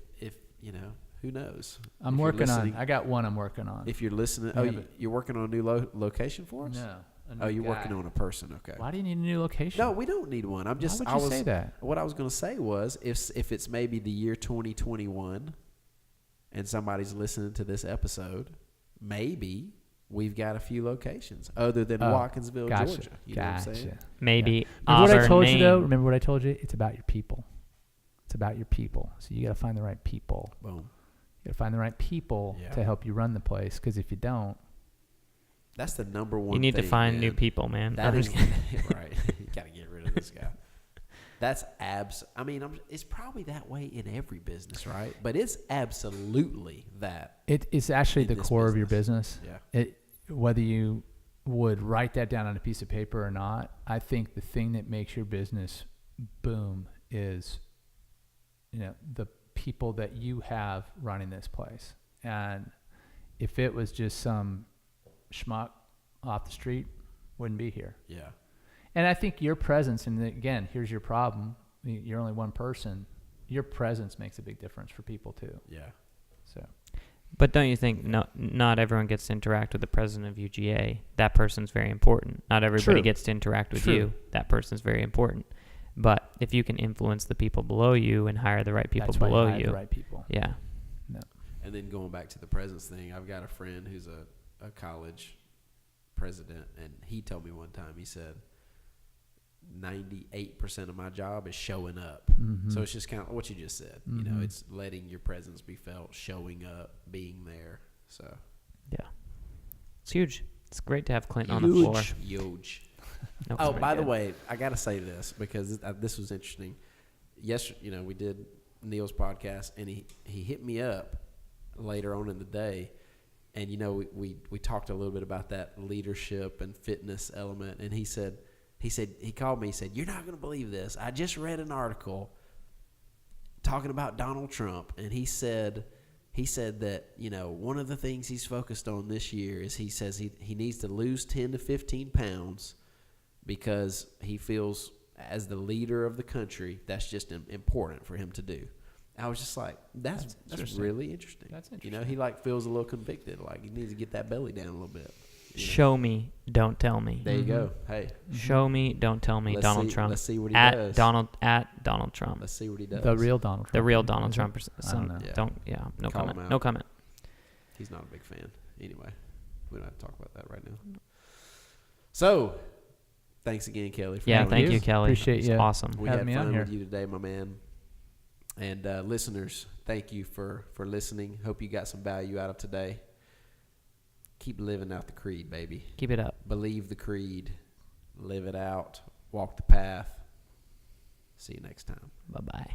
A: who knows?
B: I'm
A: If you're
B: working on.
A: listening-
B: I got one I'm working on.
A: If you're listening,
B: Yeah,
A: you're working on a new location for us?
B: No.
A: Oh, you're working on a person. Okay.
B: Why do you need a new location?
A: No, we don't need one. I'm just.
B: Why would you say that?
A: What I was going to say was, if it's maybe the year 2021, and somebody's listening to this episode, maybe we've got a few locations other than Watkinsville,
B: gotcha.
A: Georgia. You know what I'm saying?
C: Maybe
B: Remember what I
C: Auburn,
B: told
C: Maine.
B: you though? Remember what I told you? It's about your people. It's about your people. So you got to find the right people.
A: Boom.
B: You got to find the right people
A: Yeah.
B: to help you run the place. Because if you don't,
A: That's the number one.
C: You need to
A: thing,
C: find
A: man.
C: new people, man.
A: That is
C: Others-
A: right. You got to get rid of this guy. That's it's probably that way in every business, right? But it's absolutely that.
B: it is actually
A: In
B: the
A: this
B: core of your
A: business.
B: business.
A: Yeah.
B: Whether you would write that down on a piece of paper or not, I think the thing that makes your business boom is, the people that you have running this place. And if it was just some schmuck off the street, wouldn't be here.
A: Yeah.
B: And I think your presence, and again, here's your problem. You're only one person. Your presence makes a big difference for people too.
A: Yeah.
B: So,
C: But don't you think not everyone gets to interact with the president of UGA? That person's very important. Not everybody
B: True.
C: gets to interact with
B: True.
C: you. That person's very important. But if you can influence the people below you and hire the right people
B: that's why
C: below
B: you hire
C: you,
B: the right people.
C: yeah,
A: And then going back to the presence thing, I've got a friend who's a college president, and he told me one time, he said, 98% of my job is showing up.
B: Mm-hmm.
A: So it's just kind of what you just said. You know,
B: Mhm.
A: it's letting your presence be felt, showing up, being there. So
C: yeah, it's huge. It's great to have Clinton on the floor.
A: Huge.
C: Nope,
A: Oh,
C: it's
A: by
C: very
A: the
C: good.
A: way, I got to say this because this was interesting. Yesterday, we did Neil's podcast, and he hit me up later on in the day, and we talked a little bit about that leadership and fitness element, and he called me, he said, "You're not going to believe this. I just read an article talking about Donald Trump," and he said that, one of the things he's focused on this year is he says he needs to lose 10 to 15 pounds because he feels as the leader of the country, that's just important for him to do. I was just like, that's
B: interesting.
A: really interesting.
B: That's interesting.
A: He feels a little convicted, like he needs to get that belly down a little bit.
C: Show me, don't tell me.
A: There you go. Hey,
C: Show me, don't tell me. Donald Trump.
A: Let's see what he
C: at
A: does.
C: Donald Trump.
A: Let's see what he does.
B: The real Donald Trump.
C: The real Donald
B: Is it?
C: Trump.
B: I don't know.
C: No
A: Call him
C: comment.
A: out.
C: No comment.
A: He's not a big fan. Anyway, we don't have to talk about that right now. So, thanks again, Kelly. For
C: Yeah,
A: joining
C: thank
A: us.
C: you, Kelly.
B: Appreciate
C: It's
B: you.
C: awesome.
A: We
B: having
A: had
B: me on
A: fun
B: here.
A: with you today, my man. And listeners, thank you for listening. Hope you got some value out of today. Keep living out the creed, baby.
C: Keep it up.
A: Believe the creed. Live it out. Walk the path. See you next time.
C: Bye-bye.